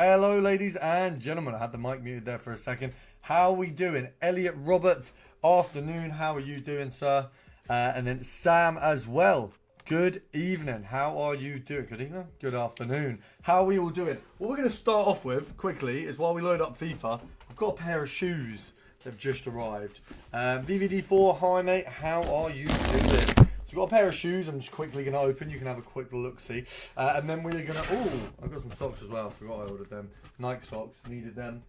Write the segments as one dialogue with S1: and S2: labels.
S1: Hello, ladies and gentlemen. I had the mic muted there for a second. How are we doing? Elliot Roberts, afternoon. How are you doing, sir? And then Sam as well. Good evening. How are you doing? Good evening? Good afternoon. How are we all doing? What we're going to start off with, quickly, is while we load up FIFA, I've got a pair of shoes that have just arrived. VVD4, hi mate. How are you doing? So we've got a pair of shoes I'm just quickly going to open. You can have a quick look-see. And then we're going to... Oh, I've got some socks as well. I forgot I ordered them. Nike socks. Needed them.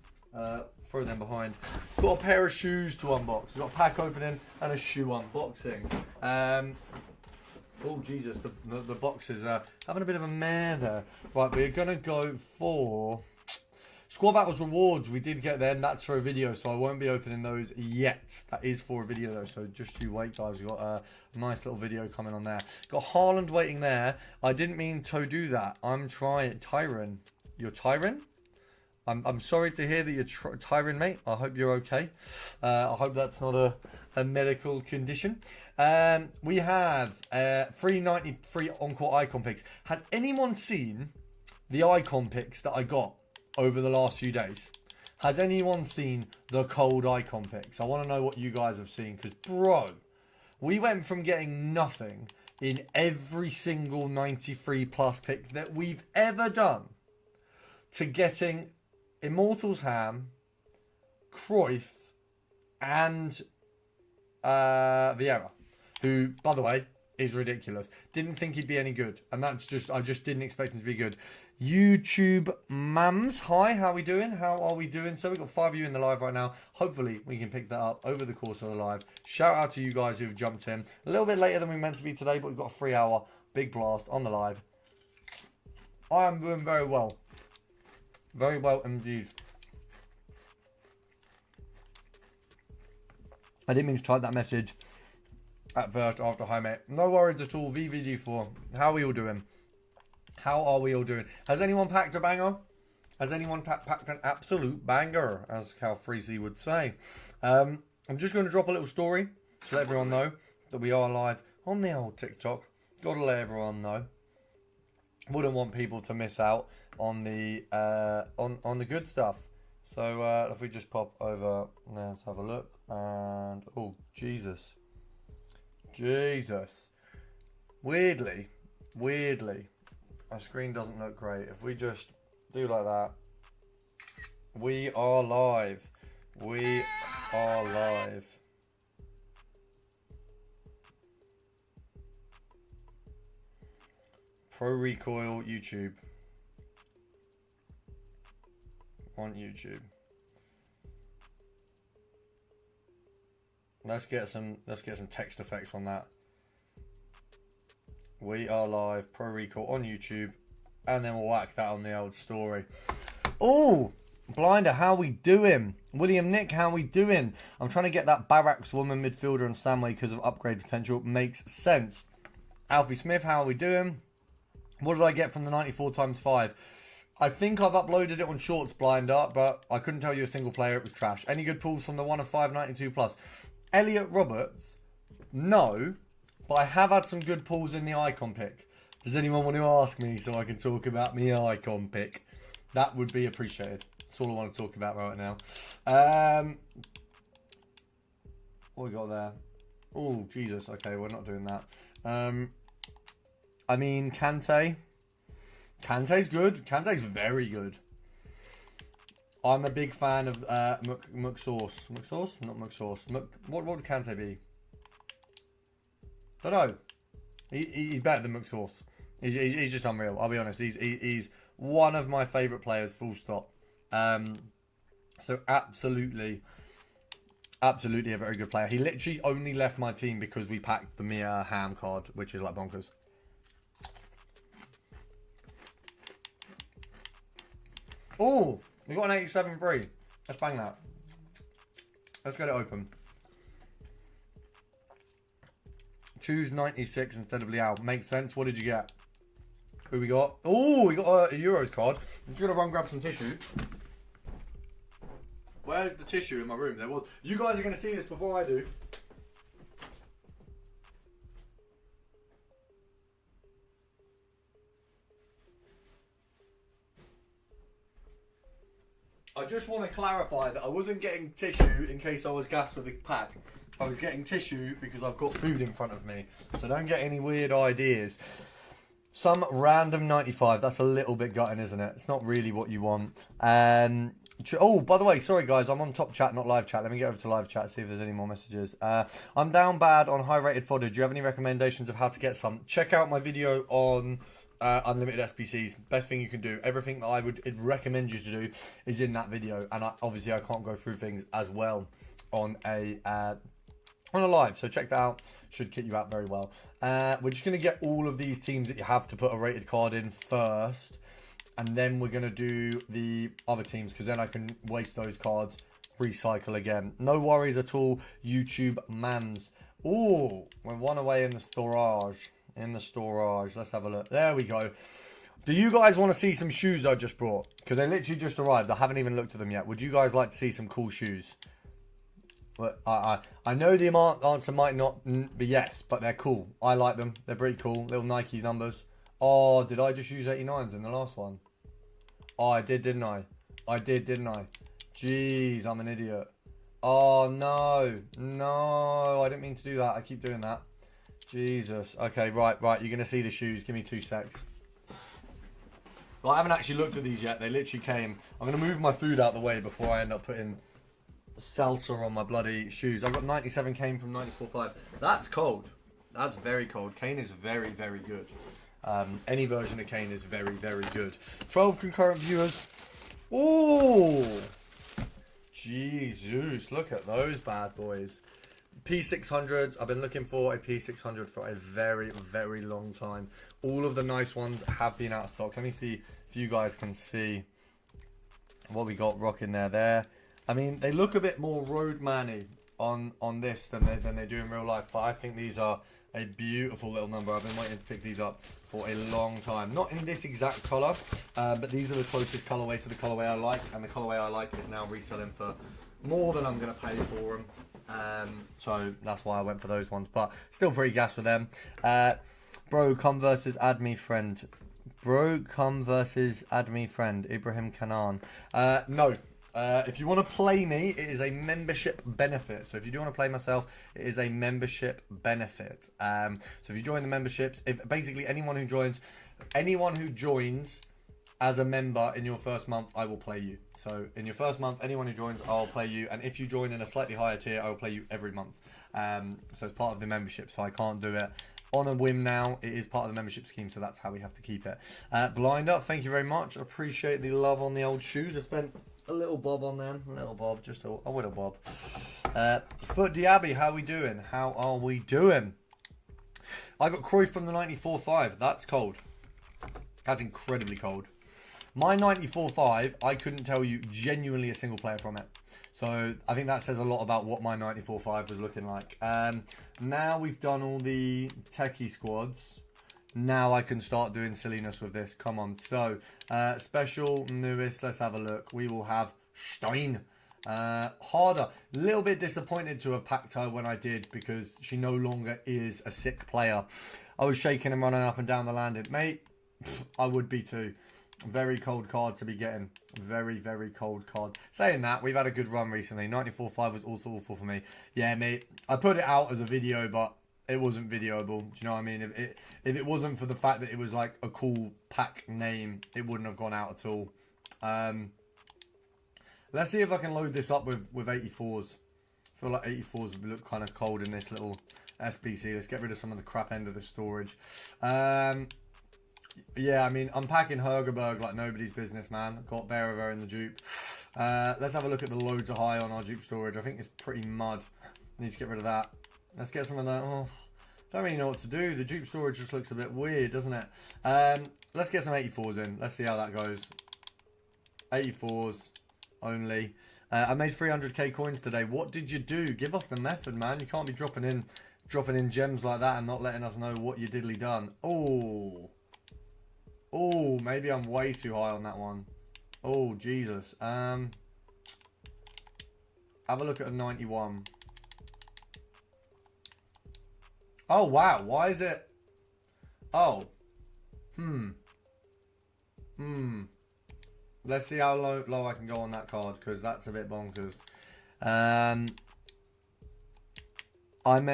S1: Throw them behind. Got a pair of shoes to unbox. We've got a pack opening and a shoe unboxing. Oh, Jesus. The box is having a bit of a mare there. Right, we're going to go for... Squad Battles rewards, we did get them. That's for a video, so I won't be opening those yet. That is for a video, though, so just you wait, guys. We've got a nice little video coming on there. Got Haaland waiting there. I didn't mean to do that. I'm trying. Tyron. You're Tyron? I'm sorry to hear that you're Tyron, mate. I hope you're okay. I hope that's not a medical condition. We have 393 on-court icon picks. Has anyone seen the icon picks that I got over the last few days? Has anyone seen the cold icon picks? I want to know what you guys have seen, because bro, we went from getting nothing in every single 93 plus pick that we've ever done to getting Immortals Ham, Cruyff, and Vieira, who, by the way, is ridiculous. Didn't think he'd be any good, and that's just, I just didn't expect him to be good. YouTube Mams, hi, how are we doing? How are we doing? So we've got 5 of you in the live right now. Hopefully we can pick that up over the course of the live. Shout out to you guys who've jumped in a little bit later than we meant to be today, but we've got a 3-hour big blast on the live. I am doing very well. Very well indeed. I didn't mean to type that message at first after hi mate. No worries at all. VVD4. How are we all doing? How are we all doing? Has anyone packed a banger? Has anyone packed an absolute banger, as Cal Freezy would say? I'm just going to drop a little story to let everyone know that we are live on the old TikTok. Got to let everyone know. Wouldn't want people to miss out on the on the good stuff. So if we just pop over, let's have a look. And oh Jesus. Weirdly, my screen doesn't look great. If we just do like that, we are live. We are live. ProRecoil YouTube. On YouTube. Let's get some text effects on that. We are live, ProRecoil on YouTube, and then we'll whack that on the old story. Oh, Blinder, how we doing? William Nick, how we doing? I'm trying to get that Barracks woman midfielder and Stanway because of upgrade potential. Makes sense. Alfie Smith, how are we doing? What did I get from the 94x5? I think I've uploaded it on Shorts, Blinder, but I couldn't tell you a single player. It was trash. Any good pulls from the 1 of 592 plus? Elliot Roberts, no, but I have had some good pulls in the icon pick. Does anyone want to ask me so I can talk about my icon pick? That would be appreciated. That's all I want to talk about right now. What we got there? Oh, Jesus. Okay, we're not doing that. I mean, Kante. Kante's good. Kante's very good. I'm a big fan of McSauce. McSauce? Not McSauce. What would Kante be? Don't know. He's better than McSauce. He's just unreal. I'll be honest. He's one of my favourite players, full stop. So absolutely a very good player. He literally only left my team because we packed the Mia Ham card, which is like bonkers. Oh, we got an 87 free. Let's bang that. Let's get it open. Choose 96 instead of Liao. Makes sense. What did you get? Who we got? Oh, we got a Euros card. I'm just going to run grab some tissue. Where's the tissue in my room? There was. You guys are going to see this before I do. I just want to clarify that I wasn't getting tissue in case I was gassed with the pack. I was getting tissue because I've got food in front of me. So don't get any weird ideas. Some random 95. That's a little bit gutting, isn't it? It's not really what you want. Oh, by the way, sorry guys, I'm on top chat, not live chat. Let me get over to live chat, see if there's any more messages. I'm down bad on high rated fodder. Do you have any recommendations of how to get some? Check out my video on unlimited SBCs. Best thing you can do. Everything that I would recommend you to do is in that video. And obviously I can't go through things as well on a live, so check that out. Should kit you out very well. We're just going to get all of these teams that you have to put a rated card in first, and then we're going to do the other teams, because then I can waste those cards, recycle again. No worries at all, YouTube mans. Oh, we're one away in the storage. Let's have a look. There we go. Do you guys want to see some shoes I just brought? Because they literally just arrived. I haven't even looked at them yet. Would you guys like to see some cool shoes? But I know the answer might not be yes, but they're cool. I like them. They're pretty cool. Little Nike numbers. Oh, did I just use 89s in the last one? Oh, I did, didn't I? I did, didn't I? Jeez, I'm an idiot. Oh, no. No, I didn't mean to do that. I keep doing that. Jesus. Okay, right. You're going to see the shoes. Give me 2 secs. Well, I haven't actually looked at these yet. They literally came. I'm going to move my food out the way before I end up putting salsa on my bloody shoes. I got 97 Kane from 94.5. That's cold. That's very cold. Kane is very, very good. Any version of Kane is very, very good. 12 concurrent viewers. Oh, Jesus, look at those bad boys. P600s. I've been looking for a P600 for a very, very long time. All of the nice ones have been out of stock. Let me see if you guys can see what we got rocking there. I mean, they look a bit more roadman-y on this than they do in real life, but I think these are a beautiful little number. I've been waiting to pick these up for a long time. Not in this exact colour, but these are the closest colourway to the colourway I like, and the colourway I like is now reselling for more than I'm going to pay for them. So that's why I went for those ones, but still pretty gas with them. Bro, come versus add me friend. Ibrahim Kanan. No. If you want to play me, it is a membership benefit. So if you do want to play myself, it is a membership benefit. So if you join the memberships, if basically anyone who joins as a member in your first month, I will play you. So in your first month, anyone who joins, I'll play you. And if you join in a slightly higher tier, I will play you every month. So it's part of the membership, so I can't do it on a whim now. It is part of the membership scheme, so that's how we have to keep it. Blind Up, thank you very much. Appreciate the love on the old shoes. I spent a little bob on them. A little bob, just a little bob. Foot Diaby, how we doing? How are we doing? I got Cruyff from the 94.5. That's cold. That's incredibly cold. My 94.5, I couldn't tell you genuinely a single player from it. So I think that says a lot about what my 94.5 was looking like. Now we've done all the techie squads. Now I can start doing silliness with this. Come on. So, special, newest, let's have a look. We will have Stein. Harder. A little bit disappointed to have packed her when I did, because she no longer is a sick player. I was shaking and running up and down the landing. Mate, I would be too. Very cold card to be getting. Very, very cold card. Saying that, we've had a good run recently. 94.5 was also awful for me. Yeah, mate. I put it out as a video, but it wasn't videoable. Do you know what I mean? If it wasn't for the fact that it was like a cool pack name, it wouldn't have gone out at all. Let's see if I can load this up with 84s. I feel like 84s would look kind of cold in this little SBC. Let's get rid of some of the crap end of the storage. Yeah, I mean, I'm packing Hergerberg like nobody's business, man. Got Bearer in the dupe. Let's have a look at the loads of high on our dupe storage. I think it's pretty mud. Need to get rid of that. Let's get some of that. Oh, don't really know what to do. The dupe storage just looks a bit weird, doesn't it? Let's get some 84s in. Let's see how that goes. 84s only. I made 300k coins today. What did you do? Give us the method, man. You can't be dropping in gems like that and not letting us know what you diddly done. Oh, maybe I'm way too high on that one. Oh, Jesus. Have a look at a 91. Oh, wow. Why is it? Oh. Let's see how low I can go on that card, because that's a bit bonkers. I'm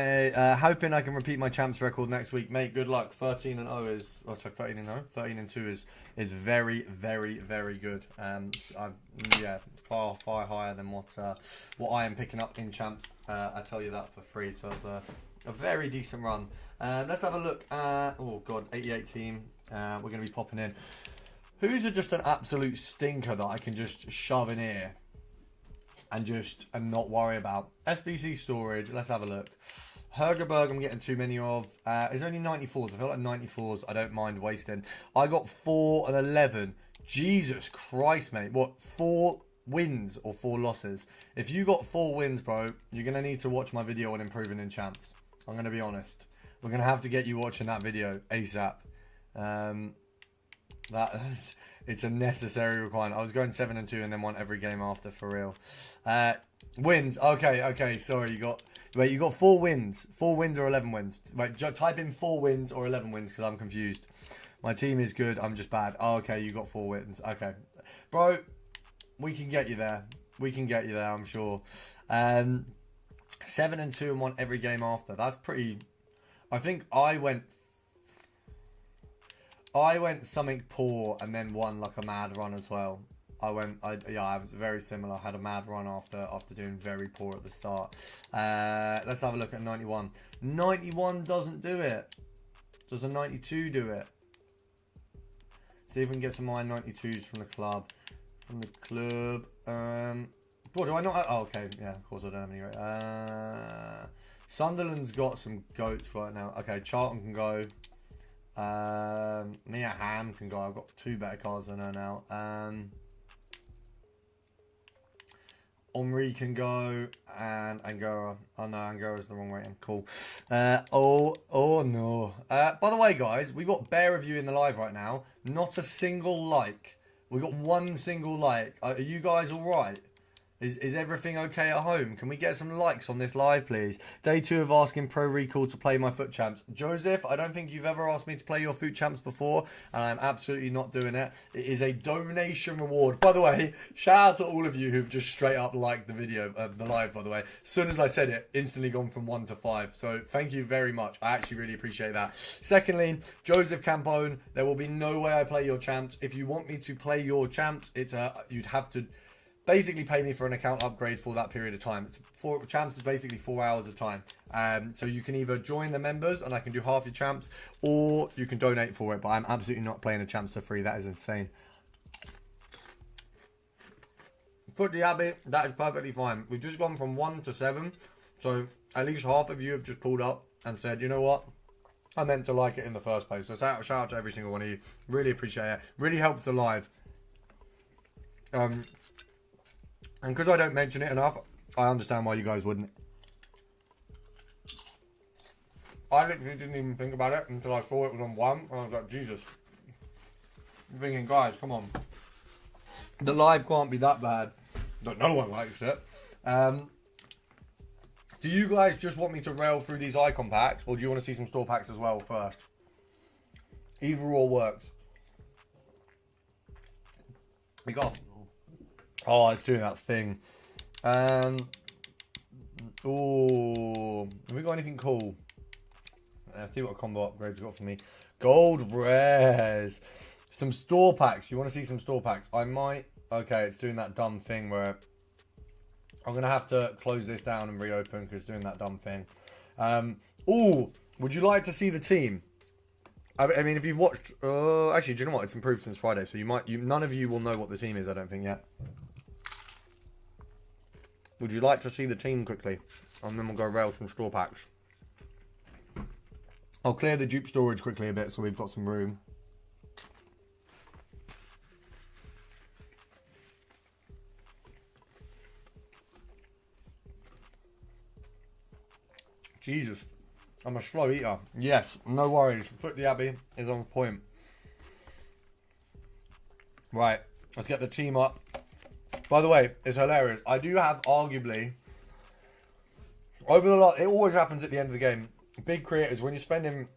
S1: hoping I can repeat my champs record next week, mate. Good luck. 13-0 is, oh, sorry, 13-0. 13-2 is very, very, very good. Yeah, far higher than what I am picking up in champs. I tell you that for free. So it's a very decent run. Let's have a look at, oh god, 88 team. We're going to be popping in. Who's just an absolute stinker that I can just shove in here and not worry about? SBC storage. Let's have a look. Hergerberg, I'm getting too many of. Is only 94s. I feel like 94s I don't mind wasting. I got 4 and 11. Jesus Christ, mate. What, 4 wins or 4 losses? If you got 4 wins, bro, you're going to need to watch my video on improving in champs. I'm going to be honest. We're going to have to get you watching that video ASAP. It's a necessary requirement. I was going 7-2 and then won every game after, for real. Wins. Okay. Sorry, you got 4 wins. 4 wins or 11 wins. Wait, type in 4 wins or 11 wins because I'm confused. My team is good. I'm just bad. Oh, okay, you got 4 wins. Okay, bro, we can get you there. We can get you there. I'm sure. 7-2 and won every game after. That's pretty. I think I went something poor and then won like a mad run as well. I was very similar. I had a mad run after doing very poor at the start. Let's have a look at 91. 91 doesn't do it. Does a 92 do it? See if we can get some more 92s from the club. What do I not? Oh, okay. Yeah, of course I don't have any. Right. Sunderland's got some goats right now. Okay, Charlton can go. Mia Hamm can go. I've got 2 better cards than her now. Omri can go, and Angora. Oh no, Angora's the wrong rating. Cool. Oh no. By the way, guys, we got bear review in the live right now. Not a single like. We got 1 single like. Are you guys all right? Is everything okay at home? Can we get some likes on this live, please? Day 2 of asking ProRecoil to play my foot champs. Joseph, I don't think you've ever asked me to play your foot champs before, and I'm absolutely not doing it. It is a donation reward. By the way, shout out to all of you who've just straight up liked the video, the live, by the way. As soon as I said it, instantly gone from 1 to 5. So thank you very much. I actually really appreciate that. Secondly, Joseph Campone, there will be no way I play your champs. If you want me to play your champs, you'd have to basically pay me for an account upgrade for that period of time. Champs is basically 4 hours of time. So you can either join the members and I can do half your champs, or you can donate for it. But I'm absolutely not playing the champs for free. That is insane. Foot Diaby, that is perfectly fine. We've just gone from 1 to 7. So at least half of you have just pulled up and said, you know what? I meant to like it in the first place. So shout out to every single one of you. Really appreciate it. Really helps the live. And because I don't mention it enough, I understand why you guys wouldn't. I literally didn't even think about it until I saw it was on 1. And I was like, Jesus. I'm thinking, guys, come on. The live can't be that bad. But no one likes it. Do you guys just want me to rail through these icon packs? Or do you want to see some store packs as well first? Either or works. We got... Oh, it's doing that thing. Oh, have we got anything cool? Let's see what combo upgrades got for me. Gold rares. Some store packs. You want to see some store packs? I might. Okay, it's doing that dumb thing where I'm going to have to close this down and reopen because it's doing that dumb thing. Oh, would you like to see the team? I mean, if you've watched... actually, do you know what? It's improved since Friday, so none of you will know what the team is, I don't think, yet. Would you like to see the team quickly? And then we'll go rail some store packs. I'll clear the dupe storage quickly a bit so we've got some room. Jesus. I'm a slow eater. Yes, no worries. Foot Diaby is on point. Right, let's get the team up. By the way, it's hilarious. I do have arguably, over the lot, it always happens at the end of the game. Big creators, when you're spending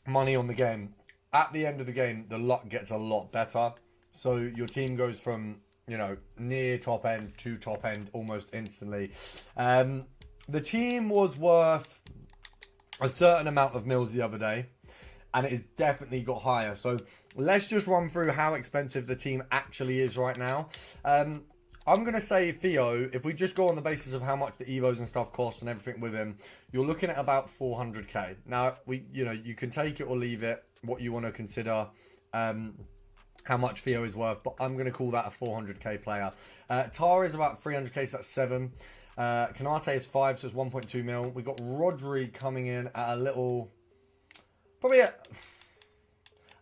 S1: money on the game, at the end of the game, the luck gets a lot better. So your team goes from, you know, near top end to top end almost instantly. The team was worth a certain amount of mils the other day, and it has definitely got higher. So let's just run through how expensive the team actually is right now. I'm going to say Theo, if we just go on the basis of how much the Evos and stuff cost and everything with him, you're looking at about 400k. Now, you can take it or leave it, what you want to consider, how much Theo is worth, but I'm going to call that a 400k player. Tara is about 300k, so that's 7. Canate is 5, so it's 1.2 mil. We've got Rodri coming in at a little, probably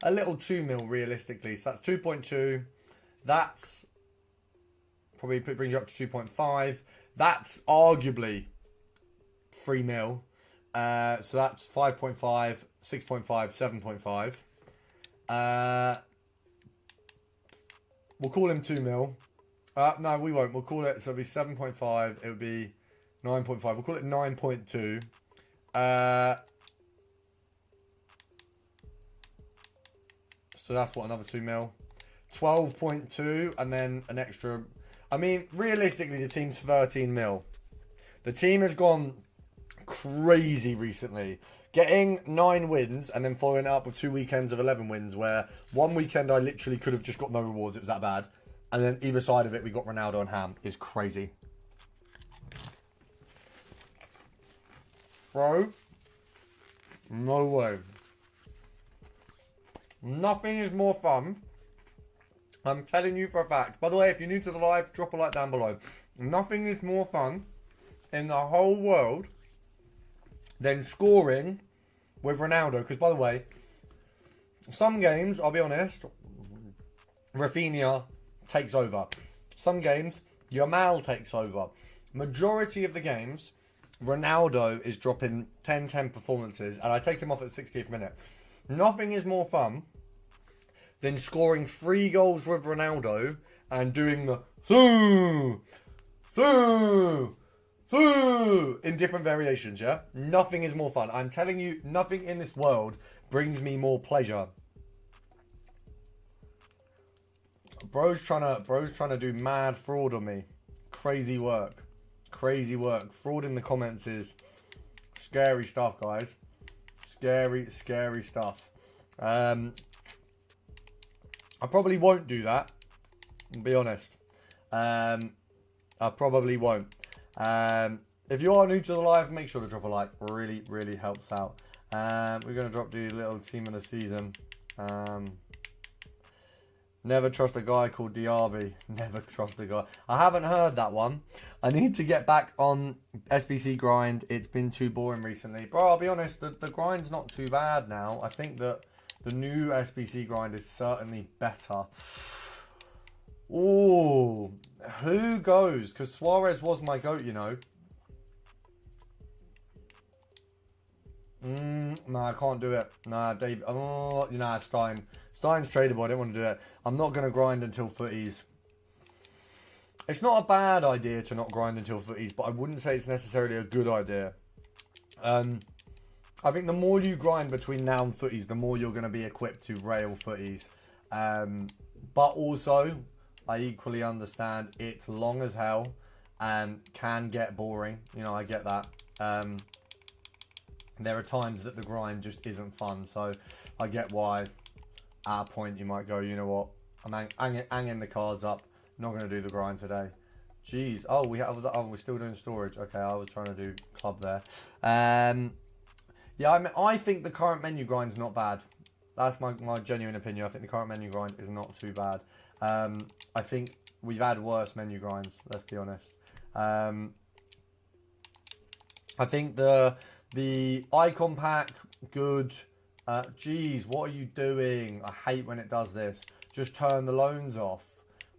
S1: a little 2 mil realistically. So that's 2.2. That's probably brings you up to 2.5. That's arguably 3 mil. So that's 5.5, 6.5, 7.5. We'll call him 2 mil. No, we won't. We'll call it, so it'll be 7.5. It would be 9.5. We'll call it 9.2. So that's what, another 2 mil. 12.2, and then an extra. I mean, realistically, the team's 13 mil. The team has gone crazy recently. Getting 9 wins and then following it up with 2 weekends of 11 wins, where one weekend I literally could have just got no rewards. It was that bad. And then either side of it, we got Ronaldo and Ham. Is crazy. Bro. No way. Nothing is more fun. I'm telling you for a fact. By the way, if you're new to the live, drop a like down below. Nothing is more fun in the whole world than scoring with Ronaldo. Because, by the way, some games, I'll be honest, Rafinha takes over. Some games, Yamal takes over. Majority of the games, Ronaldo is dropping 10-10 performances, and I take him off at 60th minute. Nothing is more fun than scoring 3 goals with Ronaldo and doing the in different variations, yeah? Nothing is more fun. I'm telling you, nothing in this world brings me more pleasure. Bro's trying to do mad fraud on me. Crazy work. Crazy work. Fraud in the comments is scary stuff, guys. Scary, scary stuff. I probably won't do that. I'll be honest. I probably won't. If you are new to the live, make sure to drop a like. Really, really helps out. We're going to drop the little team of the season. Never trust a guy called Diaby. Never trust a guy. I haven't heard that one. I need to get back on SBC grind. It's been too boring recently. Bro, I'll be honest, the grind's not too bad now. I think that the new SBC grind is certainly better. Oh, who goes? Because Suarez was my GOAT, you know. No, I can't do it. Nah, Dave. Oh, nah, Stein. Stein's tradable. I don't want to do it. I'm not going to grind until footies. It's not a bad idea to not grind until footies, but I wouldn't say it's necessarily a good idea. I think the more you grind between now and footies, the more you're going to be equipped to rail footies. But also, I equally understand it's long as hell and can get boring. You know, I get that. There are times that the grind just isn't fun. So I get why at a point you might go, you know what, I'm hanging the cards up. Not going to do the grind today. Jeez. Oh, we're still doing storage. Okay, I was trying to do club there. Yeah, I think the current menu grind's not bad. That's my genuine opinion. I think the current menu grind is not too bad. I think we've had worse menu grinds, let's be honest. I think the icon pack, good. Geez, what are you doing? I hate when it does this. Just turn the loans off.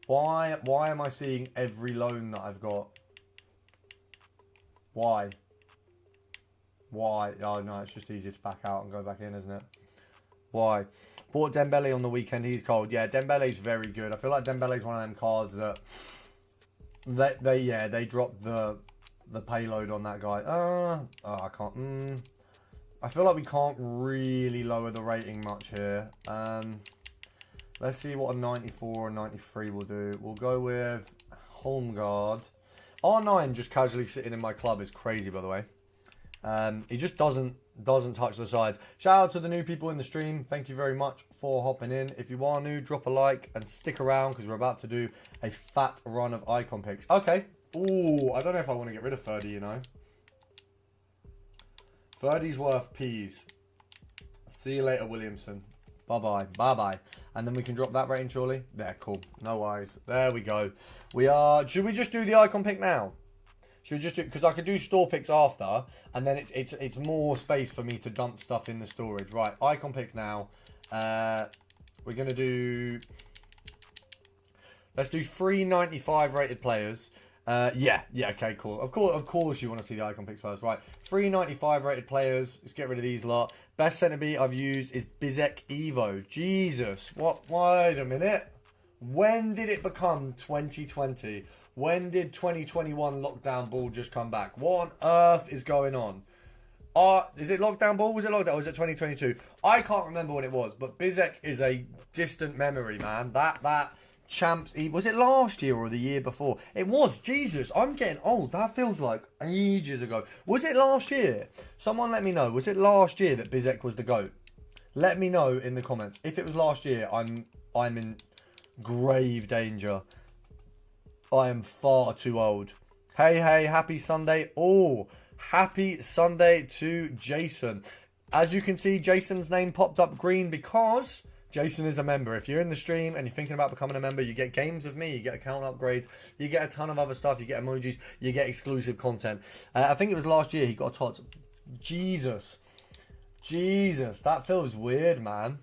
S1: Why am I seeing every loan that I've got? Why? Oh no, it's just easier to back out and go back in, isn't it? Why? Bought Dembele on the weekend. He's cold. Yeah, Dembele's very good. I feel like Dembele's one of them cards that they dropped the payload on that guy. Oh, I can't. I feel like we can't really lower the rating much here. Let's see what a 94 or 93 will do. We'll go with Holmgard. R9 just casually sitting in my club is crazy, by the way. He just doesn't touch the sides. Shout out to the new people in the stream. Thank you very much for hopping in. If you are new, drop a like and stick around because we're about to do a fat run of icon picks. Okay. Ooh, I don't know if I want to get rid of 30, you know. 30's worth peas. See you later, Williamson. Bye-bye. Bye-bye. And then we can drop that rating, surely? There, cool. No worries. There we go. Should we just do the icon pick now? Should we just do, because I could do store picks after, and then it's more space for me to dump stuff in the storage. Right, icon pick now. We're going to do, let's do 395 rated players. Yeah, okay, cool. Of course you want to see the icon picks first. Right, 395 rated players. Let's get rid of these lot. Best centre beat I've used is Bizek Evo. Jesus, what? Wait a minute. When did it become 2020? When did 2021 lockdown ball just come back? What on earth is going on? Is it lockdown ball? Was it lockdown? Or was it 2022? I can't remember when it was, but Bizek is a distant memory, man. That champs. Was it last year or the year before? It was. Jesus, I'm getting old. That feels like ages ago. Was it last year? Someone let me know. Was it last year that Bizek was the GOAT? Let me know in the comments. If it was last year, I'm in grave danger. I am far too old. Hey, happy Sunday. Oh, happy Sunday to Jason. As you can see, Jason's name popped up green because Jason is a member. If you're in the stream and you're thinking about becoming a member, you get games with me, you get account upgrades, you get a ton of other stuff, you get emojis, you get exclusive content. I think it was last year he got a tot. Jesus, that feels weird, man.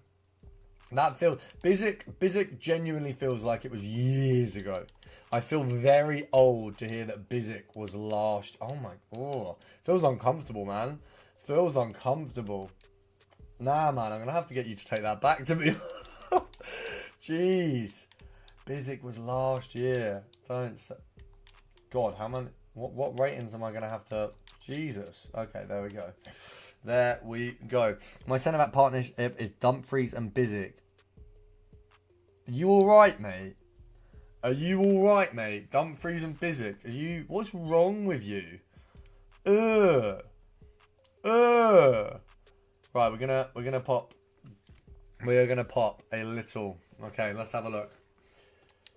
S1: That feels... Bizek genuinely feels like it was years ago. I feel very old to hear that Bizek was last... Oh my... Oh, feels uncomfortable, man. Feels uncomfortable. Nah, man, I'm going to have to get you to take that back to me. Jeez. Bizek was last year. Don't say... God, how many... What ratings am I going to have to... Jesus. Okay, there we go. There we go. My centre-back partnership is Dumfries and Bizek. Are you alright, mate? Are you alright, mate? Dumfries and Bizek. Are you... What's wrong with you? Right, we're gonna pop a little... Okay, let's have a look.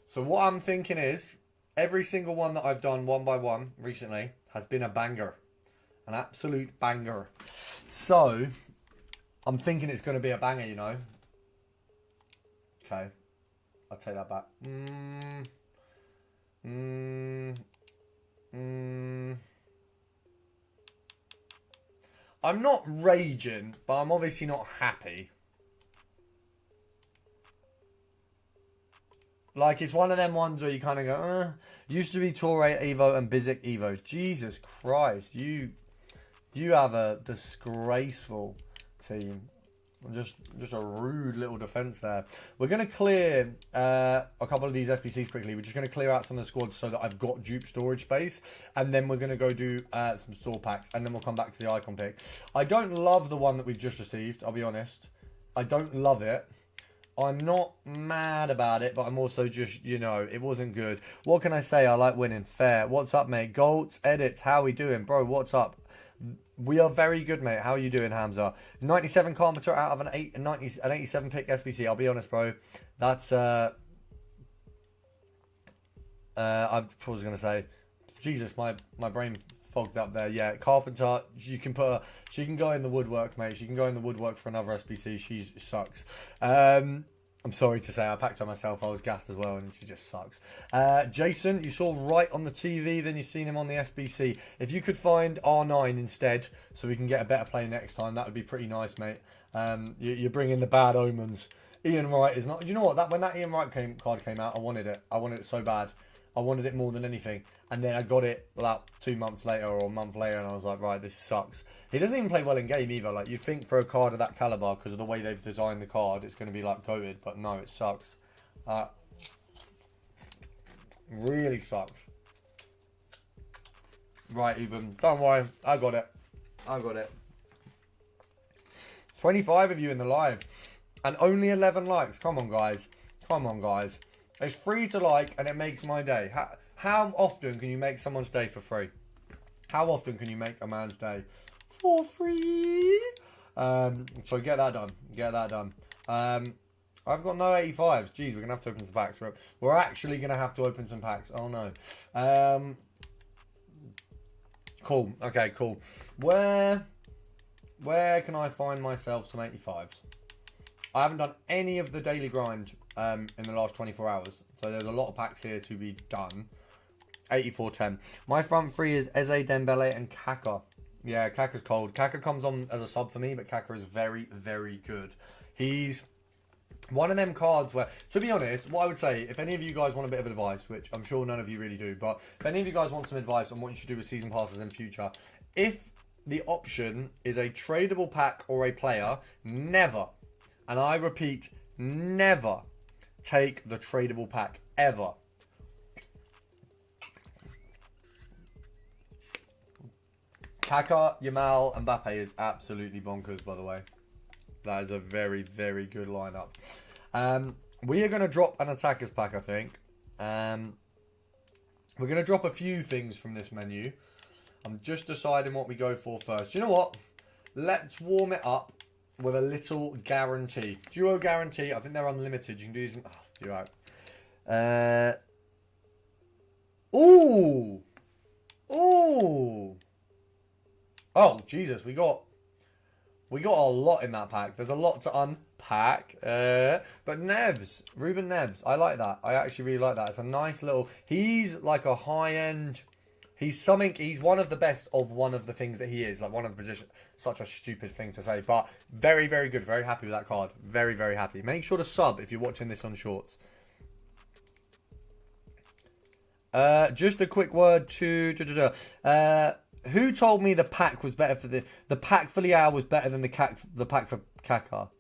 S1: So what I'm thinking is, every single one that I've done one by one recently has been a banger. An absolute banger. So, I'm thinking it's going to be a banger, you know. Okay. I'll take that back. I'm not raging, but I'm obviously not happy. Like, it's one of them ones where you kind of go, Used to be Torre Evo and Bizek Evo. Jesus Christ, you have a disgraceful team. Just a rude little defence there. We're going to clear a couple of these SBCs quickly. We're just going to clear out some of the squads so that I've got dupe storage space. And then we're going to go do some store packs. And then we'll come back to the icon pick. I don't love the one that we've just received, I'll be honest. I don't love it. I'm not mad about it, but I'm also just, you know, it wasn't good. What can I say? I like winning. Fair. What's up, mate? Golds, edits, how we doing? Bro, what's up? We are very good, mate. How are you doing, Hamza? 97 Carpenter out of an 87 pick SBC. I'll be honest, bro. That's I was going to say, Jesus, my brain fogged up there. Yeah, Carpenter, she can go in the woodwork, mate. She can go in the woodwork for another SBC. She sucks. I'm sorry to say, I packed her myself. I was gassed as well, and she just sucks. Jason, you saw right on the TV, then you've seen him on the SBC. If you could find R9 instead, so we can get a better play next time, that would be pretty nice, mate. You're bringing the bad omens. Ian Wright is not... You know what? When that Ian Wright card came out, I wanted it. I wanted it so bad. I wanted it more than anything. And then I got it about 2 months later or a month later, and I was like, right, this sucks. He doesn't even play well in game either. Like, you'd think for a card of that caliber, because of the way they've designed the card, it's going to be like goated, but no, it sucks. Really sucks. Right, even. Don't worry, I got it. 25 of you in the live, and only 11 likes. Come on, guys. Come on, guys. It's free to like, and it makes my day. How often can you make someone's day for free? How often can you make a man's day for free? So get that done. Get that done. I've got no 85s. Jeez, we're going to have to open some packs. We're actually going to have to open some packs. Oh, no. Cool. Okay, cool. Where can I find myself some 85s? I haven't done any of the daily grind in the last 24 hours. So there's a lot of packs here to be done. 84-10. My front three is Eze, Dembele, and Kaka. Yeah, Kaka's cold. Kaka comes on as a sub for me, but Kaka is very, very good. He's one of them cards where, to be honest, what I would say, if any of you guys want a bit of advice, which I'm sure none of you really do, but if any of you guys want some advice on what you should do with season passes in future, if the option is a tradable pack or a player, never, and I repeat, never take the tradable pack, ever. Kaka, Yamal, and Mbappe is absolutely bonkers, by the way. That is a very, very good lineup. We are going to drop an attackers pack, I think. We're going to drop a few things from this menu. I'm just deciding what we go for first. You know what? Let's warm it up with a little guarantee. Duo guarantee. I think they're unlimited. You can do these. Oh, you're right. Ooh. Ooh. Oh, Jesus. We got a lot in that pack. There's a lot to unpack. But Neves. Ruben Neves. I like that. I actually really like that. It's a nice little... He's like a high-end... He's something... He's one of the best of one of the things that he is. Like one of the positions. Such a stupid thing to say. But very, very good. Very happy with that card. Very, very happy. Make sure to sub if you're watching this on Shorts. Just a quick word to... who told me the pack was better for the pack for Liao was better than the pack for Kaka?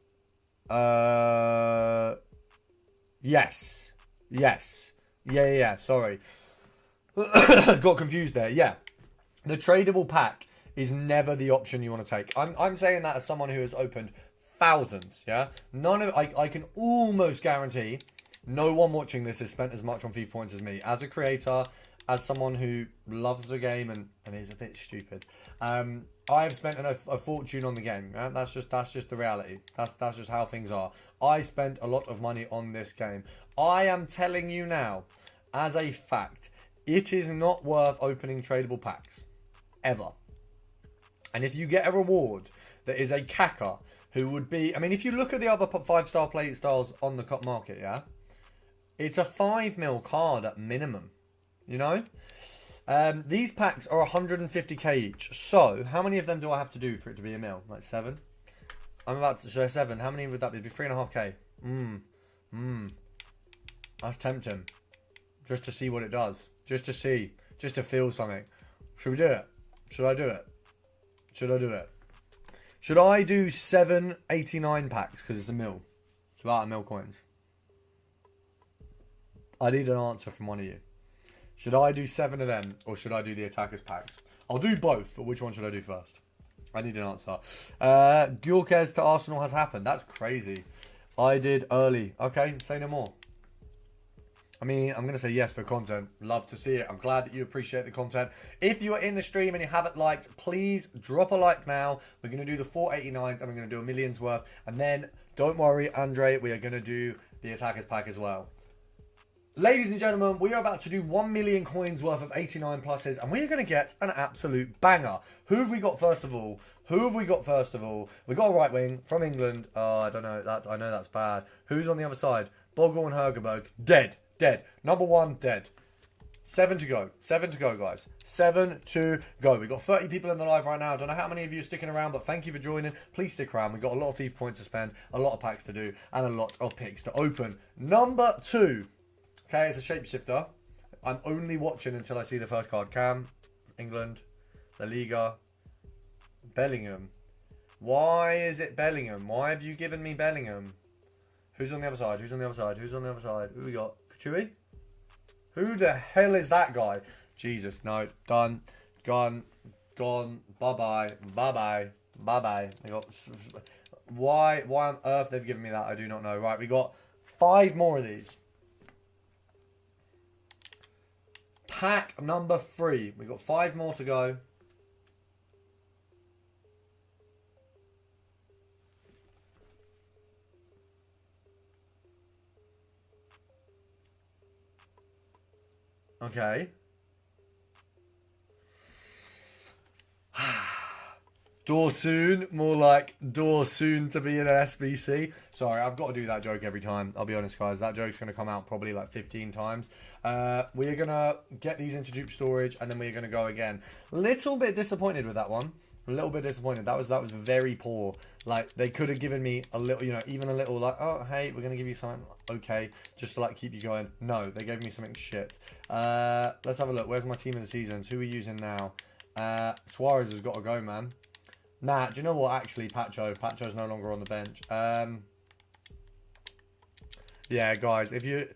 S1: Yes. Yeah. Sorry, got confused there. Yeah, the tradable pack is never the option you want to take. I'm saying that as someone who has opened thousands. Yeah, none of I can almost guarantee no one watching this has spent as much on FIFA points as me as a creator. As someone who loves the game and is a bit stupid, I have spent a fortune on the game. Right? That's just the reality. That's just how things are. I spent a lot of money on this game. I am telling you now, as a fact, it is not worth opening tradable packs, ever. And if you get a reward that is a Kaka, who would be, I mean, if you look at the other 5-star play styles on the cup market, yeah, it's a 5 mil card at minimum. You know, these packs are 150k each. So how many of them do I have to do for it to be a mil? Like 7. I'm about to say 7. How many would that be? 3.5k. That's tempting. Just to see what it does. Just to see. Just to feel something. Should we do it? Should I do it? Should I do it? Should I do 7 89 packs because it's a mil? It's about a mil coins. I need an answer from one of you. Should I do 7 of them, or should I do the attackers packs? I'll do both, but which one should I do first? I need an answer. Gyökeres to Arsenal has happened. That's crazy. I did early. Okay, say no more. I mean, I'm going to say yes for content. Love to see it. I'm glad that you appreciate the content. If you are in the stream and you haven't liked, please drop a like now. We're going to do the 489s, and we're going to do a million's worth. And then, don't worry, Andre, we are going to do the attackers pack as well. Ladies and gentlemen, we are about to do 1 million coins worth of 89 pluses, and we are going to get an absolute banger. Who have we got first of all? We got a right wing from England. Oh, I don't know. I know that's bad. Who's on the other side? Bogle and Hergerberg. Dead. Number 1, dead. 7 to go. 7 to go, guys. 7 to go. We've got 30 people in the live right now. I don't know how many of you are sticking around, but thank you for joining. Please stick around. We've got a lot of FIFA points to spend, a lot of packs to do, and a lot of picks to open. Number 2. Okay, it's a shapeshifter. I'm only watching until I see the first card. Cam, England, La Liga, Bellingham. Why is it Bellingham? Why have you given me Bellingham? Who's on the other side? Who we got? Chewy? Who the hell is that guy? Jesus, no. Done. Gone. Bye-bye. They got... Why on earth they've given me that? I do not know. Right, we got 5 more of these. Pack number 3. We've got 5 more to go. Okay. Door soon, more like door soon to be in an SBC. Sorry, I've got to do that joke every time. I'll be honest, guys. That joke's going to come out probably like 15 times. We're going to get these into dupe storage, and then we're going to go again. Little bit disappointed with that one. A little bit disappointed. That was very poor. Like, they could have given me a little, you know, even a little like, oh, hey, we're going to give you something okay, just to like keep you going. No, they gave me something shit. Let's have a look. Where's my team of the seasons? Who are we using now? Suarez has got to go, man. Nah, do you know what? Actually, Pacho's no longer on the bench. Yeah, guys, if you...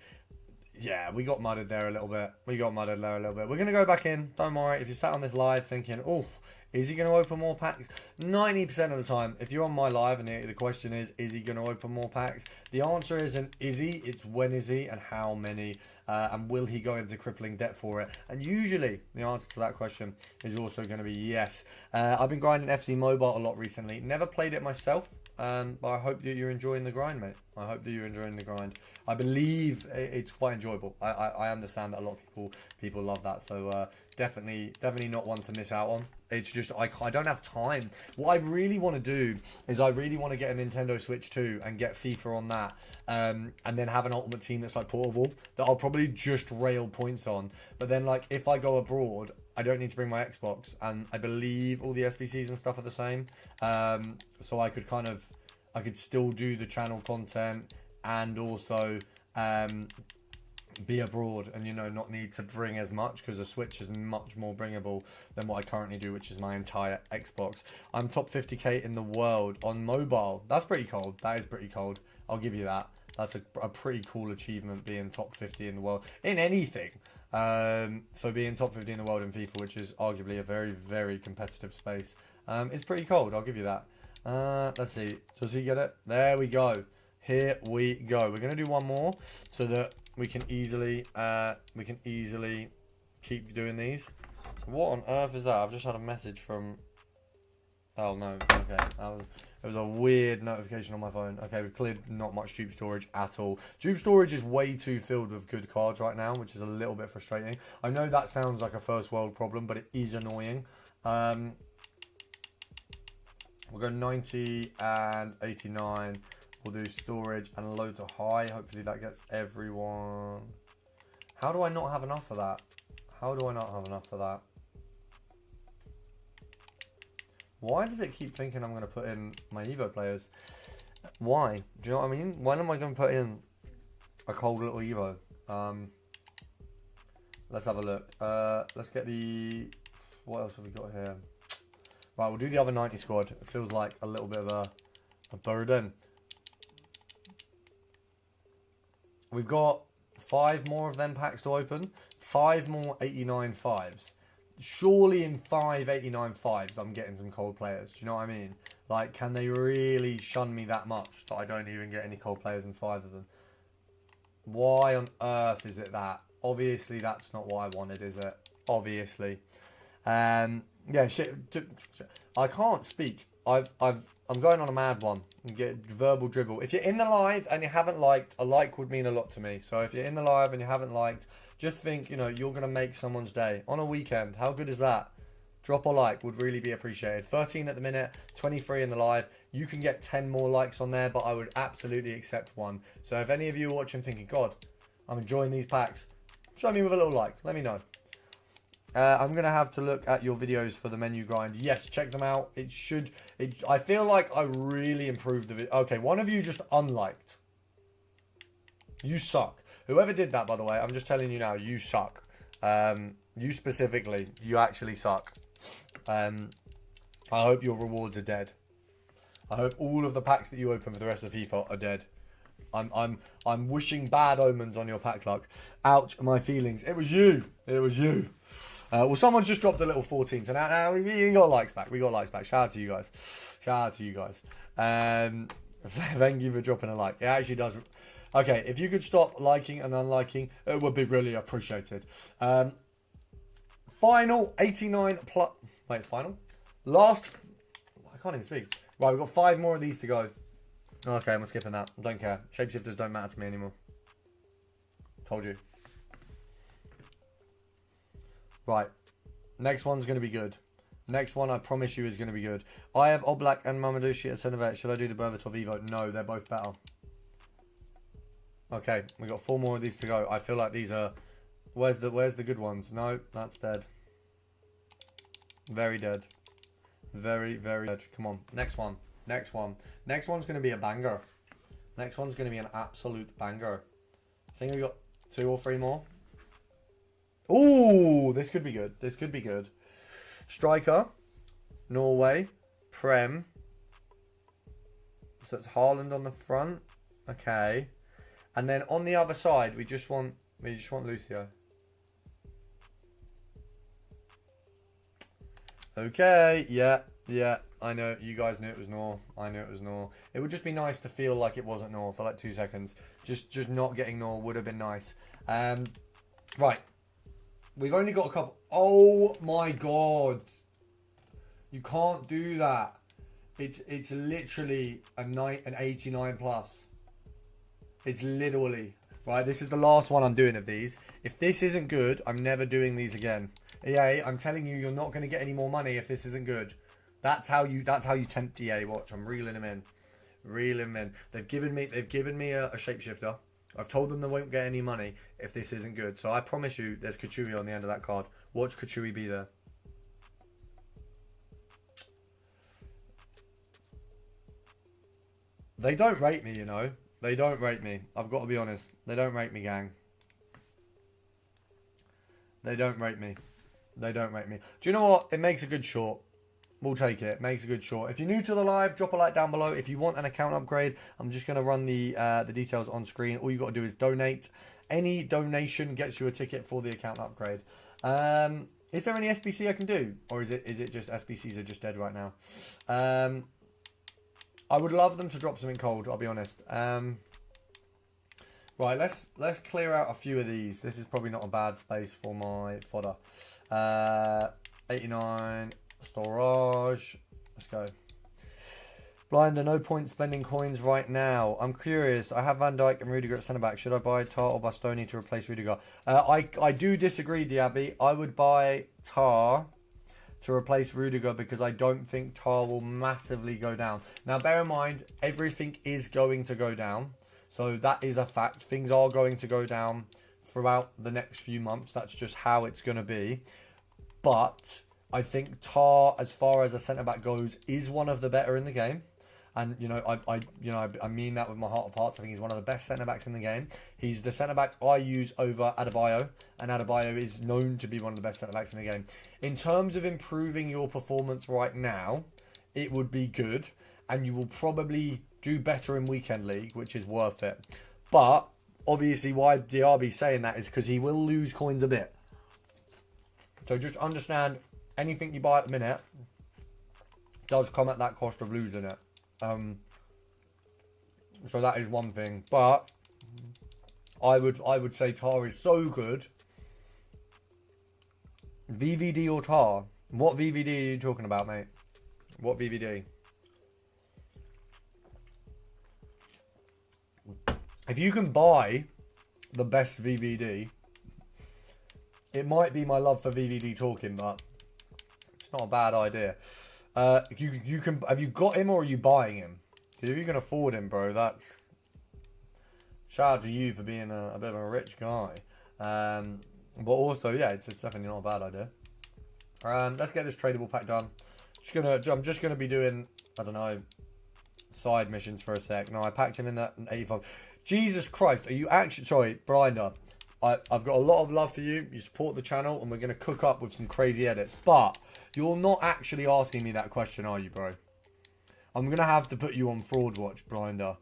S1: Yeah, we got mudded there a little bit. We're going to go back in. Don't worry. If you sat on this live thinking, oh, is he going to open more packs? 90% of the time, if you're on my live and the question is he going to open more packs? The answer isn't is he, it's when is he and how many, and will he go into crippling debt for it? And usually, the answer to that question is also going to be yes. I've been grinding FC Mobile a lot recently. Never played it myself. But I hope that you're enjoying the grind, mate. I hope that you're enjoying the grind. I believe it's quite enjoyable. I understand that a lot of people love that. So definitely not one to miss out on. It's just I don't have time. What I really want to do is I really want to get a Nintendo Switch 2 and get FIFA on that. And then have an Ultimate Team that's like portable that I'll probably just rail points on. But then like if I go abroad, I don't need to bring my Xbox, and I believe all the SBCs and stuff are the same. So I could still do the channel content and also be abroad and, you know, not need to bring as much, because the Switch is much more bringable than what I currently do, which is my entire Xbox. I'm top 50k in the world on mobile. That's pretty cold. That is pretty cold. I'll give you that. That's a pretty cool achievement, being top 50 in the world in anything. So being top 50 in the world in FIFA, which is arguably a very, very competitive space, is pretty cold. I'll give you that. Let's see. Does he get it? There we go. Here we go. We're going to do one more so that we can easily keep doing these. What on earth is that? I've just had a message from... Oh, no. Okay. It was a weird notification on my phone. Okay, we've cleared not much dupe storage at all. Dupe storage is way too filled with good cards right now, which is a little bit frustrating. I know that sounds like a first world problem, but it is annoying. We'll go 90 and 89. We'll do storage and load to high. Hopefully that gets everyone. How do I not have enough for that? How do I not have enough for that? Why does it keep thinking I'm going to put in my Evo players? Why? Do you know what I mean? When am I going to put in a cold little Evo? Let's have a look. Let's get the... What else have we got here? Right, we'll do the other 90 squad. It feels like a little bit of a burden. We've got 5 more of them packs to open. 5 more 89 5s. Surely in 5 89 5s, I'm getting some cold players. Do you know what I mean? Like, can they really shun me that much that I don't even get any cold players in 5 of them? Why on earth is it that? Obviously, that's not what I wanted, is it? Obviously. Yeah, shit. I can't speak. I'm going on a mad one. And get verbal dribble. If you're in the live and you haven't liked, a like would mean a lot to me. So if you're in the live and you haven't liked, just think, you know, you're going to make someone's day on a weekend. How good is that? Drop a like, would really be appreciated. 13 at the minute, 23 in the live. You can get 10 more likes on there, but I would absolutely accept one. So if any of you are watching thinking, God, I'm enjoying these packs, show me with a little like. Let me know. I'm going to have to look at your videos for the menu grind. Yes, check them out. I feel like I really improved the video. Okay, one of you just unliked. You suck. Whoever did that, by the way, I'm just telling you now, you suck. You specifically, you actually suck. I hope your rewards are dead. I hope all of the packs that you open for the rest of FIFA are dead. I'm wishing bad omens on your pack luck. Ouch, my feelings. It was you. It was you. Well, someone just dropped a little 14. So now we got likes back. We got likes back. Shout out to you guys. Shout out to you guys. Thank you for dropping a like. It actually does. Okay, if you could stop liking and unliking, it would be really appreciated. Final 89 plus. Wait, final? Last. I can't even speak. Right, we've got 5 more of these to go. Okay, I'm skipping that. Don't care. Shapeshifters don't matter to me anymore. Told you. Right. Next one's going to be good. Next one, I promise you, is going to be good. I have Oblak and Mamadouchi at centre back. Should I do the Berbatov Evo? No, they're both better. Okay, we got 4 more of these to go. I feel like these are... Where's the good ones? No, that's dead. Very dead. Very, very dead. Come on. Next one. Next one. Next one's going to be a banger. Next one's going to be an absolute banger. I think we got 2 or 3 more. Ooh, this could be good. This could be good. Striker, Norway, Prem. So it's Haaland on the front. Okay. And then on the other side, we just want Lucio. Okay, yeah. I know you guys knew it was Nor. I knew it was Nor. It would just be nice to feel like it wasn't Nor for like 2 seconds. Just not getting Nor would have been nice. Right. We've only got a couple. Oh my god. You can't do that. It's literally an 89 plus. It's literally. Right, this is the last one I'm doing of these. If this isn't good, I'm never doing these again. EA, I'm telling you, you're not going to get any more money if this isn't good. That's how you tempt EA. Watch, I'm reeling them in. Reeling them in. They've given me a shapeshifter. I've told them they won't get any money if this isn't good. So I promise you, there's Kachuri on the end of that card. Watch Kachuri be there. They don't rate me, you know. They don't rate me. I've got to be honest. They don't rate me, gang. They don't rate me. They don't rate me. Do you know what? It makes a good short. We'll take it. It makes a good short. If you're new to the live, drop a like down below. If you want an account upgrade, I'm just going to run the details on screen. All you got to do is donate. Any donation gets you a ticket for the account upgrade. Is there any SBC I can do? Or is it just SBCs are just dead right now? I would love them to drop something cold, I'll be honest. Right, let's clear out a few of these. This is probably not a bad space for my fodder. 89 storage. Let's go. Blinder, no point spending coins right now. I'm curious. I have Van Dijk and Rudiger at centre back. Should I buy Tar or Bastoni to replace Rudiger? I do disagree, Diaby. I would buy Tar to replace Rudiger because I don't think Tar will massively go down. Now, bear in mind, everything is going to go down. So that is a fact. Things are going to go down throughout the next few months. That's just how it's going to be. But I think Tar, as far as a centre-back goes, is one of the better in the game. And, you know, I mean that with my heart of hearts. I think he's one of the best centre-backs in the game. He's the centre-back I use over Adebayo. And Adebayo is known to be one of the best centre-backs in the game. In terms of improving your performance right now, it would be good. And you will probably do better in Weekend League, which is worth it. But, obviously, why Diaby's saying that is because he will lose coins a bit. So just understand, anything you buy at the minute does come at that cost of losing it. So that is one thing. But I would say Tar is so good. VVD or Tar? What VVD are you talking about, mate? What VVD? If you can buy the best VVD, it might be my love for VVD talking, but it's not a bad idea. You can, have you got him or are you buying him? Because if you can afford him, bro, that's... Shout out to you for being a bit of a rich guy. But also, yeah, it's definitely not a bad idea. Let's get this tradable pack done. I'm just gonna be doing, I don't know, side missions for a sec. No, I packed him in that 85. Jesus Christ, are you actually... Sorry, Blinder. I've got a lot of love for you. You support the channel, and we're going to cook up with some crazy edits. But you're not actually asking me that question, are you, bro? I'm going to have to put you on Fraud Watch, Blinder.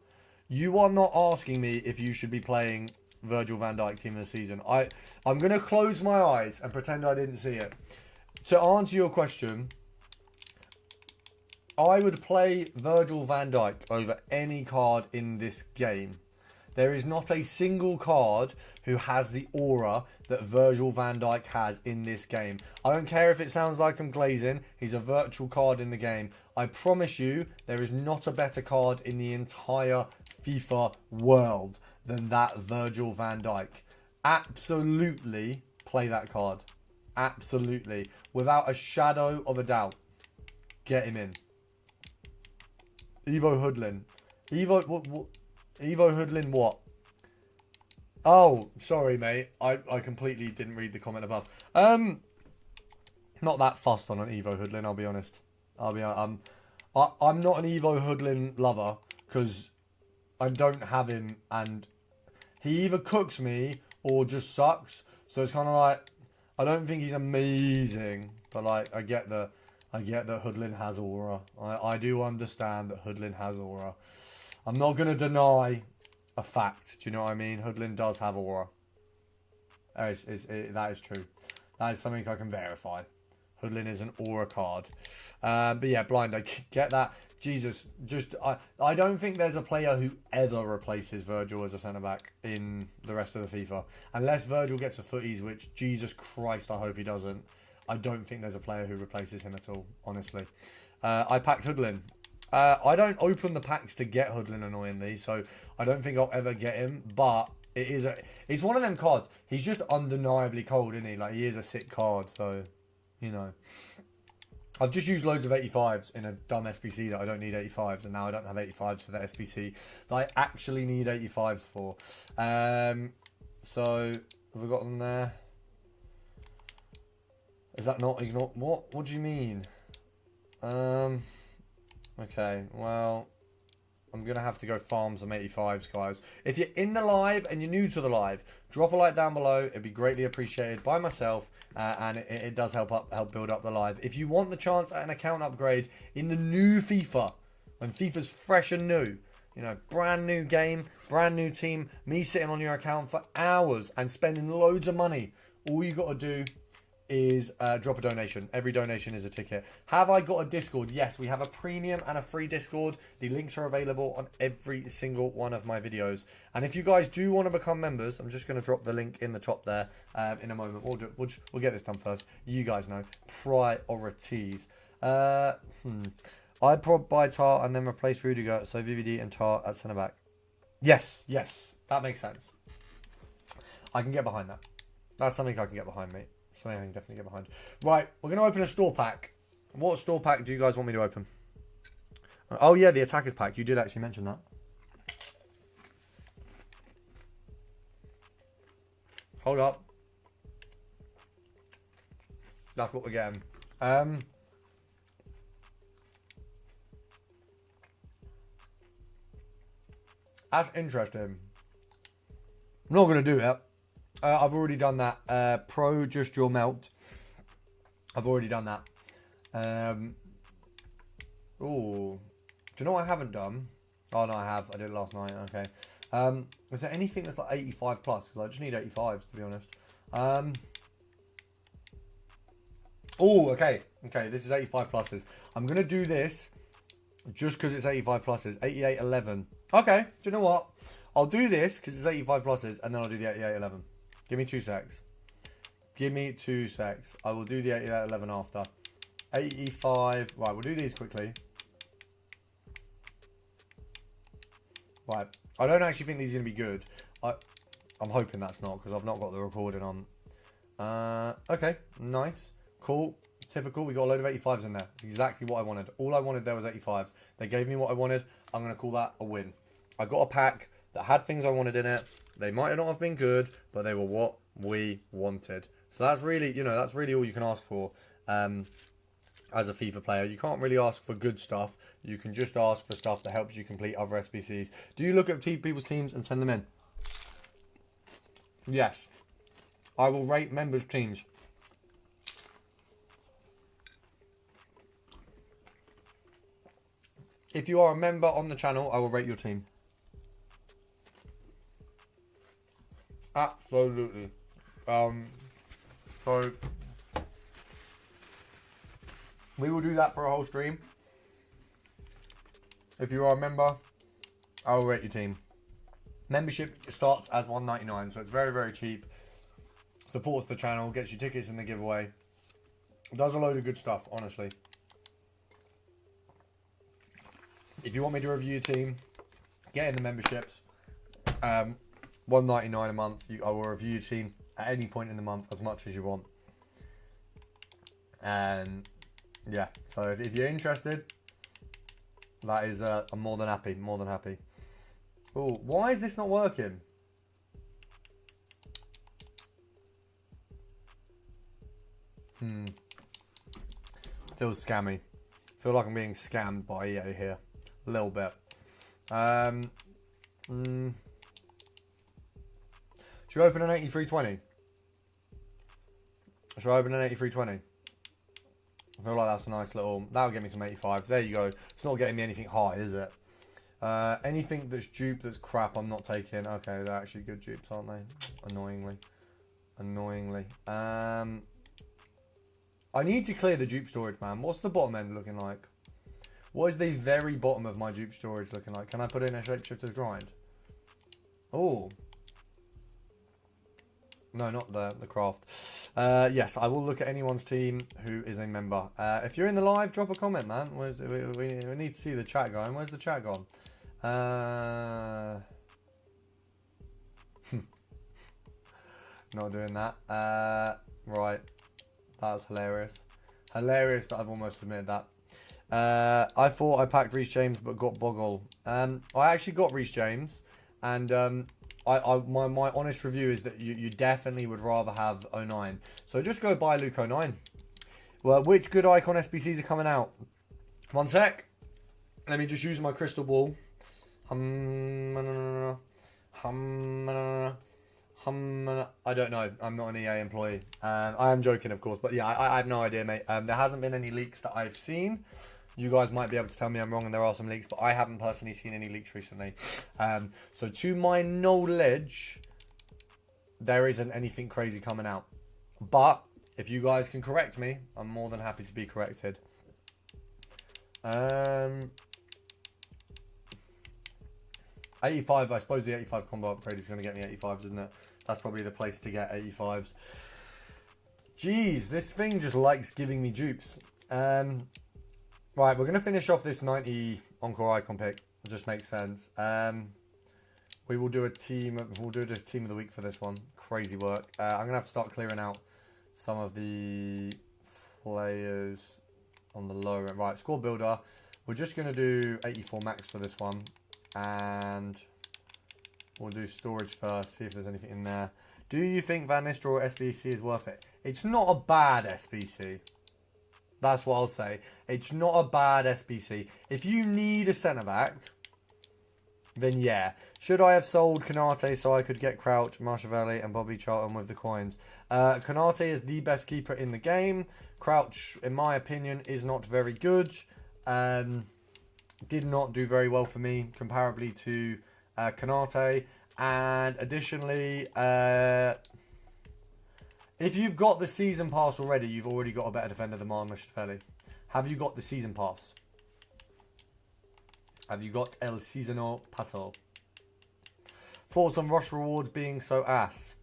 S1: You are not asking me if you should be playing Virgil van Dijk team of the season. I'm going to close my eyes and pretend I didn't see it. To answer your question, I would play Virgil van Dijk over any card in this game. There is not a single card who has the aura that Virgil van Dijk has in this game. I don't care if it sounds like I'm glazing. He's a virtual card in the game. I promise you, there is not a better card in the entire FIFA world than that Virgil van Dijk. Absolutely play that card. Absolutely. Without a shadow of a doubt. Get him in. Evo Hoodlin. Evo Hoodlin what? Oh, sorry, mate. I completely didn't read the comment above. Not that fussed on an Evo Hoodlin, I'll be honest. I'm not an Evo Hoodlin lover because I don't have him, and he either cooks me or just sucks. So it's kind of like, I don't think he's amazing, but like I get that Hoodlin has aura. I do understand that Hoodlin has aura. I'm not going to deny a fact. Do you know what I mean? Hoodlin does have aura. That is true. That is something I can verify. Hoodlin is an aura card. But yeah, Blind, I get that. Jesus, I don't think there's a player who ever replaces Virgil as a centre-back in the rest of the FIFA. Unless Virgil gets a footies, which, Jesus Christ, I hope he doesn't. I don't think there's a player who replaces him at all, honestly. I packed Hoodlin. I don't open the packs to get Hoodlin, annoyingly, so I don't think I'll ever get him. But it's one of them cards. He's just undeniably cold, isn't he? Like, he is a sick card, so, you know. I've just used loads of 85s in a dumb SBC that I don't need 85s, and now I don't have 85s for the SBC that I actually need 85s for. So, have we got them there? Is that not ignore? What do you mean? Okay, well, I'm going to have to go farm some 85s, guys. If you're in the live and you're new to the live, drop a like down below. It'd be greatly appreciated by myself, and it does help build up the live. If you want the chance at an account upgrade in the new FIFA, when FIFA's fresh and new, you know, brand new game, brand new team, me sitting on your account for hours and spending loads of money, all you got to do is drop a donation. Every donation is a ticket. Have I got a Discord? Yes, we have a premium and a free Discord. The links are available on every single one of my videos. And if you guys do want to become members, I'm just going to drop the link in the top there in a moment. We'll get this done first. You guys know. Priorities. I'd probably buy Tar and then replace Rudiger. So VVD and Tar at centre back. Yes. That makes sense. I can get behind that. That's something I can get behind, mate. Something I can definitely get behind. Right, we're going to open a store pack. What store pack do you guys want me to open? Oh, yeah, the attackers pack. You did actually mention that. Hold up. That's what we're getting. That's interesting. I'm not going to do that. I've already done that. Pro Just Your Melt. I've already done that. Oh, do you know what I haven't done? Oh, no, I have. I did it last night. Okay. Is there anything that's like 85 plus? Because I just need 85s, to be honest. Oh, okay. Okay, this is 85 pluses. I'm going to do this just because it's 85 pluses. 8811. Okay, do you know what? I'll do this because it's 85 pluses, and then I'll do the 8811. Give me 2 secs. Give me 2 secs. I will do the 8811 after. 85. Right, we'll do these quickly. Right. I don't actually think these are going to be good. I'm hoping that's not, because I've not got the recording on. Okay. Nice. Cool. Typical. We got a load of 85s in there. It's exactly what I wanted. All I wanted there was 85s. They gave me what I wanted. I'm going to call that a win. I got a pack that had things I wanted in it. They might not have been good, but they were what we wanted. So that's really, you know, that's really all you can ask for as a FIFA player. You can't really ask for good stuff. You can just ask for stuff that helps you complete other SBCs. Do you look at people's teams and send them in? Yes. I will rate members' teams. If you are a member on the channel, I will rate your team. Absolutely. So we will do that for a whole stream. If you are a member, I will rate your team. Membership starts as $1.99, so it's very, very cheap. Supports the channel, gets you tickets in the giveaway. Does a load of good stuff, honestly. If you want me to review your team, get in the memberships. $1.99 a month. I will review your team at any point in the month as much as you want. And yeah, so if you're interested, that is, I'm more than happy, more than happy. Oh, why is this not working? Feels scammy. Feel like I'm being scammed by EA here. A little bit. Should we open an 8320? Should I open an 8320? I feel like that's a nice little... That'll get me some 85s. There you go. It's not getting me anything high, is it? Anything that's dupe that's crap, I'm not taking. Okay, they're actually good dupes, aren't they? Annoyingly. Annoyingly. I need to clear the dupe storage, man. What's the bottom end looking like? What is the very bottom of my dupe storage looking like? Can I put in a shapeshifter's grind? Oh. No, not the craft. Yes, I will look at anyone's team who is a member. If you're in the live, drop a comment, man. We need to see the chat going. Where's the chat gone? Not doing that. Right. That was hilarious. Hilarious that I've almost submitted that. I thought I packed Reece James but got Boggle. I actually got Reece James, and my honest review is that you definitely would rather have 09. So just go buy Luke 09. Well, which good icon SBCs are coming out? One sec. Let me just use my crystal ball. I don't know. I'm not an EA employee. I am joking, of course. But yeah, I have no idea, mate. There hasn't been any leaks that I've seen. You guys might be able to tell me I'm wrong and there are some leaks, but I haven't personally seen any leaks recently. So to my knowledge, there isn't anything crazy coming out. But if you guys can correct me, I'm more than happy to be corrected. 85, I suppose the 85 combo upgrade is going to get me 85s, isn't it? That's probably the place to get 85s. Jeez, this thing just likes giving me dupes. Right, we're going to finish off this 90 Encore icon pick. It just makes sense. We will do a team. We'll do a team of the week for this one. Crazy work. I'm going to have to start clearing out some of the players on the lower end. Right, score builder. We're just going to do 84 max for this one. And we'll do storage first, see if there's anything in there. Do you think Van Nistelrooy SBC is worth it? It's not a bad SBC. That's what I'll say. It's not a bad SBC. If you need a centre-back, then yeah. Should I have sold Canate so I could get Crouch, Marshavelli and Bobby Charlton with the coins? Canate is the best keeper in the game. Crouch, in my opinion, is not very good. Did not do very well for me comparably to Canate. And additionally, if you've got the season pass already, you've already got a better defender than Martin Marshavelli. Have you got the season pass? Have you got El Seasonal Paso? Thoughts on rush rewards being so ass?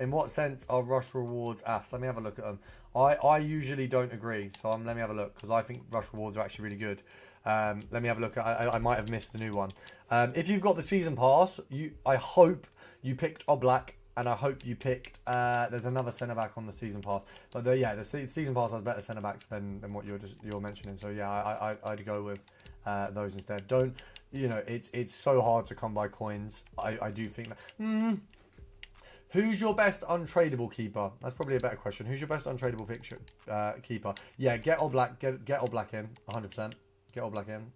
S1: In what sense are rush rewards ass? Let me have a look at them. I usually don't agree, so let me have a look, because I think rush rewards are actually really good. Let me have a look. I might have missed the new one. If you've got the season pass, I hope you picked Oblak, and I hope you picked. There's another centre back on the season pass, but the season pass has better centre backs than what you're mentioning. So yeah, I'd go with those instead. Don't, it's so hard to come by coins. I do think that. Who's your best untradeable keeper? That's probably a better question. Who's your best untradeable keeper? Yeah, get Oblak. Get Oblak in 100%. Get Oblak in.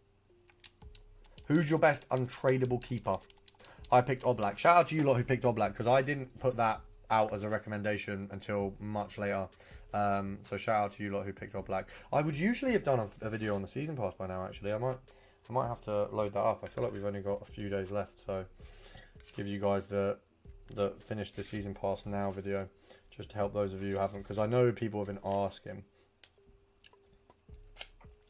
S1: Who's your best untradeable keeper? I picked Oblak. Shout out to you lot who picked Oblak, because I didn't put that out as a recommendation until much later. So shout out to you lot who picked Oblak. I would usually have done a video on the season pass by now. Actually, I might have to load that up. I feel like we've only got a few days left, so give you guys the finish the season pass now video, just to help those of you who haven't, because I know people have been asking.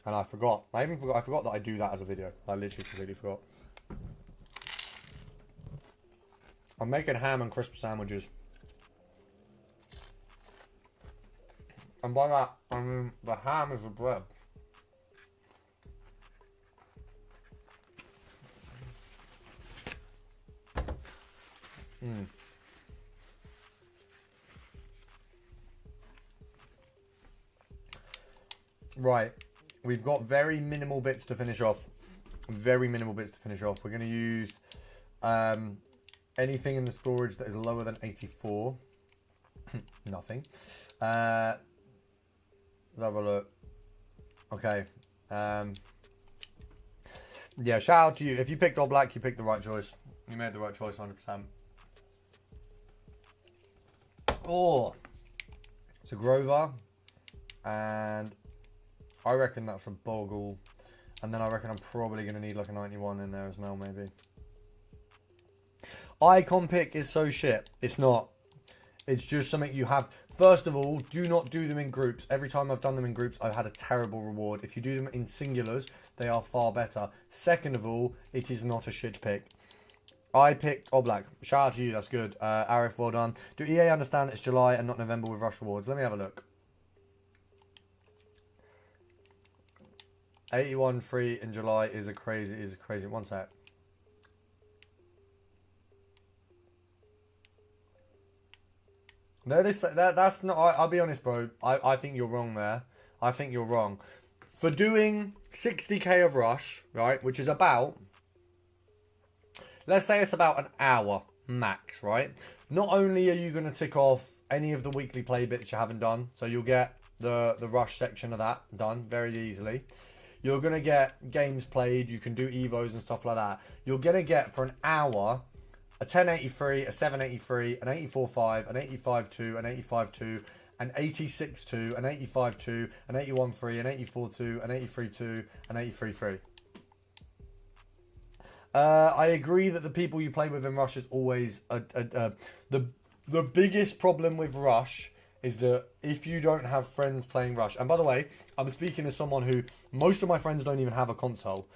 S1: And I forgot. I forgot that I do that as a video. I literally completely forgot. I'm making ham and crisp sandwiches. And by that, I mean the ham is the bread. Right, we've got very minimal bits to finish off. Very minimal bits to finish off. We're going to use anything in the storage that is lower than 84. Nothing. Let's have a look. Okay. Yeah, shout out to you. If you picked all black, you picked the right choice. You made the right choice 100%. Oh, it's a Grover. And I reckon that's a Bogle. And then I reckon I'm probably going to need like a 91 in there as well, maybe. Icon pick is so shit. It's not. It's just something you have. First of all, do not do them in groups. Every time I've done them in groups, I've had a terrible reward. If you do them in singulars, they are far better. Second of all, it is not a shit pick. I picked Oblak. Shout out to you, that's good. Arif, well done. Do EA understand that it's July and not November with rush rewards? Let me have a look. 81 free in July is crazy. One sec. No, that's not. I'll be honest, bro. I think you're wrong there. I think you're wrong. For doing 60k of rush, right, which is about, let's say it's about an hour max, right? Not only are you going to tick off any of the weekly play bits you haven't done, so you'll get the rush section of that done very easily. You're going to get games played. You can do Evos and stuff like that. You're going to get for an hour a 1083, a 783, an 84.5, an 85.2, an 85.2, an 86.2, an 85.2, an 81.3, an 84.2, an 83.2, an 83.3. I agree that the people you play with in Rush is always the biggest problem with Rush is that if you don't have friends playing Rush, and by the way, I'm speaking as someone who most of my friends don't even have a console.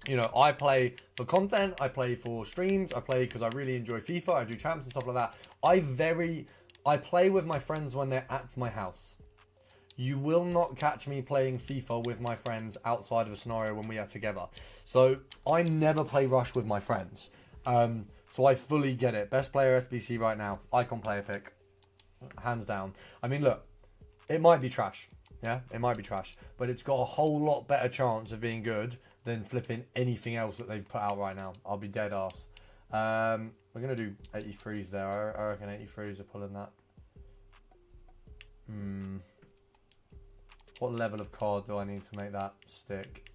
S1: You know, I play for content, I play for streams, I play because I really enjoy FIFA, I do champs and stuff like that. I play with my friends when they're at my house. You will not catch me playing FIFA with my friends outside of a scenario when we are together. So I never play Rush with my friends. So I fully get it. Best player SBC right now, icon player pick. Hands down. I mean, look, it might be trash. Yeah, it might be trash. But it's got a whole lot better chance of being good than flipping anything else that they've put out right now. I'll be dead arse. We're going to do 83s there. I reckon 83s are pulling that. What level of card do I need to make that stick?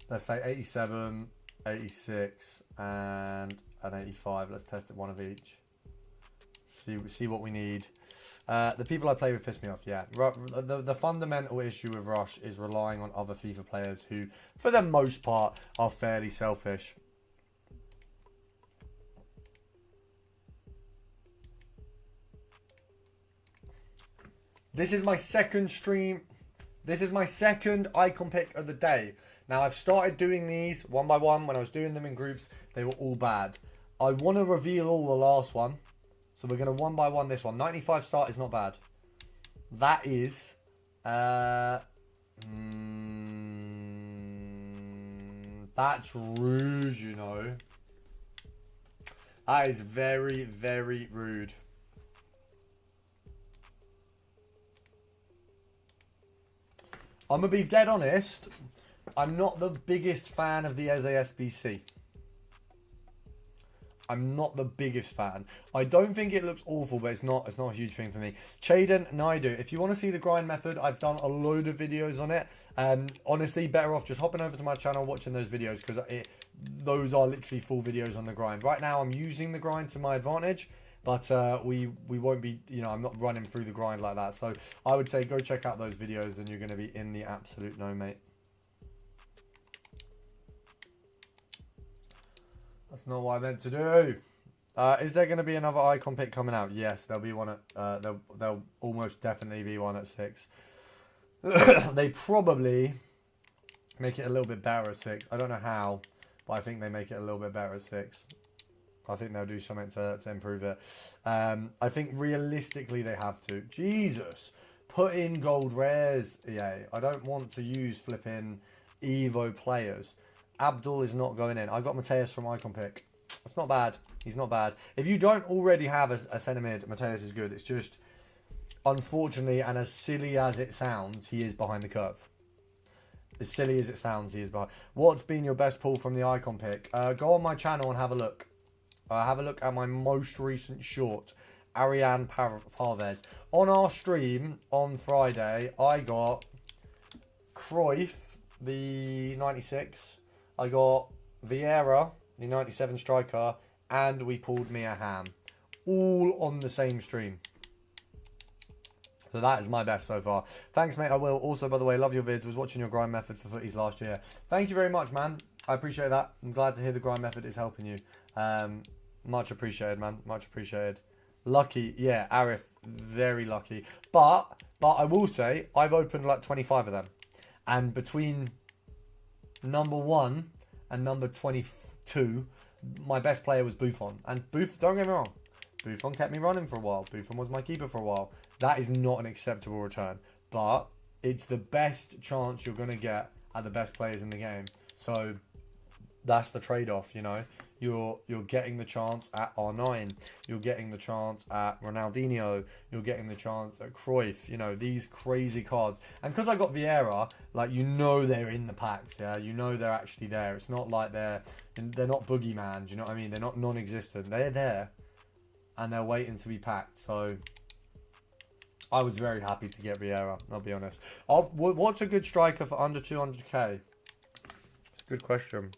S1: Let's say 87, 86, and an 85. Let's test it one of each. See what we need. The people I play with piss me off, yeah. The fundamental issue with Rush is relying on other FIFA players who, for the most part, are fairly selfish. This is my second stream. This is my second icon pick of the day. Now, I've started doing these one by one. When I was doing them in groups, they were all bad. I want to reveal all the last one. So we're going to one by one this one. 95 start is not bad. That is... that's rude, you know. That is very, very rude. I'm going to be dead honest. I'm not the biggest fan of the Eze SBC. I'm not the biggest fan. I don't think it looks awful, but it's not a huge thing for me. Chaden Naidu, if you want to see the grind method, I've done a load of videos on it. Honestly, better off just hopping over to my channel, watching those videos, because those are literally full videos on the grind. Right now, I'm using the grind to my advantage, but we won't be, you know, I'm not running through the grind like that. So I would say go check out those videos, and you're going to be in the absolute no, mate. That's not what I meant to do. Is there going to be another icon pick coming out? Yes, there'll be one at. There'll almost definitely be one at 6. They probably make it a little bit better at 6. I don't know how, but I think they make it a little bit better at 6. I think they'll do something to improve it. I think realistically they have to. Jesus, put in gold rares. Yeah, I don't want to use flipping Evo players. Abdul is not going in. I got Mateus from Icon Pick. It's not bad. He's not bad. If you don't already have a centre mid, Mateus is good. It's just, unfortunately, and as silly as it sounds, he is behind the curve. As silly as it sounds, he is behind. What's been your best pull from the Icon Pick? Go on my channel and have a look. Have a look at my most recent short, Ariane Parvez. On our stream on Friday, I got Cruyff, the 96. I got Vieira, the 97 striker, and we pulled Mia Hamm. All on the same stream. So that is my best so far. Thanks, mate. I will. Also, by the way, love your vids. Was watching your grind method for footies last year. Thank you very much, man. I appreciate that. I'm glad to hear the grind method is helping you. Much appreciated, man. Much appreciated. Lucky. Yeah, Arif. Very lucky. But I will say, I've opened like 25 of them. And between number 1 and number 22, my best player was Buffon. And don't get me wrong, Buffon kept me running for a while. Buffon was my keeper for a while. That is not an acceptable return. But it's the best chance you're going to get at the best players in the game. So that's the trade-off, you know. You're getting the chance at R9. You're getting the chance at Ronaldinho. You're getting the chance at Cruyff. You know, these crazy cards. And because I got Vieira, like, you know they're in the packs, yeah? You know they're actually there. It's not like they're not boogeyman, do you know what I mean? They're not non-existent. They're there. And they're waiting to be packed. So I was very happy to get Vieira, I'll be honest. What's a good striker for under 200k? It's a good question.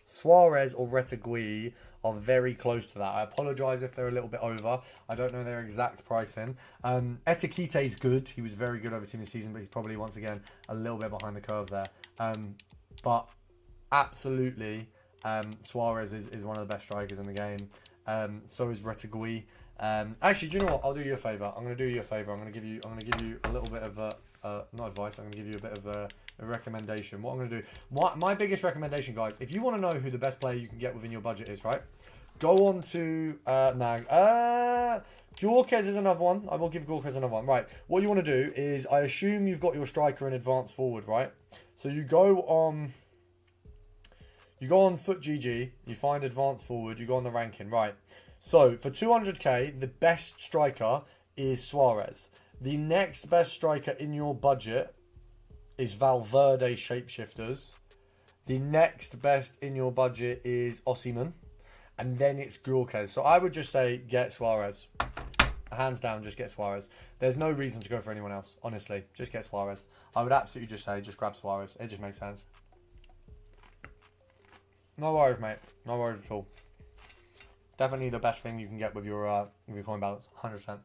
S1: Suarez or Retegui are very close to that. I apologise if they're a little bit over. I don't know their exact pricing. Etikite is good. He was very good over team this season, but he's probably, once again, a little bit behind the curve there. But absolutely, Suarez is one of the best strikers in the game. So is Retegui. Actually, do you know what? I'll do you a favour. I'm going to do you a favour. I'm going to give you a little bit of not advice. I'm going to give you a bit of a recommendation. What I'm going to do, my biggest recommendation, guys, if you want to know who the best player you can get within your budget is, right? Go on to Nag. Gorkez is another one. I will give Gorkez another one. Right. What you want to do is, I assume you've got your striker in advanced forward, right? So you go on Foot GG. You find advanced forward. You go on the ranking, right? So for 200k, the best striker is Suarez. The next best striker in your budget is Valverde Shapeshifters. The next best in your budget is Osimhen. And then it's Gorkez. So I would just say get Suarez. Hands down, just get Suarez. There's no reason to go for anyone else, honestly. Just get Suarez. I would absolutely just say, just grab Suarez. It just makes sense. No worries, mate. No worries at all. Definitely the best thing you can get with your coin balance. 100%.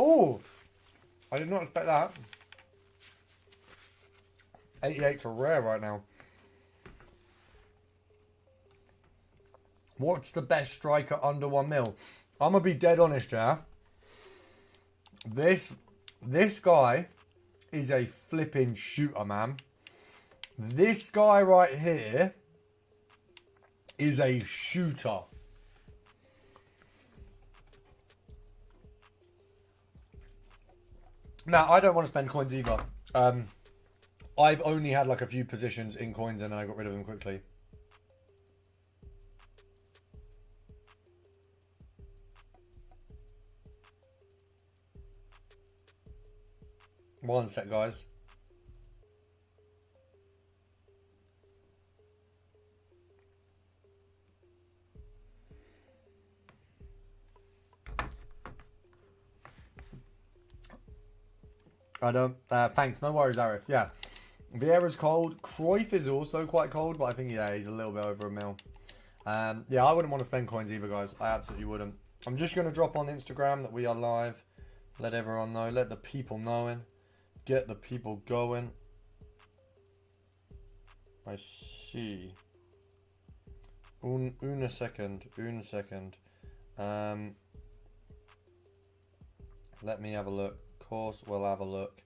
S1: Oh, I did not expect that. 88's are rare right now. What's the best striker under 1 mil? I'm gonna be dead honest, yeah. This guy is a flipping shooter, man. This guy right here is a shooter. Now, I don't want to spend coins either. I've only had like a few positions in coins and I got rid of them quickly. One sec, guys. I don't. Thanks. No worries, Arif. Yeah. Vieira's cold. Cruyff is also quite cold, but I think, yeah, he's a little bit over 1 mil. Yeah, I wouldn't want to spend coins either, guys. I absolutely wouldn't. I'm just going to drop on Instagram that we are live. Let everyone know. Let the people knowing. Get the people going. I see. Una second. Let me have a look. Of course, we'll have a look.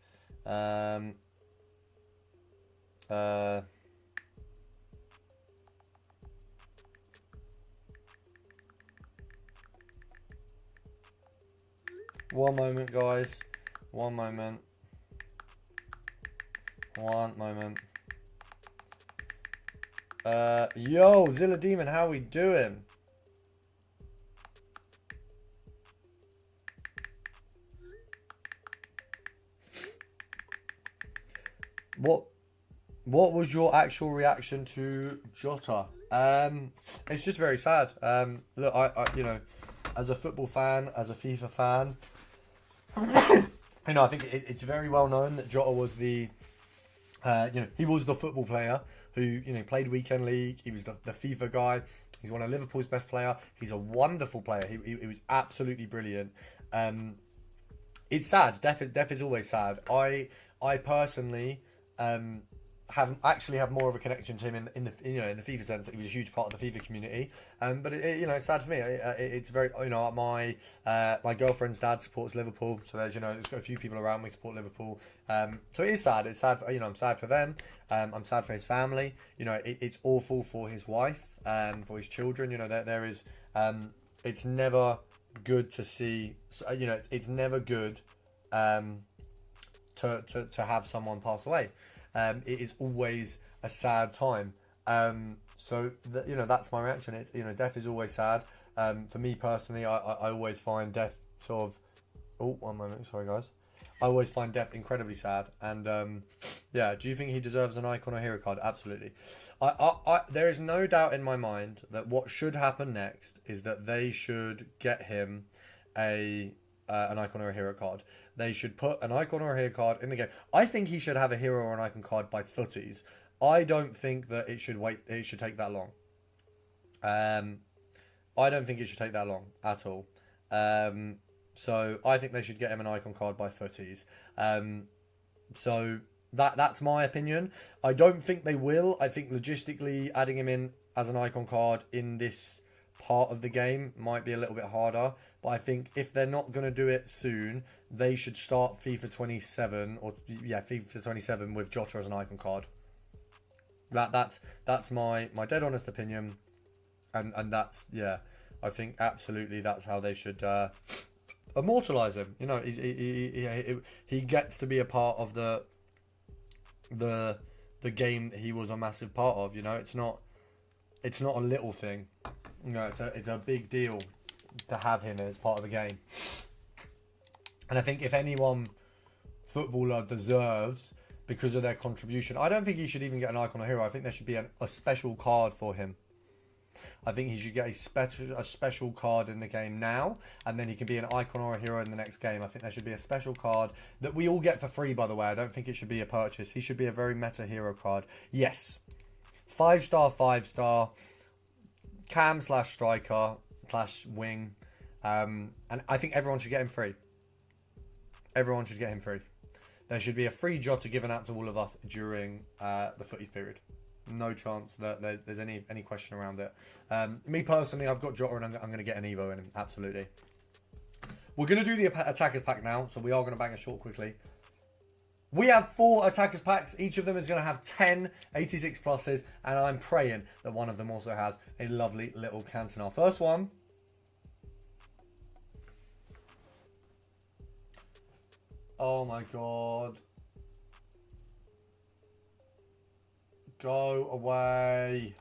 S1: One moment, guys. One moment. One moment. Yo, Zilla Demon, how we doing? What was your actual reaction to Jota? It's just very sad. Look, I you know, as a football fan, as a FIFA fan, you know, I think it's very well known that Jota was the, you know, he was the football player who, you know, played weekend league. He was the FIFA guy. He's one of Liverpool's best player. He's a wonderful player. He was absolutely brilliant. It's sad. Death is always sad. I personally have more of a connection to him in the FIFA sense that he was a huge part of the FIFA community. But you know, it's sad for me. It's very, you know, my girlfriend's dad supports Liverpool, so there's got a few people around me support Liverpool. So it is sad. It's sad. You know, I'm sad for them. I'm sad for his family. You know, it's awful for his wife and for his children. You know, there is. It's never good to see. You know, it's never good. To have someone pass away. It is always a sad time. So you know, that's my reaction. It's, you know, death is always sad. For me personally, I always find death sort of. Oh, one moment, sorry guys. I always find death incredibly sad. And yeah, do you think he deserves an icon or hero card? Absolutely. There is no doubt in my mind that what should happen next is that they should get him an icon or a hero card. They should put an icon or a hero card in the game. I think he should have a hero or an icon card by footies. I don't think that it should take that long. I don't think it should take that long at all. So I think they should get him an icon card by footies. So that's my opinion. I don't think they will. I think logistically adding him in as an icon card in this part of the game might be a little bit harder, but I think if they're not going to do it soon, they should start FIFA 27 or FIFA 27 with Jota as an icon card. That's my dead honest opinion, and that's, yeah, I think absolutely that's how they should immortalize him. You know, he gets to be a part of the game that he was a massive part of. You know, it's not a little thing. You know, it's a big deal to have him as part of the game. And I think if anyone footballer deserves, because of their contribution, I don't think he should even get an icon or hero. I think there should be a special card for him. I think he should get a special card in the game now, and then he can be an icon or a hero in the next game. I think there should be a special card that we all get for free, by the way. I don't think it should be a purchase. He should be a very meta hero card. Yes. 5-star, 5-star. Cam / striker / wing. And I think everyone should get him free. Everyone should get him free. There should be a free Jota given out to all of us during the footies period. No chance that there's any question around it. Me personally, I've got Jota and I'm going to get an Evo in him. Absolutely. We're going to do the attackers pack now, so we are going to bang a short quickly. We have 4 attackers packs. Each of them is going to have 10 86 pluses, and I'm praying that one of them also has a lovely little Cantona. First one. Oh my god. Go away.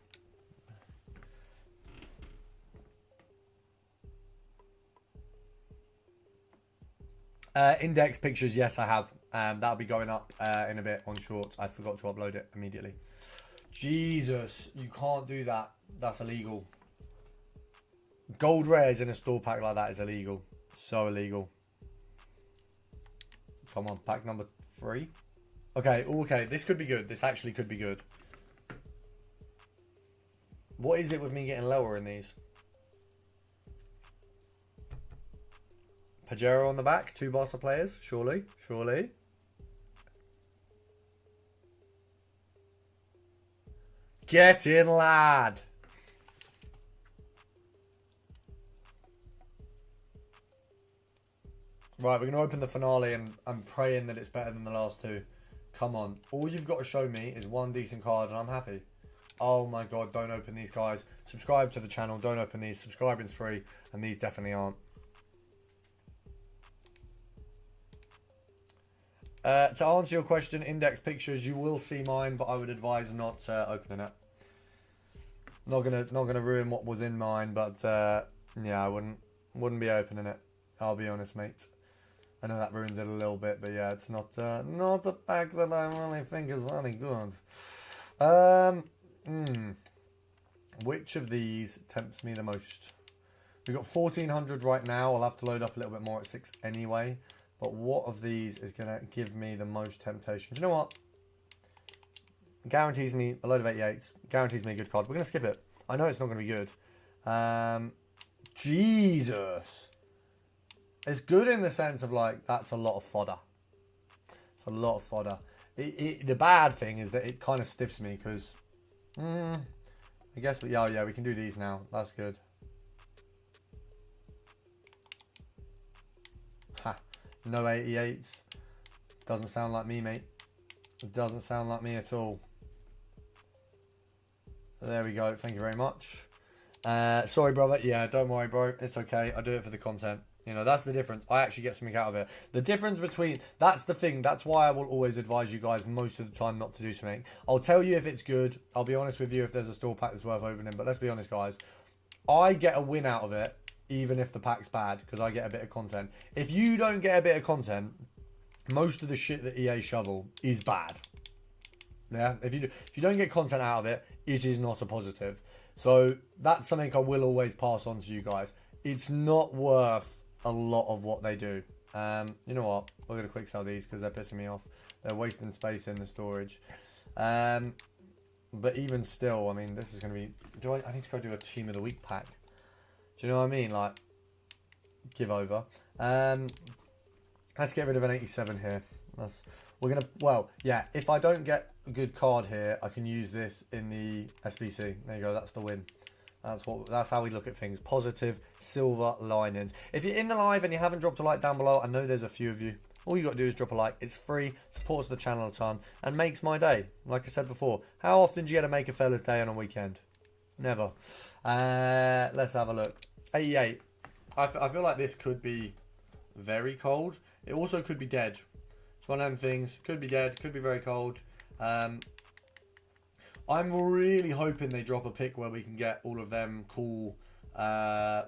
S1: Index pictures, yes, I have. That'll be going up in a bit on Shorts. I forgot to upload it immediately. Jesus, you can't do that. That's illegal. Gold rares in a store pack like that is illegal. So illegal. Come on, pack number 3. Okay, okay, this could be good. This actually could be good. What is it with me getting lower in these? Pajero on the back, 2 Barca players, surely, surely. Get in, lad. Right, we're going to open the finale, and I'm praying that it's better than the last two. Come on. All you've got to show me is one decent card, and I'm happy. Oh my god, don't open these, guys. Subscribe to the channel, don't open these. Subscribing's free, and these definitely aren't. To answer your question, index pictures, you will see mine, but I would advise not opening it. Not gonna ruin what was in mine, but yeah, I wouldn't be opening it. I'll be honest, mate. I know that ruins it a little bit, but yeah, it's not the pack that I really think is really good. Which of these tempts me the most? We've got 1400 right now. I'll have to load up a little bit more at 6 anyway. But what of these is going to give me the most temptation? Do you know what? Guarantees me a load of 88s. Guarantees me a good card. We're going to skip it. I know it's not going to be good. Jesus. It's good in the sense of, like, that's a lot of fodder. It's a lot of fodder. The bad thing is that it kind of stiffs me because... I guess, yeah, we can do these now. That's good. Ha. No 88s. Doesn't sound like me, mate. It doesn't sound like me at all. There we go. Thank you very much. Sorry, brother. Yeah, don't worry, bro. It's okay. I do it for the content. You know, that's the difference. I actually get something out of it. The difference between... That's the thing. That's why I will always advise you guys most of the time not to do something. I'll tell you if it's good. I'll be honest with you if there's a store pack that's worth opening. But let's be honest, guys. I get a win out of it, even if the pack's bad, because I get a bit of content. If you don't get a bit of content, most of the shit that EA shovel is bad. Yeah? If you don't get content out of it, it is not a positive. So that's something I will always pass on to you guys. It's not worth a lot of what they do. You know what? We're going to quick sell these because they're pissing me off. They're wasting space in the storage. But even still, I mean, this is going to be... I need to go do a Team of the Week pack. Do you know what I mean? Like, give over. Let's get rid of an 87 here. We're going to... Well, yeah, if I don't get a good card here, I can use this in the SBC. There you go. That's the win. That's how we look at things. Positive silver linings. If you're in the live and you haven't dropped a like down below, I know there's a few of you. All you got to do is drop a like. It's free, supports the channel a ton, and makes my day. Like I said before, how often do you get to make a fella's day on a weekend? Never. Let's have a look. 88. I feel like this could be very cold. It also could be dead. It's one of them things. Could be dead. Could be very cold. I'm really hoping they drop a pick where we can get all of them cool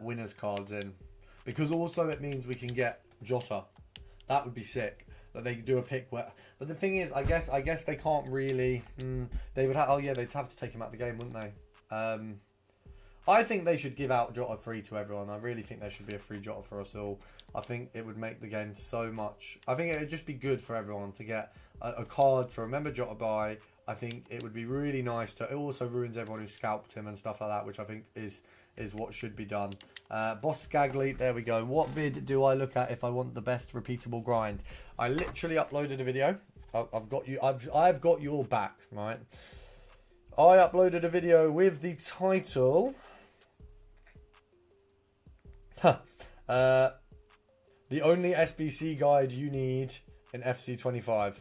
S1: winners cards in. Because also it means we can get Jota. That would be sick. That they do a pick where... But the thing is, I guess they can't really... they would have... Oh yeah, they'd have to take him out of the game, wouldn't they? I think they should give out Jota free to everyone. I really think there should be a free Jota for us all. I think it would make the game so much... I think it would just be good for everyone to get a card to remember Jota by... I think it would be really nice to... It also ruins everyone who scalped him and stuff like that, which I think is what should be done. Boss Skagley, there we go. What vid do I look at if I want the best repeatable grind? I literally uploaded a video. I've got your back, right? I uploaded a video with the title... the only SBC guide you need in FC25.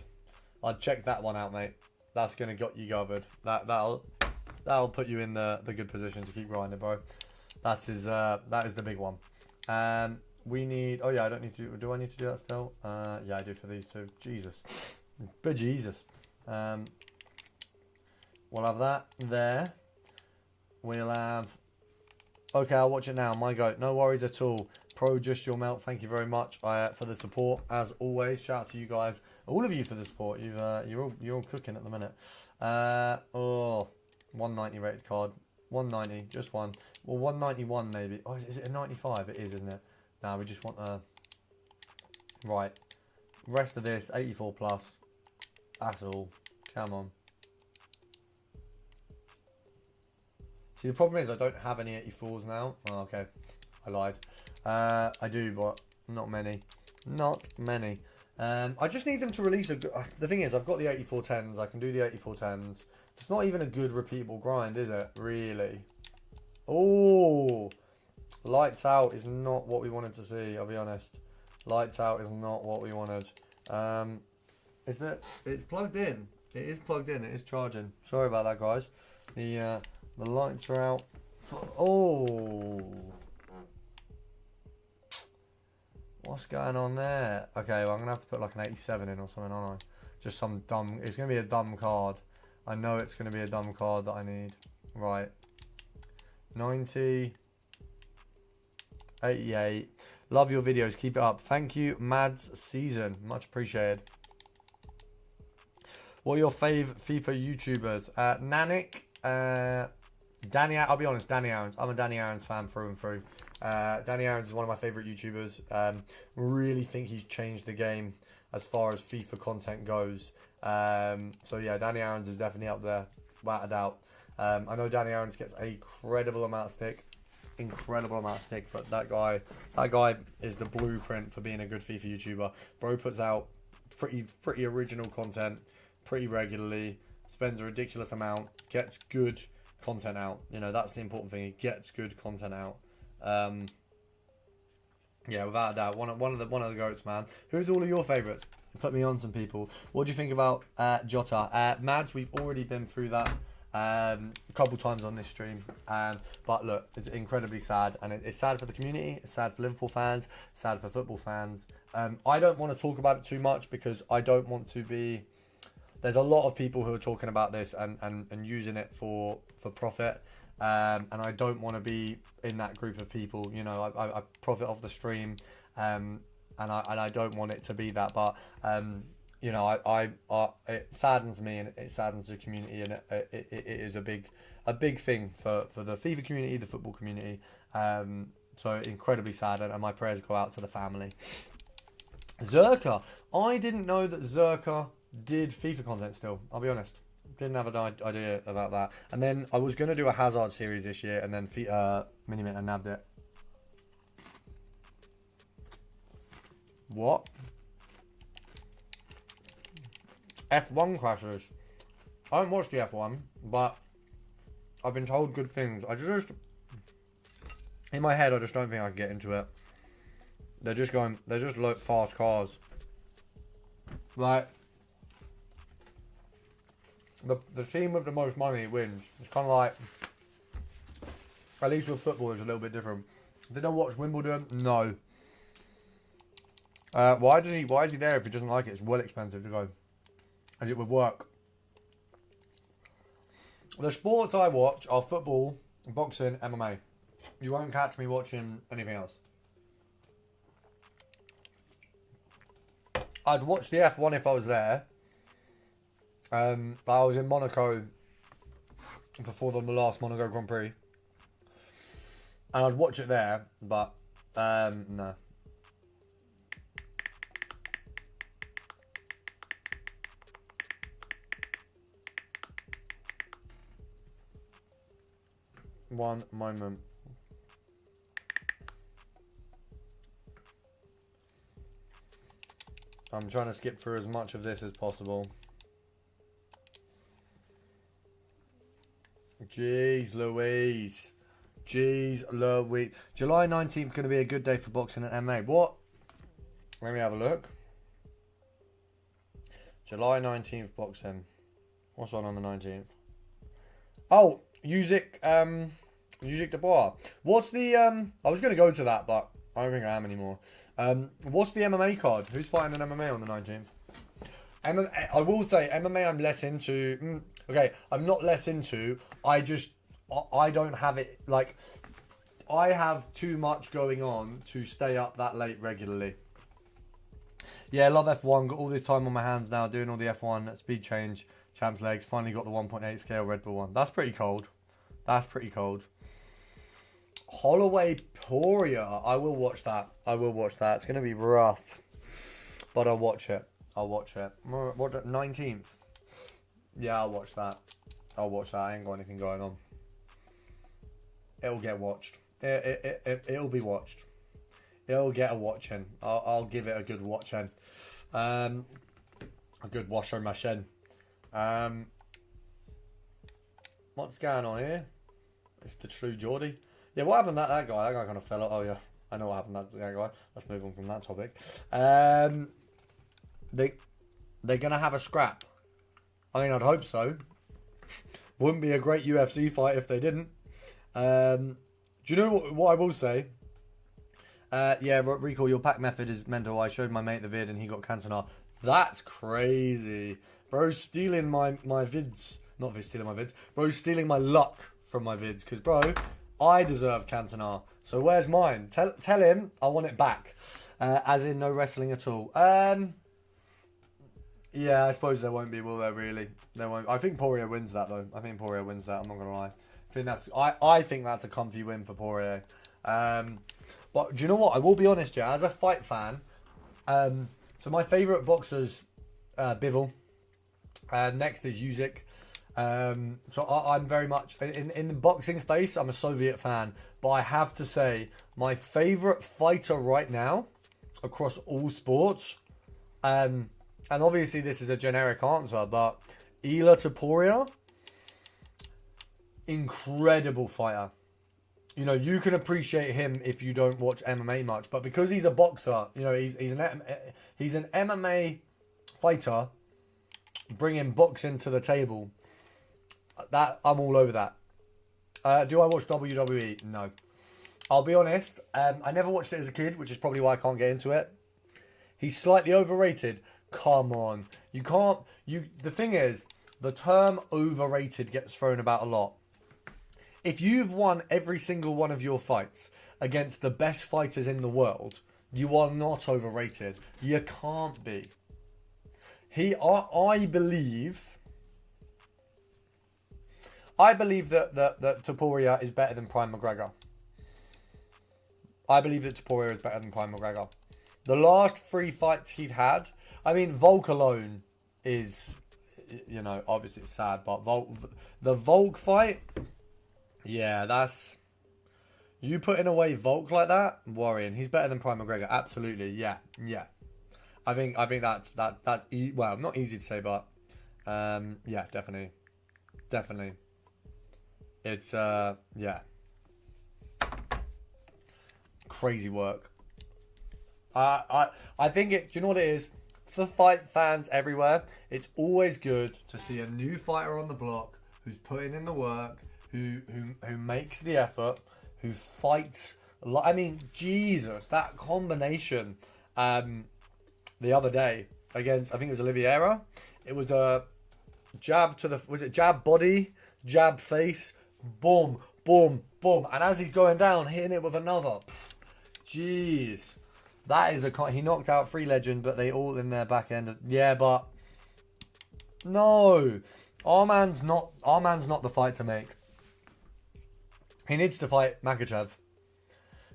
S1: I'd check that one out, mate. That's gonna get you covered. That'll put you in the good position to keep grinding, bro. That is the big one. We need... Oh yeah, I don't need to... Do I need to do that still? Yeah, I do for these two. Jesus. But Jesus. We'll have that there. We'll have... Okay, I'll watch it now. My goat. No worries at all. Pro, just your melt. Thank you very much for the support. As always, shout out to you guys. All of you for the support. You're all cooking at the minute. 190 rated card. 190. Just one. Well, 191 maybe. Oh, is it a 95? It is, isn't it? No, we just want a... Right. Rest of this, 84 plus. That's all. Come on. See, the problem is I don't have any 84s now. Oh, okay. I lied. I do, but not many. Not many. I just need them to release a good... The thing is, I've got the 8410s. I can do the 8410s. It's not even a good repeatable grind, is it? Really? Oh! Lights out is not what we wanted to see, I'll be honest. Lights out is not what we wanted. Is that it's plugged in? It is plugged in. It is charging. Sorry about that, guys. The lights are out. Oh, what's going on there? Okay, well, I'm gonna have to put like an 87 in or something, aren't I? Just some dumb. It's gonna be a dumb card. I know it's gonna be a dumb card that I need. Right. 90. 88. Love your videos. Keep it up. Thank you, Mads Season. Much appreciated. What are your fave FIFA YouTubers? Nanik, Danny. I'll be honest, Danny Aarons. I'm a Danny Aarons fan through and through. Danny Aarons is one of my favorite YouTubers. Really think he's changed the game as far as FIFA content goes. So yeah, Danny Aarons is definitely up there, without a doubt. I know Danny Aarons gets a incredible amount of stick. But that guy is the blueprint for being a good FIFA YouTuber. Bro puts out pretty original content pretty regularly, spends a ridiculous amount, gets good content out. You know, that's the important thing. He gets good content out. Yeah, without a doubt, one of the goats, man. Who's all of your favourites? Put me on some people. What do you think about Jota? Mads, we've already been through that a couple times on this stream, but look, it's incredibly sad, and it's sad for the community, it's sad for Liverpool fans, it's sad for football fans. I don't want to talk about it too much because I don't want to be, there's a lot of people who are talking about this and using it for profit, and I don't want to be in that group of people. You know, I profit off the stream, and I don't want it to be that, but you know, it saddens me and it saddens the community, and it is a big thing for the FIFA community, the football community. So incredibly sad, and my prayers go out to the family. Zerka, I didn't know that Zerka did FIFA content still. I'll be honest, didn't have an idea about that. And then I was going to do a Hazard series this year, and then Minimeter nabbed it. What? F1 crashes. I haven't watched the F1, but I've been told good things. I just, in my head, I just don't think I can get into it. They're just like fast cars. Like, the team with the most money wins. It's kind of like, at least with football, it's a little bit different. Did I watch Wimbledon? No. Why is he there if he doesn't like it? It's well expensive to go. And it would work. The sports I watch are football, boxing, MMA. You won't catch me watching anything else. I'd watch the F1 if I was there. I was in Monaco before the last Monaco Grand Prix. And I'd watch it there, but no. One moment. I'm trying to skip through as much of this as possible. Jeez Louise. Jeez Louise. July 19th going to be a good day for boxing and MMA. What? Let me have a look. July 19th boxing. What's on the 19th? Oh, Usyk Dubois. What's the I was going to go to that, but I don't think I am anymore. What's the MMA card? Who's fighting an MMA on the 19th? I will say MMA I'm less into. Okay, I'm not less into. I don't have it, like, I have too much going on to stay up that late regularly. Yeah, love F1. Got all this time on my hands now doing all the F1 speed change, champs legs. Finally got the 1.8 scale Red Bull one. That's pretty cold. That's pretty cold. Holloway Poria. I will watch that. I will watch that. It's going to be rough, but I'll watch it. I'll watch it. What, 19th? Yeah, I'll watch that. I'll watch that. I ain't got anything going on. It'll get watched. It'll be watched. It'll get a watching. I'll give it a good watching. A good washer machine. What's going on here? It's the true Geordie. Yeah, what happened to that guy? That guy kind of fell out. Oh, yeah. I know what happened to that guy. Let's move on from that topic. They're going to have a scrap. I mean, I'd hope so. Wouldn't be a great UFC fight if they didn't. Do you know what I will say? Yeah, Recall, your pack method is mental. I showed my mate the vid and he got CANTONA. That's crazy. Bro's stealing my vids. Not stealing my vids. Bro's stealing my luck from my vids. Because, bro, I deserve CANTONA. So where's mine? Tell him I want it back. As in no wrestling at all. Yeah, I suppose there won't be, will there, really? There won't. I think Poirier wins that, though. I think Poirier wins that. I'm not going to lie. I think that's a comfy win for Poirier. But do you know what? I will be honest, yeah. As a fight fan, so my favourite boxers, Bivol. Next is Usyk. So I'm very much in the boxing space. I'm a Soviet fan, but I have to say my favourite fighter right now across all sports, and obviously this is a generic answer, but Ila Topuria, incredible fighter. You know, you can appreciate him if you don't watch MMA much, but because he's a boxer, you know, he's an MMA fighter, bringing boxing to the table. That I'm all over that. Do I watch WWE? No. I'll be honest. I never watched it as a kid, which is probably why I can't get into it. He's slightly overrated. Come on, you can't. The thing is, the term overrated gets thrown about a lot. If you've won every single one of your fights against the best fighters in the world, you are not overrated. You can't be. I believe that Topuria is better than Prime McGregor. I believe that Topuria is better than Prime McGregor. The last 3 fights he'd had, I mean, Volk alone is, you know, obviously it's sad, but the Volk fight, yeah, that's, you putting away Volk like that, worrying. He's better than Prime McGregor, absolutely, yeah. I think that's well, not easy to say, but yeah, definitely. It's yeah, crazy work. I think it. Do you know what it is? For fight fans everywhere, it's always good to see a new fighter on the block who's putting in the work, who makes the effort, who fights. I mean, Jesus, that combination. The other day against, I think it was Oliveira. It was a jab to the, was it jab body, jab face, boom, boom, boom, and as he's going down, hitting it with another. Jeez. That is he knocked out 3 legends, but they all in their back end. Yeah, but no, our man's not the fight to make. He needs to fight Makhachev.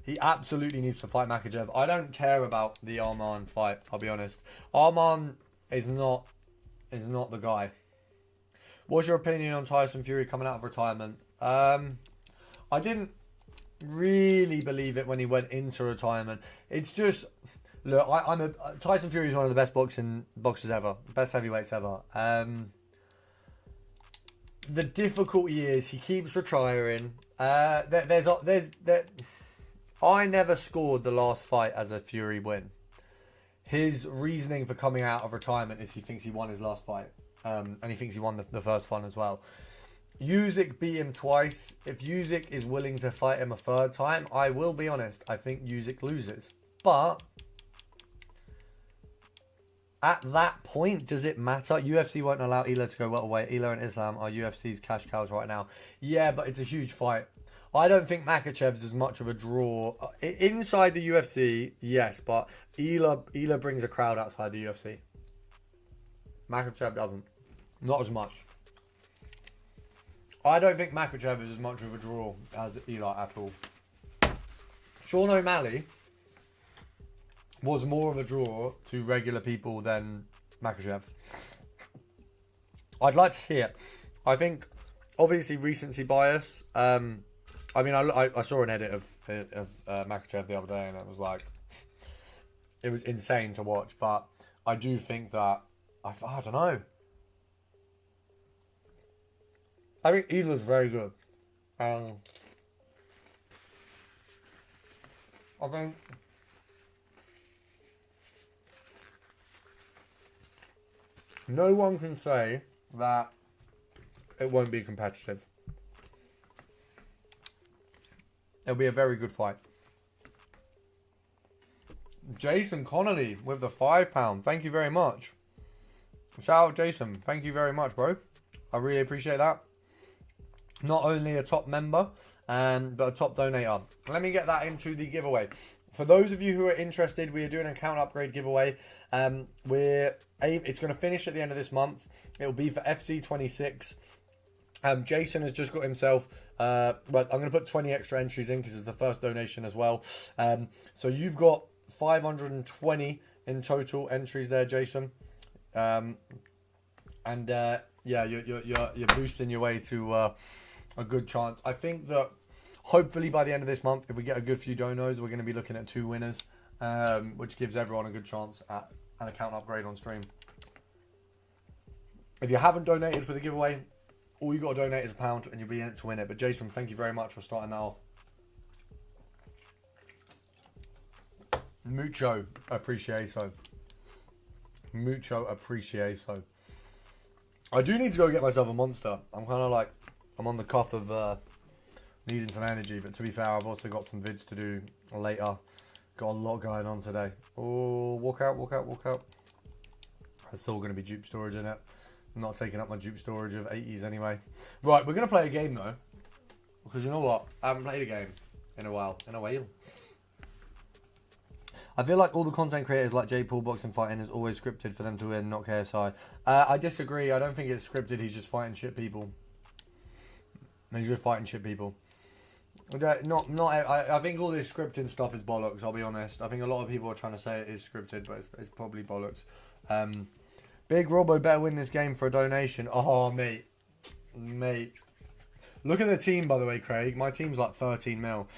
S1: He absolutely needs to fight Makhachev. I don't care about the Arman fight, I'll be honest. Arman is not the guy. What's your opinion on Tyson Fury coming out of retirement? I didn't really believe it when he went into retirement. It's just, look, Tyson Fury is one of the best boxers ever, best heavyweights ever. The difficulty is he keeps retiring. I never scored the last fight as a Fury win. His reasoning for coming out of retirement is he thinks he won his last fight, and he thinks he won the first one as well. Usyk beat him twice. If Usyk is willing to fight him a 3rd time, I will be honest, I think Usyk loses. But at that point, does it matter? UFC won't allow Ila to go welterweight. Ila and Islam are UFC's cash cows right now. Yeah, but it's a huge fight. I don't think Makhachev's as much of a draw. Inside the UFC, yes, but Ila brings a crowd outside the UFC. Makhachev doesn't. Not as much. I don't think Makhachev is as much of a draw as Ila at all. Sean O'Malley was more of a draw to regular people than Makhachev. I'd like to see it. I think, obviously, recency bias. I mean, I saw an edit of Makhachev the other day, and it was like, it was insane to watch. But I do think that I don't know. I think Ila's very good. I think no one can say that it won't be competitive. It'll be a very good fight. Jason Connolly with the £5. Thank you very much. Shout out Jason. Thank you very much, bro. I really appreciate that. Not only a top member, but a top donator. Let me get that into the giveaway. For those of you who are interested, we are doing an account upgrade giveaway. It's going to finish at the end of this month. It'll be for FC26. Jason has just got himself, but I'm going to put 20 extra entries in because it's the first donation as well. So you've got 520 in total entries there, Jason. Yeah, you're boosting your way to a good chance. I think that hopefully by the end of this month, if we get a good few donos, we're going to be looking at 2 winners, which gives everyone a good chance at an account upgrade on stream. If you haven't donated for the giveaway, all you got to donate is £1 and you'll be in it to win it. But Jason, thank you very much for starting that off. Mucho appreciato. Mucho appreciato. I do need to go get myself a monster. I'm kind of like, I'm on the cuff of needing some energy. But to be fair, I've also got some vids to do later. Got a lot going on today. Oh, walk out, walk out, walk out. There's still going to be dupe storage in it. I'm not taking up my dupe storage of 80s anyway. Right, we're going to play a game though. Because you know what? I haven't played a game in a while. I feel like all the content creators like Jake Paul boxing fighting is always scripted for them to win, not KSI. I disagree. I don't think it's scripted. He's just fighting shit people. I think all this scripting stuff is bollocks, I'll be honest. I think a lot of people are trying to say it is scripted, but it's probably bollocks. Big Robbo better win this game for a donation. Oh, mate. Look at the team, by the way, Craig. My team's like 13 mil.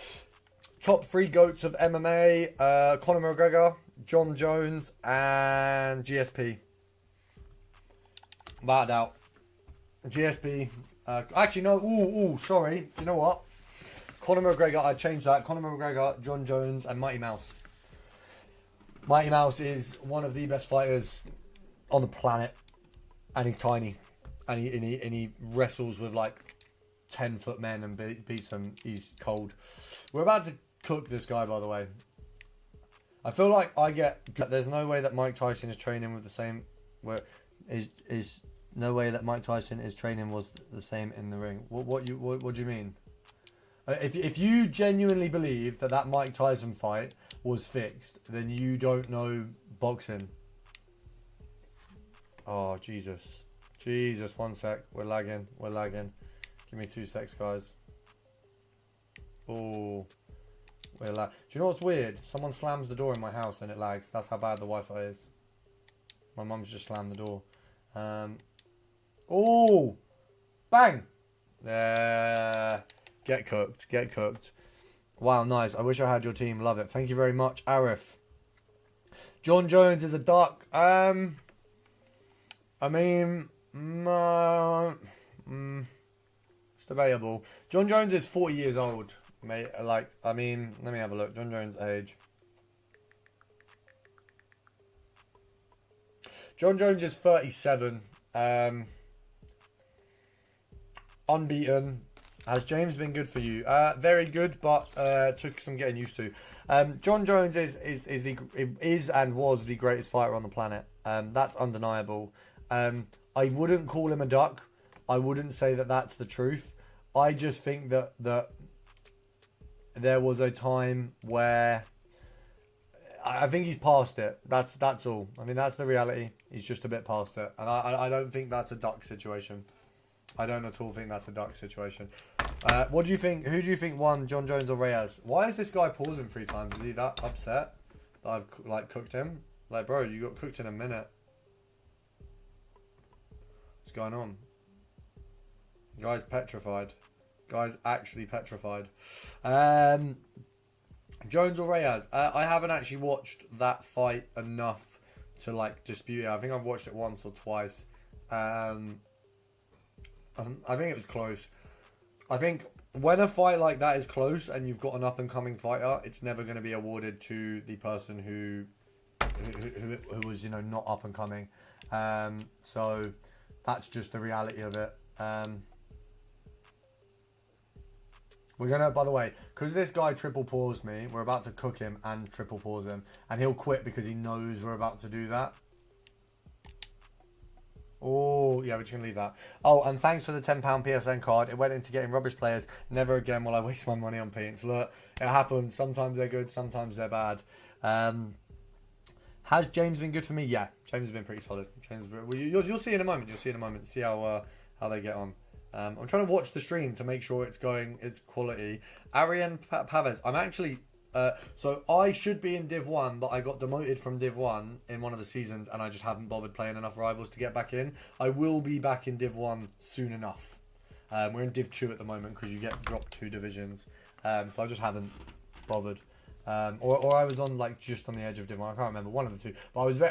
S1: Top 3 GOATs of MMA, Conor McGregor, John Jones, and GSP. Without a doubt. GSP. Actually, no. Sorry. You know what? Conor McGregor, I'd change that. Conor McGregor, John Jones, and Mighty Mouse. Mighty Mouse is one of the best fighters on the planet. And he's tiny. And he wrestles with like 10-foot men and beats them. He's cold. We're about to cook this guy, by the way. I feel like there's no way that Mike Tyson is training with the same. Is no way that Mike Tyson is training was the same in the ring. What do you mean? If you genuinely believe that Mike Tyson fight was fixed, then you don't know boxing. Oh Jesus, 1 sec. We're lagging. Give me 2 secs, guys. Oh. Do you know what's weird? Someone slams the door in my house and it lags. That's how bad the Wi-Fi is. My mum's just slammed the door. Oh! Bang! Get cooked. Wow, nice. I wish I had your team. Love it. Thank you very much, Arif. John Jones is a duck. I mean... it's debatable. John Jones is 40 years old. Mate, let me have a look. John Jones' age. John Jones is 37. Unbeaten. Has James been good for you? Very good, but took some getting used to. John Jones is and was the greatest fighter on the planet. That's undeniable. I wouldn't call him a duck. I wouldn't say that that's the truth. I just think that there was a time where I think he's past it. That's all. I mean, that's the reality. He's just a bit past it, and I don't think that's a duck situation. I don't at all think that's a duck situation. What do you think? Who do you think won, John Jones or Reyes? Why is this guy pausing 3 times? Is he that upset that I've cooked him? Like, bro, you got cooked in a minute. What's going on? Guy's petrified. Guy's actually petrified. Jones or Reyes? I haven't actually watched that fight enough to dispute it. I think I've watched it once or twice. I think it was close. I think when a fight like that is close and you've got an up and coming fighter, it's never going to be awarded to the person who was, you know, not up and coming. So that's just the reality of it. We're gonna, by the way, because this guy triple paused me, we're about to cook him and triple pause him, and he'll quit because he knows we're about to do that. Oh, yeah, we're just going to leave that. Oh, and thanks for the £10 PSN card. It went into getting rubbish players. Never again will I waste my money on paints. Look, it happens. Sometimes they're good, sometimes they're bad. Has James been good for me? Yeah, James has been pretty solid. You'll see in a moment. You'll see in a moment. See how they get on. I'm trying to watch the stream to make sure it's quality. Ariane Pavez. I'm actually... so I should be in Div 1, but I got demoted from Div 1 in one of the seasons, and I just haven't bothered playing enough rivals to get back in. I will be back in Div 1 soon enough. We're in Div 2 at the moment because you get dropped 2 divisions. So I just haven't bothered. Or I was on like just on the edge of Div 1. I can't remember, one of the two. But I was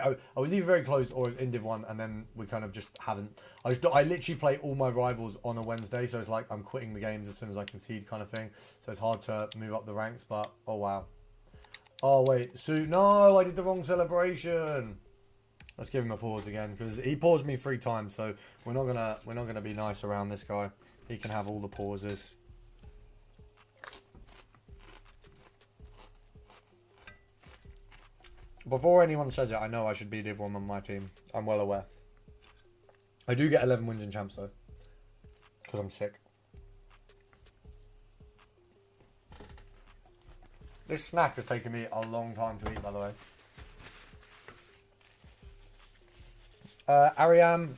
S1: either very close or in Div 1, and then we kind of just haven't. I literally play all my rivals on a Wednesday, so it's like I'm quitting the games as soon as I concede kind of thing. So it's hard to move up the ranks, but oh wow. Oh wait, no, I did the wrong celebration. Let's give him a pause again because he paused me 3 times, so we're not gonna be nice around this guy. He can have all the pauses. Before anyone says it, I know I should be Div 1 on my team. I'm well aware. I do get 11 wins in champs though. Because I'm sick. This snack has taken me a long time to eat, by the way. Ariane,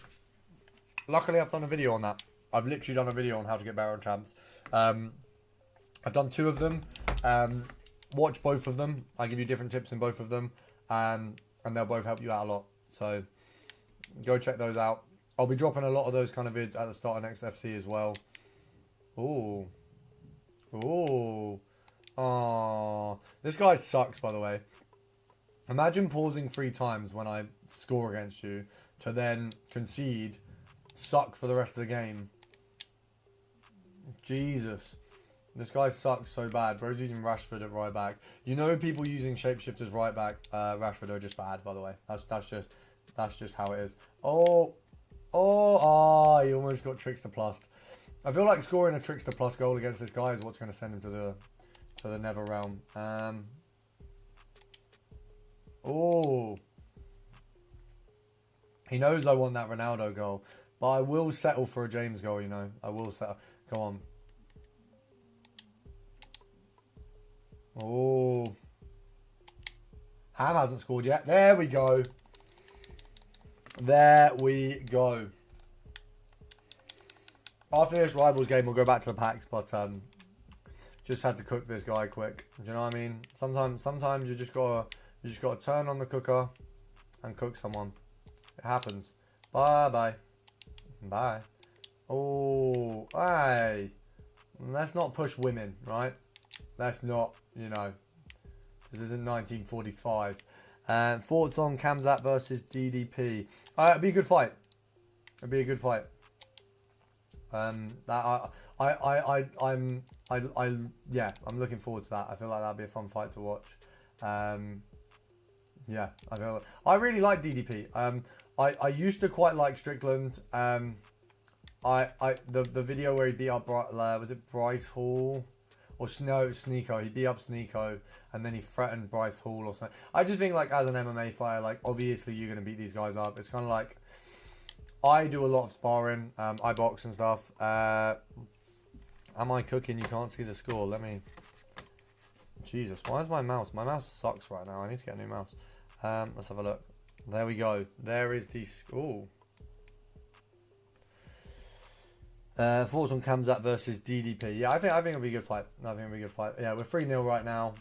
S1: luckily I've done a video on that. I've literally done a video on how to get better on champs. I've done 2 of them. Watch both of them. I give you different tips in both of them. And they'll both help you out a lot. So go check those out. I'll be dropping a lot of those kind of vids at the start of next FC as well. Ooh. Ooh. Oh, this guy sucks, by the way. Imagine pausing 3 times when I score against you to then concede, suck for the rest of the game. Jesus. This guy sucks so bad. Bro's using Rashford at right back. You know, people using shapeshifters right back, Rashford are just bad, by the way. That's just how it is. Oh, he almost got Trickster plus. I feel like scoring a Trickster plus goal against this guy is what's going to send him to the Nether realm. Oh, he knows I want that Ronaldo goal, but I will settle for a James goal. You know, I will settle. Go on. Oh, Ham hasn't scored yet. There we go. There we go. After this rivals game, we'll go back to the packs, but just had to cook this guy quick. Do you know what I mean? Sometimes you just gotta turn on the cooker and cook someone. It happens. Bye. Oh, hey. Let's not push women, right? Let's not, you know. This isn't 1945. Thoughts on Kamzat versus DDP? It'd be a good fight. Yeah, I'm looking forward to that. I feel like that'd be a fun fight to watch. Yeah, I really like DDP. I used to quite like Strickland. The video where he beat up was it Bryce Hall? Or no, Sneeko. He beat up Sneeko and then he threatened Bryce Hall or something. I just think like as an MMA fighter, like obviously you're gonna beat these guys up. It's kind of like I do a lot of sparring. I box and stuff. Am I cooking? You can't see the score. Let me. Jesus, why is my mouse? My mouse sucks right now. I need to get a new mouse. Let's have a look. There we go. There is the score. Thoughts on Kamzat versus DDP? Yeah, I think it'll be a good fight. Yeah, we're 3-0 right now.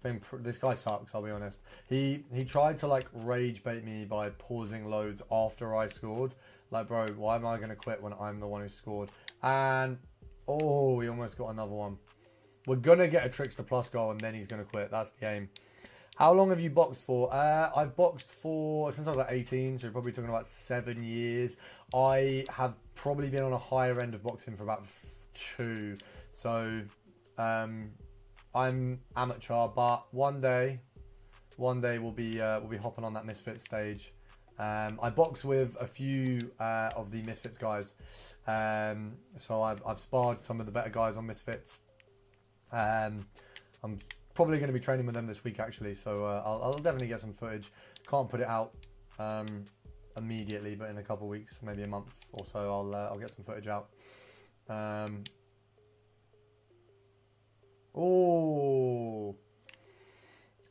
S1: This guy sucks, I'll be honest. He tried to like rage bait me by pausing loads after I scored. Like, bro, why am I going to quit when I'm the one who scored? And, oh, we almost got another one. We're going to get a Trickster plus goal and then he's going to quit. That's the aim. How long have you boxed for? I've boxed for, since I was like 18, so you're probably talking about 7 years. I have probably been on a higher end of boxing for about 2. So I'm amateur, but one day we'll be hopping on that Misfits stage. I box with a few of the Misfits guys, so I've sparred some of the better guys on Misfits. I'm probably going to be training with them this week actually, so I'll definitely get some footage. Can't put it out immediately, but in a couple of weeks, maybe a month or so, I'll get some footage out. Oh,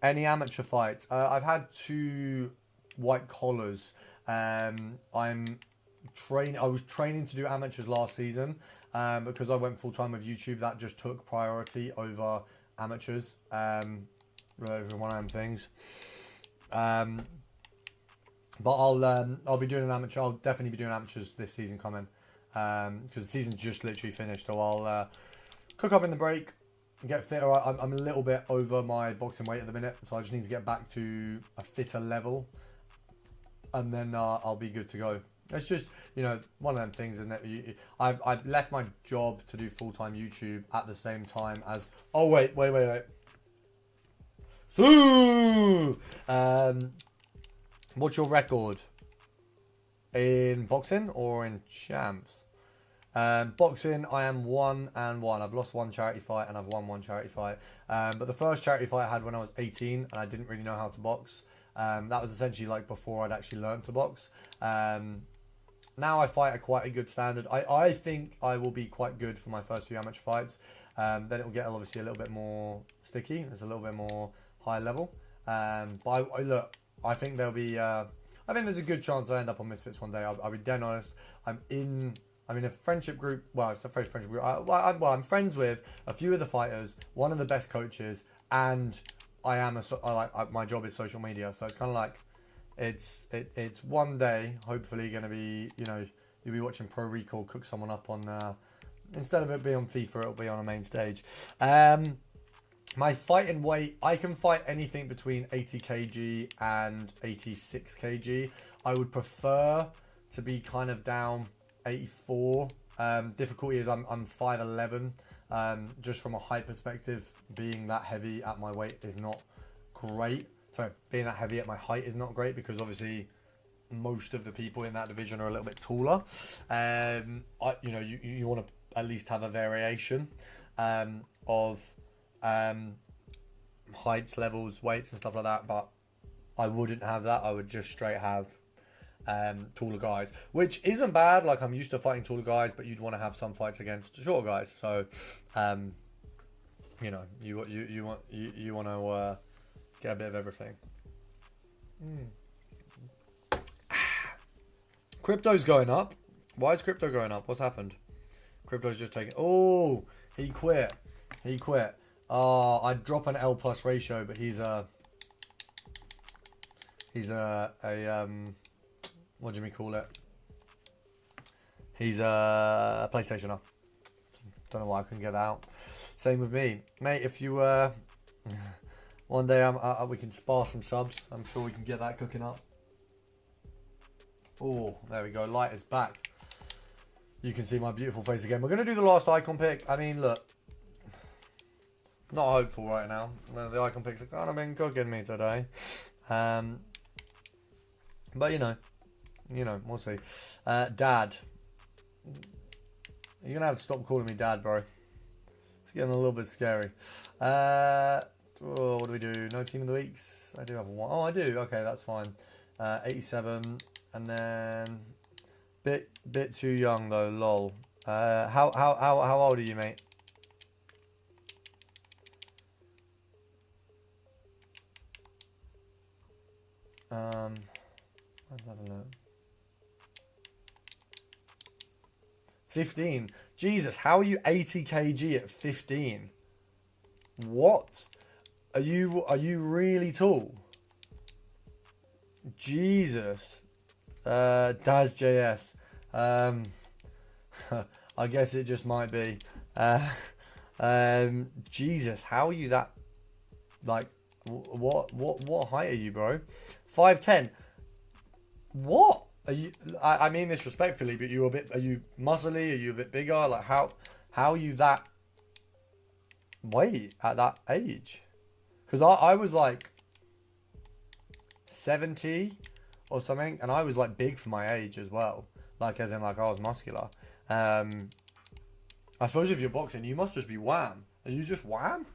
S1: any amateur fights? I've had 2 white collars. I was training to do amateurs last season, because I went full time with YouTube. That just took priority over amateurs. Over one of them things. But I'll be doing an amateur. I'll definitely be doing amateurs this season coming, because the season just literally finished. So I'll cook up in the break, get fitter. I'm a little bit over my boxing weight at the minute, so I just need to get back to a fitter level, and then I'll be good to go. It's just, you know, one of them things, isn't it? I've left my job to do full-time YouTube at the same time as... Oh, wait. What's your record? In boxing or in champs? Boxing, I am 1-1. I've lost 1 charity fight and I've won 1 charity fight. But the first charity fight I had when I was 18 and I didn't really know how to box. That was essentially like before I'd actually learned to box. Now I fight at quite a good standard. I think I will be quite good for my first few amateur fights. Then it will get obviously a little bit more sticky. It's a little bit more high level. But look, I think there'll be... I think there's a good chance I end up on Misfits one day. I'll be dead honest. I'm in a friendship group. Well, it's a friendship group. I'm friends with a few of the fighters, one of the best coaches, and my job is social media. So it's kind of like, it's one day hopefully going to be, you know, you'll be watching ProRecoil cook someone up on, instead of it being on FIFA, it'll be on a main stage. My fighting weight, I can fight anything between 80 kg and 86 kg. I would prefer to be kind of down 84. Difficulty is I'm 5'11". Just from a height perspective, being that heavy at my weight is not great. Sorry, being that heavy at my height is not great, because obviously most of the people in that division are a little bit taller. You know, you want to at least have a variation of heights, levels, weights and stuff like that, but I wouldn't have that. I would just straight have taller guys, which isn't bad. Like, I'm used to fighting taller guys, but you'd want to have some fights against shorter guys. So you know, you want to get a bit of everything. Crypto's going up. Why is crypto going up? What's happened? Crypto's just taking... Oh, he quit. Oh, I'd drop an L plus ratio, but he's a what do we call it? He's a PlayStationer. Don't know why I couldn't get that out. Same with me, mate. If you one day we can spar some subs. I'm sure we can get that cooking up. Oh, there we go. Light is back. You can see my beautiful face again. We're going to do the last icon pick. I mean, look. Not hopeful right now. The icon picks have kind of been cooking me today. But, you know, we'll see. Dad. You're going to have to stop calling me Dad, bro. It's getting a little bit scary. What do we do? No team of the weeks? I do have one. Oh, I do. Okay, that's fine. 87. And then... Bit too young, though. Lol. How old are you, mate? Let's have a look. 15. Jesus, how are you 80 kg at 15? What? Are you really tall? Jesus. Daz JS. I guess it just might be. Jesus, how are you that? Like, what height are you, bro? 5'10". What are you? I mean this respectfully, but are you muscly? Are you a bit bigger? Like, how How are you that weight at that age? Because I was like 70 or something, and I was like big for my age as well. Like as in like I was muscular. I suppose if you're boxing, you must just be wham. Are you just wham?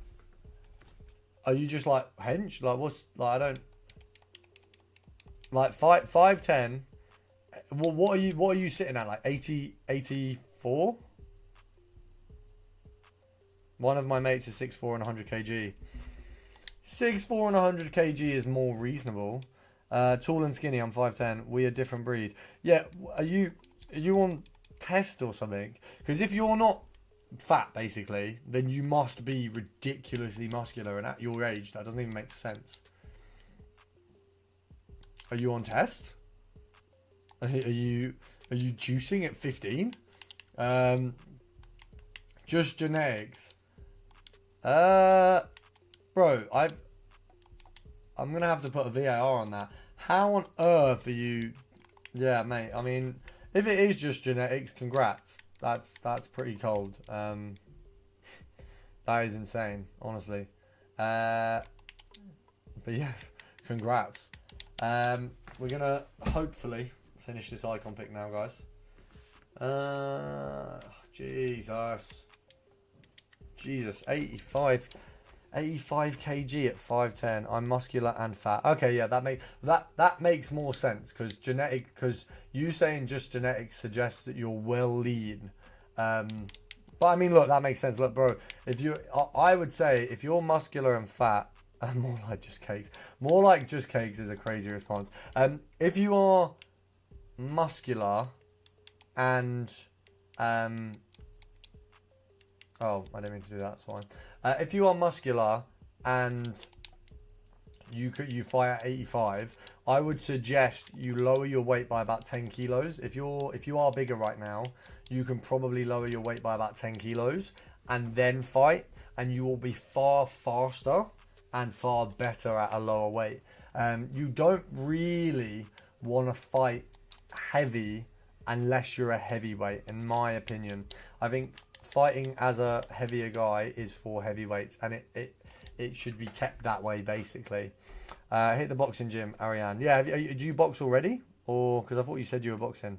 S1: Are you just like hench? Like what's like I don't like 5'10". Well, what are you sitting at? Like 80, 84? One of my mates is 6'4" and 100 kg. 6'4" and 100 kg is more reasonable. Tall and skinny, I'm 5'10". We a different breed. Yeah, are you on test or something? Because if you're not fat, basically, then you must be ridiculously muscular, and at your age, that doesn't even make sense. Are you on test? Are you juicing at 15? Just genetics. Bro, I'm gonna have to put a VAR on that. How on earth are you? Yeah, mate. I mean, if it is just genetics, congrats. That's pretty cold. That is insane, honestly. But yeah, congrats. We're gonna hopefully finish this icon pick now, guys. Jesus, 85 kg at 5'10". I'm muscular and fat. Okay, yeah, that makes more sense because you saying just genetics suggests that you're well lean. But I mean, look, that makes sense. Look, bro, I would say if you're muscular and fat, more like just cakes. More like just cakes is a crazy response. If you are muscular and oh, I didn't mean to do that. That's fine. If you are muscular and you fight at 85, I would suggest you lower your weight by about 10 kilos. If you are bigger right now, you can probably lower your weight by about 10 kilos and then fight, and you will be far faster and far better at a lower weight. You don't really want to fight heavy unless you're a heavyweight, in my opinion. I think fighting as a heavier guy is for heavyweights, and it should be kept that way, basically. Hit the boxing gym, Ariane. Yeah, do you box already? Or, because I thought you said you were boxing.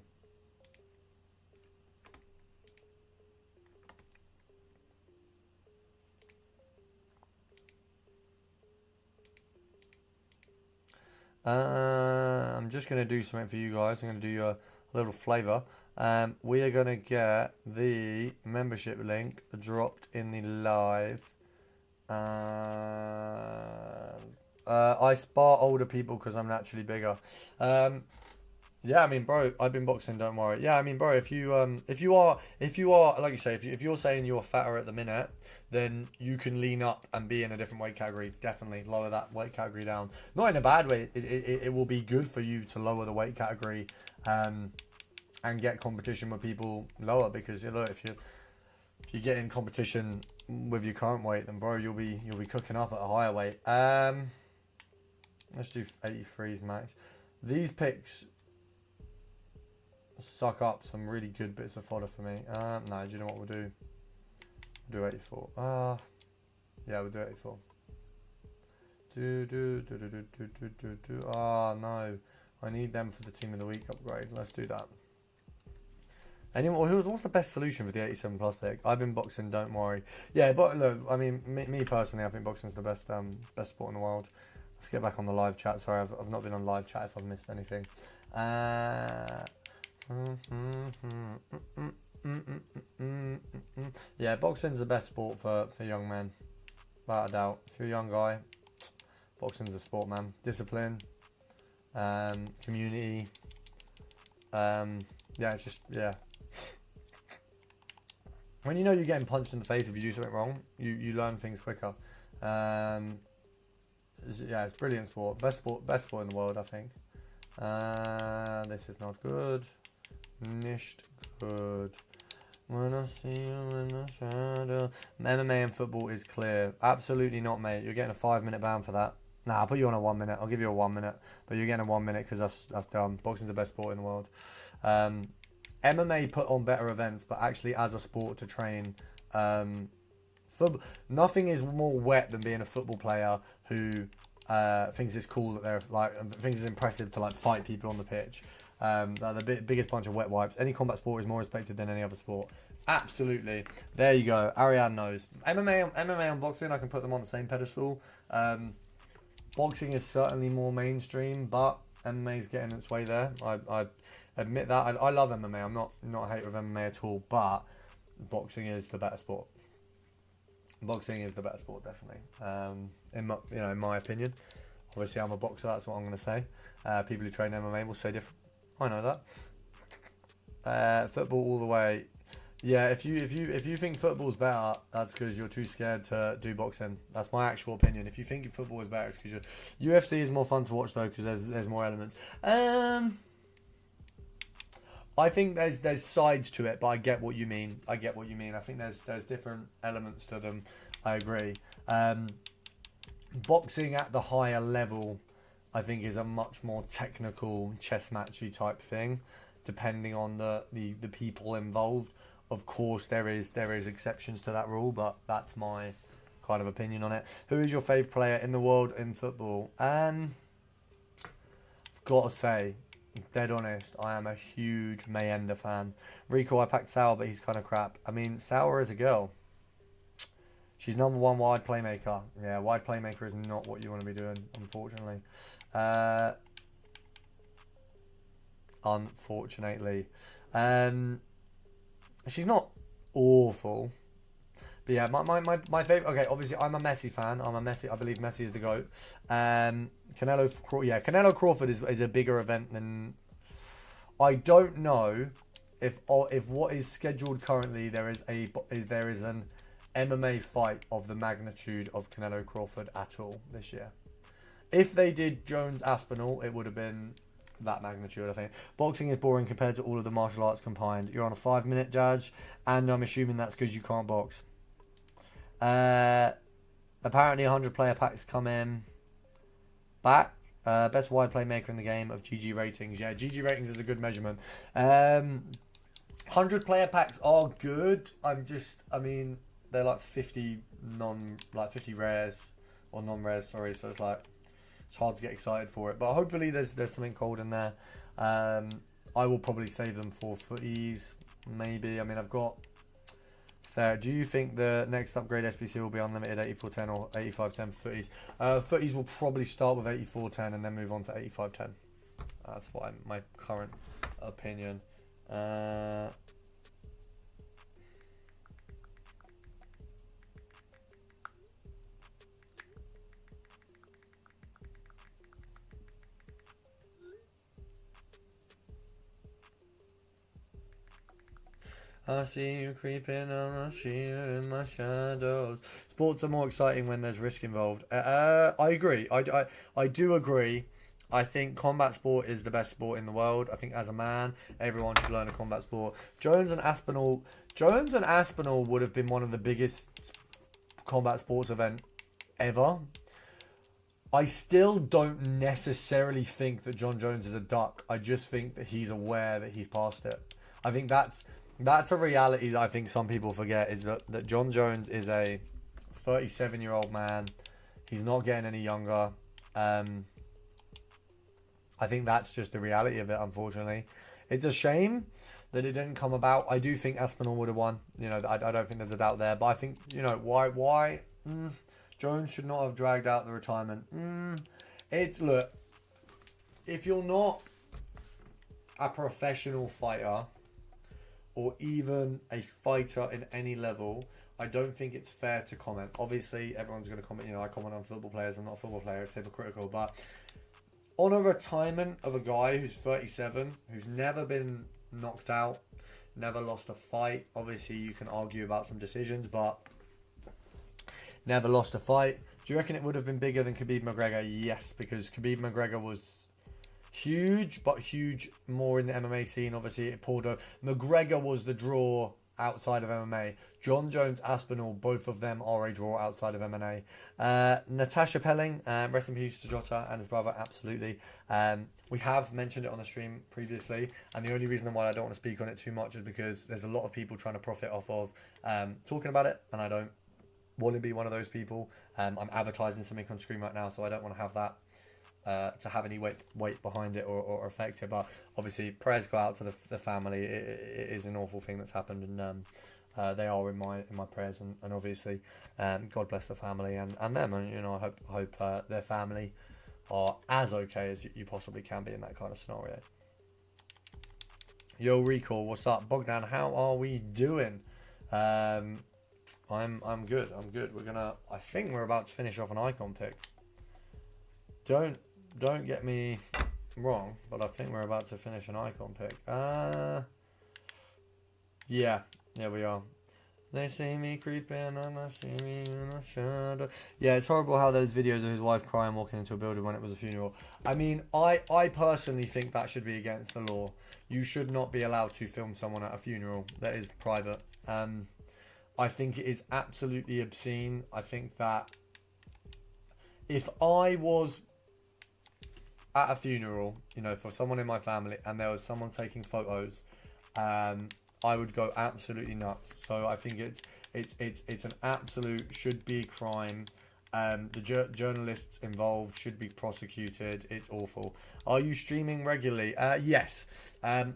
S1: I'm just going to do something for you guys. I'm going to do you a little flavour. We are going to get the membership link dropped in the live. I spar older people because I'm naturally bigger. Yeah, I mean, bro, I've been boxing. Don't worry. Yeah, I mean, bro, if you are, like you say, if you're saying you're fatter at the minute, then you can lean up and be in a different weight category. Definitely lower that weight category down. Not in a bad way. It will be good for you to lower the weight category, and get competition with people lower, because you know, if you get in competition with your current weight, then bro, you'll be cooking up at a higher weight. Let's do 83s max. These picks suck up some really good bits of fodder for me. No, do you know what we'll do? We'll do 84. Yeah, we'll do 84. No, I need them for the team of the week upgrade. Let's do that. Anyone, what's the best solution for the 87 plus pick? I've been boxing, don't worry. Yeah, but look, I mean, me personally, I think boxing's the best sport in the world. Let's get back on the live chat. Sorry, I've not been on live chat if I've missed anything. Yeah, boxing's the best sport for young men, without a doubt. If you're a young guy, boxing's the sport, man. Discipline, community, yeah, it's just, yeah. When you know you're getting punched in the face if you do something wrong, you learn things quicker. Yeah, it's brilliant sport. Best sport in the world, I think. This is not good. Nicht good. When I see you in the shadow. MMA and football is clear. Absolutely not, mate. You're getting a 5-minute ban for that. Nah, I'll put you on a 1 minute. I'll give you a 1 minute. But you're getting a 1 minute because that's dumb. Boxing's the best sport in the world. MMA put on better events, but actually as a sport to train, football, nothing is more wet than being a football player who thinks it's cool that they're like, thinks it's impressive to like fight people on the pitch. They're the biggest bunch of wet wipes. Any combat sport is more respected than any other sport. Absolutely. There you go. Ariane knows. MMA and boxing, I can put them on the same pedestal. Boxing is certainly more mainstream, but MMA is getting its way there. I admit that. I love MMA. I'm not a hater of MMA at all, but boxing is the better sport. Boxing is the better sport, definitely. In my opinion. Obviously, I'm a boxer. That's what I'm going to say. People who train MMA will say different. I know that. Football all the way. Yeah, if you think football's better, that's because you're too scared to do boxing. That's my actual opinion. If you think football is better, it's because UFC is more fun to watch though, because there's more elements. I think there's sides to it, but I get what you mean. I think there's different elements to them. I agree. Boxing at the higher level, I think, is a much more technical chess matchy type thing, depending on the people involved. Of course, there is exceptions to that rule, but that's my kind of opinion on it. Who is your favourite player in the world in football? I've got to say, dead honest, I am a huge Mayenda fan. Rico, I packed Sauer, but he's kind of crap. I mean, Sauer is a girl. She's number one wide playmaker. Yeah, wide playmaker is not what you want to be doing, unfortunately. Unfortunately. She's not awful. But yeah, my favourite... Okay, obviously, I'm a Messi fan. I believe Messi is the GOAT. Canelo Crawford is a bigger event than... I don't know if what is scheduled currently, there is an MMA fight of the magnitude of Canelo Crawford at all this year. If they did Jones-Aspinall, it would have been that magnitude, I think. Boxing is boring compared to all of the martial arts combined. You're on a 5-minute judge, and I'm assuming that's because you can't box. Apparently 100 player packs come in back. Best wide playmaker in the game of GG ratings. Yeah, GG ratings is a good measurement. 100 player packs are good. They're like 50 rares or non-rares, sorry, so it's like it's hard to get excited for it, but hopefully there's something cold in there. I will probably save them for footies, maybe. I mean, I've got fair. Do you think the next upgrade SBC will be unlimited 8410 or 8510 for footies? Footies will probably start with 8410 and then move on to 8510. That's my current opinion. I see you creeping on my sheet in my shadows. Sports are more exciting when there's risk involved. I agree. I do agree. I think combat sport is the best sport in the world. I think as a man, everyone should learn a combat sport. Jones and Aspinall would have been one of the biggest combat sports event ever. I still don't necessarily think that John Jones is a duck. I just think that he's aware that he's past it. I think that's a reality that I think some people forget, is that John Jones is a 37-year-old man. He's not getting any younger. I think that's just the reality of it, unfortunately. It's a shame that it didn't come about. I do think Aspinall would have won. I don't think there's a doubt there. But I think, why Jones should not have dragged out the retirement. Look, if you're not a professional fighter, or even a fighter in any level, I don't think it's fair to comment. Obviously, everyone's going to comment. I comment on football players. I'm not a football player. It's hypocritical. But on a retirement of a guy who's 37, who's never been knocked out, never lost a fight. Obviously, you can argue about some decisions, but never lost a fight. Do you reckon it would have been bigger than Khabib McGregor? Yes, because Khabib McGregor was huge, but huge more in the MMA scene. Obviously, McGregor was the draw outside of MMA. John Jones, Aspinall, both of them are a draw outside of MMA. Natasha Pelling, rest in peace to Jota and his brother, absolutely. We have mentioned it on the stream previously, and the only reason why I don't want to speak on it too much is because there's a lot of people trying to profit off of talking about it, and I don't want to be one of those people. I'm advertising something on screen right now, so I don't want to have that to have any weight behind it or affect it. But obviously, prayers go out to the family. It is an awful thing that's happened, and they are in my prayers, and obviously, God bless the family and them. And you know, I hope their family are as okay as you possibly can be in that kind of scenario. Yo, Recall, what's up, Bogdan? How are we doing? I'm good. I think we're about to finish off an icon pick. Don't get me wrong, but I think we're about to finish an icon pick. Yeah, we are. They see me creeping and they see me in a shadow. Yeah, it's horrible how those videos of his wife crying walking into a building when it was a funeral. I mean, I personally think that should be against the law. You should not be allowed to film someone at a funeral. That is private. I think it is absolutely obscene. I think that if I was at a funeral, you know, for someone in my family, and there was someone taking photos, I would go absolutely nuts. So I think it's an absolute should be crime. The journalists involved should be prosecuted. It's awful. Are you streaming regularly? Yes.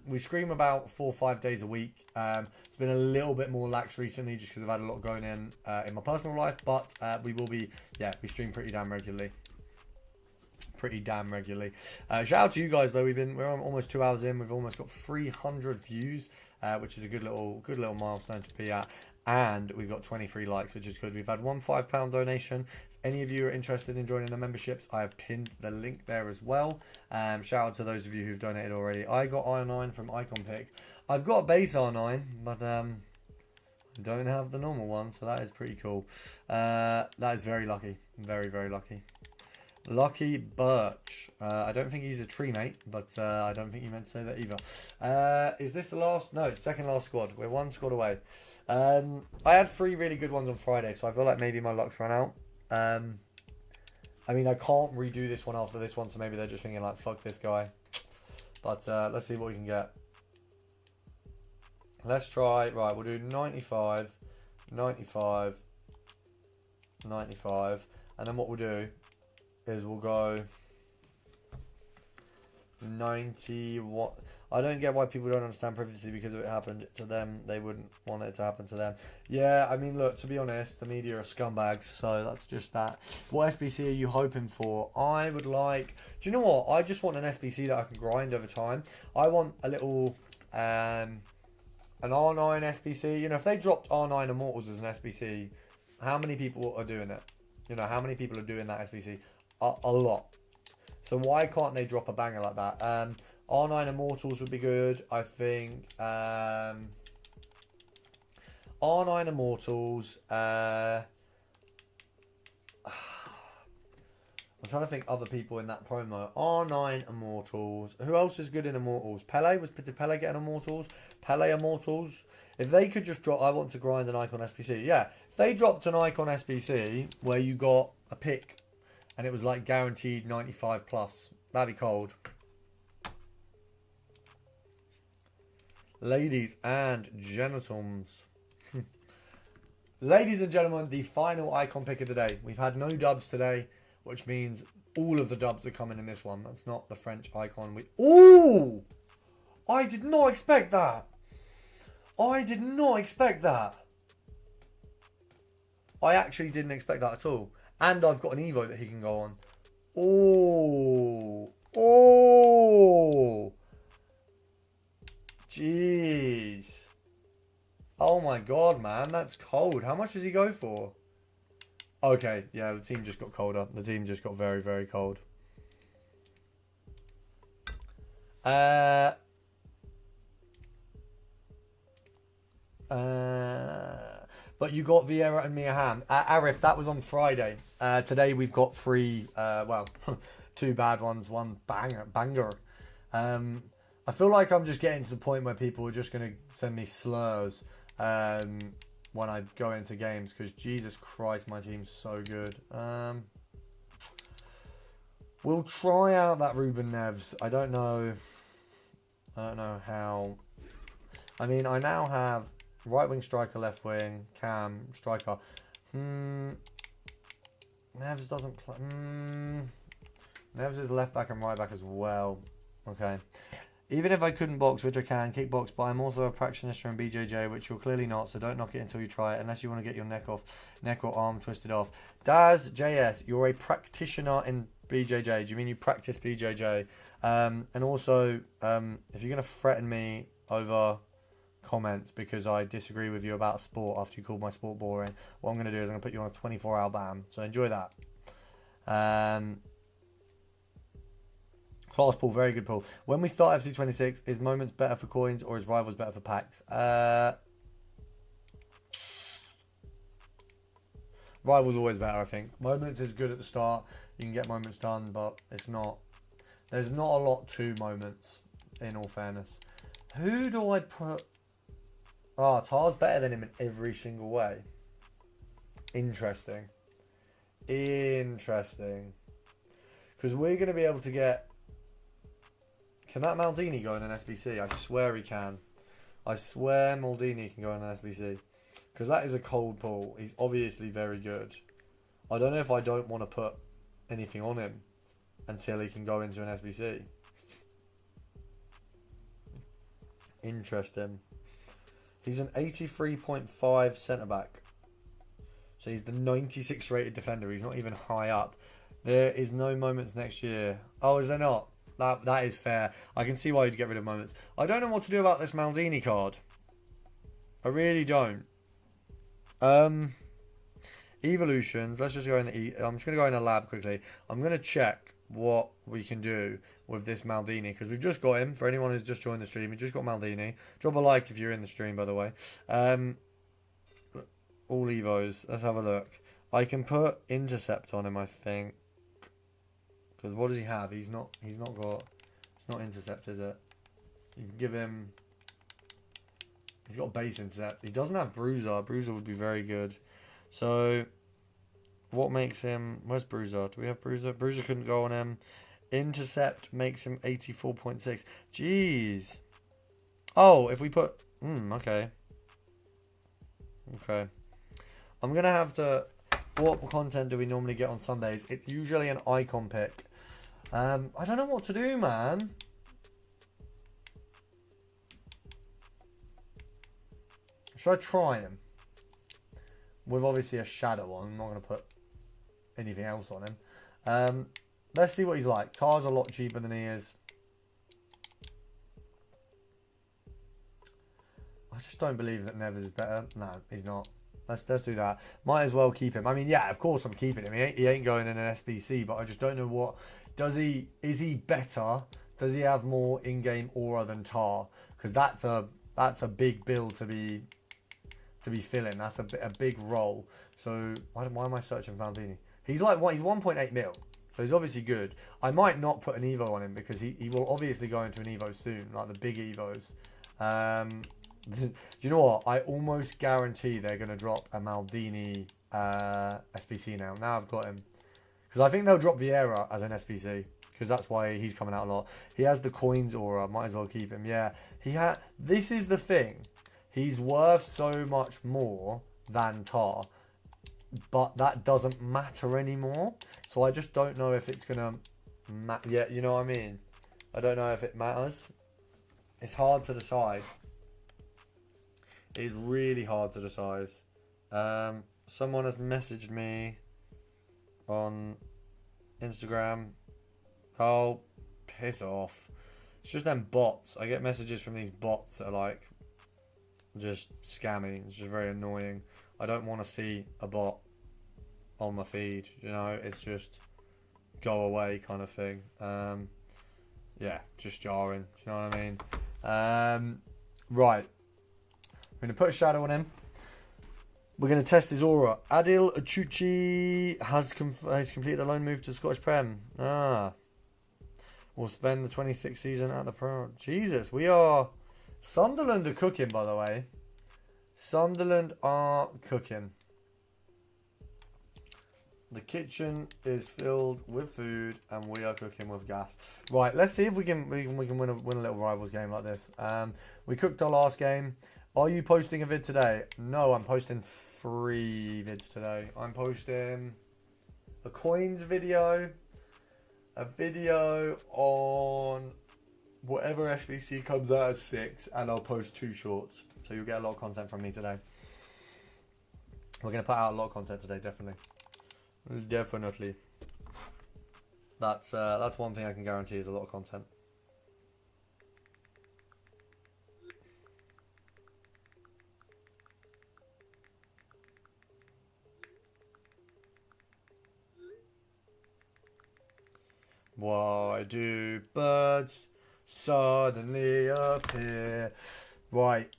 S1: We stream about 4 or 5 days a week. It's been a little bit more lax recently just because I've had a lot going in my personal life, but we will be, we stream pretty damn regularly. Shout out to you guys though. We're almost 2 hours in. We've almost got 300 views, which is a good little milestone to be at, and we've got 23 likes, which is good. We've had one £5 donation. If any of you are interested in joining the memberships, I have pinned the link there as well. Shout out to those of you who've donated already. I got R9 from Icon Pick. I've got a base R9, but I don't have the normal one, so that is pretty cool. That is very lucky, very lucky. Lucky Birch. I don't think he's a tree mate, but I don't think you meant to say that either. Is this the last? No, it's second last squad. We're one squad away. I had 3 really good ones on Friday, so I feel like maybe my luck's run out. I mean, I can't redo this one after this one, so maybe they're just thinking like, fuck this guy. But let's see what we can get. Let's try, right, we'll do 95, 95, 95, and then what we'll do is we'll go 90. What I don't get why people don't understand privacy, because if it happened to them, they wouldn't want it to happen to them. Yeah, I mean, look, to be honest, the media are scumbags, so that's just that. What SBC are you hoping for? I would like, do you know what? I just want an SBC that I can grind over time. I want a little an R9 SBC. You know, if they dropped R9 Immortals as an SBC, how many people are doing it? You know, how many people are doing that SBC? A lot. So why can't they drop a banger like that? R9 Immortals would be good, I think. R9 Immortals. I'm trying to think other people in that promo. R9 Immortals. Who else is good in Immortals? Did Pele get an Immortals? Pele Immortals. If they could just drop, I want to grind an Icon SBC. Yeah, if they dropped an Icon SBC where you got a pick and it was like guaranteed 95 plus, that'd be cold. Ladies and gentlemen. Ladies and gentlemen, the final icon pick of the day. We've had no dubs today, which means all of the dubs are coming in this one. That's not the French icon. Ooh! I did not expect that. I did not expect that. I actually didn't expect that at all. And I've got an Evo that he can go on. Oh. Oh. Jeez. Oh my god, man. That's cold. How much does he go for? Okay. Yeah, the team just got colder. The team just got very, very cold. But you got Vieira and Mia Hamm. Arif, that was on Friday. Today we've got 3, well, 2 bad ones, 1 banger. I feel like I'm just getting to the point where people are just going to send me slurs. when I go into games, because Jesus Christ, my team's so good. We'll try out that Ruben Neves. I don't know how. I mean, I now have right wing striker, left wing, cam, striker. Neves doesn't play. Neves is left back and right back as well. Okay. Even if I couldn't box, which I can, kickbox, but I'm also a practitioner in BJJ, which you're clearly not, so don't knock it until you try it, unless you want to get your neck or arm twisted off. Daz JS, you're a practitioner in BJJ. Do you mean you practice BJJ? And also, if you're going to threaten me over comments because I disagree with you about a sport after you called my sport boring, what I'm going to do is I'm going to put you on a 24-hour ban. So enjoy that. Class Paul, very good Paul. When we start FC26, is Moments better for coins or is Rivals better for packs? Rivals always better, I think. Moments is good at the start. You can get Moments done, but it's not. There's not a lot to Moments, in all fairness. Who do I put? Oh, Tar's better than him in every single way. Interesting. Interesting. Because we're going to be able to get... Can that Maldini go in an SBC? I swear he can. I swear Maldini can go in an SBC. Because that is a cold pull. He's obviously very good. I don't know if I don't want to put anything on him until he can go into an SBC. Interesting. He's an 83.5 centre-back. So he's the 96 rated defender. He's not even high up. There is no Moments next year. Oh, is there not? That is fair. I can see why you'd get rid of Moments. I don't know what to do about this Maldini card. I really don't. Evolutions. Let's just go in the... I'm just going to go in the lab quickly. I'm going to check what we can do with this Maldini, because we've just got him. For anyone who's just joined the stream, we just got Maldini. Drop a like if you're in the stream, by the way. All Evos. Let's have a look. I can put Intercept on him, I think. Because what does he have? He's not got... It's not Intercept, is it? You can give him... He's got base Intercept. He doesn't have Bruiser. Bruiser would be very good. So, what makes him... Where's Bruiser? Do we have Bruiser? Bruiser couldn't go on him. Intercept makes him 84.6. Jeez. Oh, if we put... okay. Okay. I'm going to have to... What content do we normally get on Sundays? It's usually an icon pick. I don't know what to do, man. Should I try him? With obviously a shadow on. I'm not going to put anything else on him. Let's see what he's like. Tar's a lot cheaper than he is. I just don't believe that Neves is better. No, he's not. Let's do that. Might as well keep him. I mean, yeah, of course I'm keeping him. He ain't going in an SBC, but I just don't know what... Is he better? Does he have more in-game aura than Tar? Because that's a big bill to be filling. That's a big role. So why am I searching for Maldini? He's like what? He's 1.8 mil. So he's obviously good. I might not put an Evo on him because he will obviously go into an Evo soon, like the big Evos. Do you know what? I almost guarantee they're going to drop a Maldini SBC now. Now I've got him. Because I think they'll drop Vieira as an SBC. Because that's why he's coming out a lot. He has the coins aura. Might as well keep him. Yeah. This is the thing. He's worth so much more than Tar. But that doesn't matter anymore. So I just don't know if it's going to matter. Yeah, you know what I mean? I don't know if it matters. It's hard to decide. It is really hard to decide. Someone has messaged me on Instagram. Oh, piss off. It's just them bots. I get messages from these bots that are like just scamming. It's just very annoying. I don't want to see a bot on my feed. You know, it's just go away kind of thing. Yeah, just jarring. Do you know what I mean? Right. I'm going to put a shadow on him. We're going to test his aura. Adil Achuchi has completed a loan move to Scottish Prem. We'll spend the 26th season at the Pro. Jesus, we are... Sunderland are cooking, by the way. Sunderland are cooking. The kitchen is filled with food, and we are cooking with gas. Right, let's see if we can win a little rivals game like this. We cooked our last game. Are you posting a vid today? No, I'm posting 3 vids today. I'm posting a coins video, a video on whatever SBC comes out as 6, and I'll post 2 shorts. So you'll get a lot of content from me today. We're going to put out a lot of content today, definitely. Definitely. That's one thing I can guarantee is a lot of content. Why do birds suddenly appear? Right.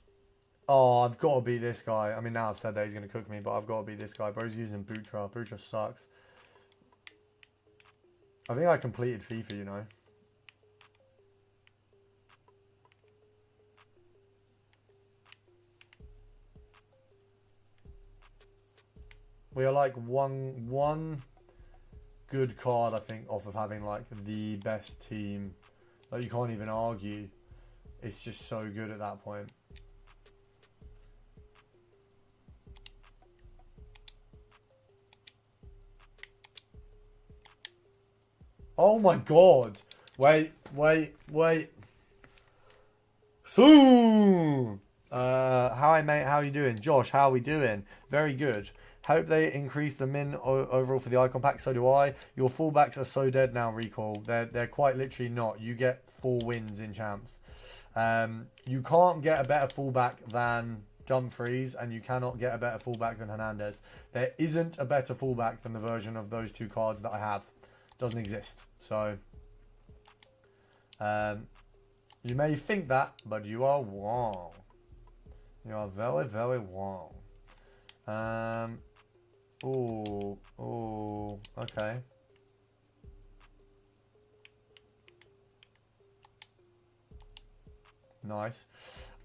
S1: Oh, I've got to beat this guy. I mean, now I've said that he's going to cook me, but I've got to beat this guy. Bro's using Butra. Butra sucks. I think I completed FIFA, you know. We are like one good card, I think, off of having like the best team. Like, you can't even argue. It's just so good at that point. Oh my god. Wait. So, hi mate, how you doing? Josh, how are we doing? Very good. Hope they increase the min overall for the icon pack. So do I. Your fullbacks are so dead now, Recoil. They're quite literally not. You get 4 wins in champs. You can't get a better fullback than Dumfries, and you cannot get a better fullback than Hernandez. There isn't a better fullback than the version of those 2 cards that I have. Doesn't exist. So you may think that, but you are wrong. You are very, very wrong. Oh, okay. Nice.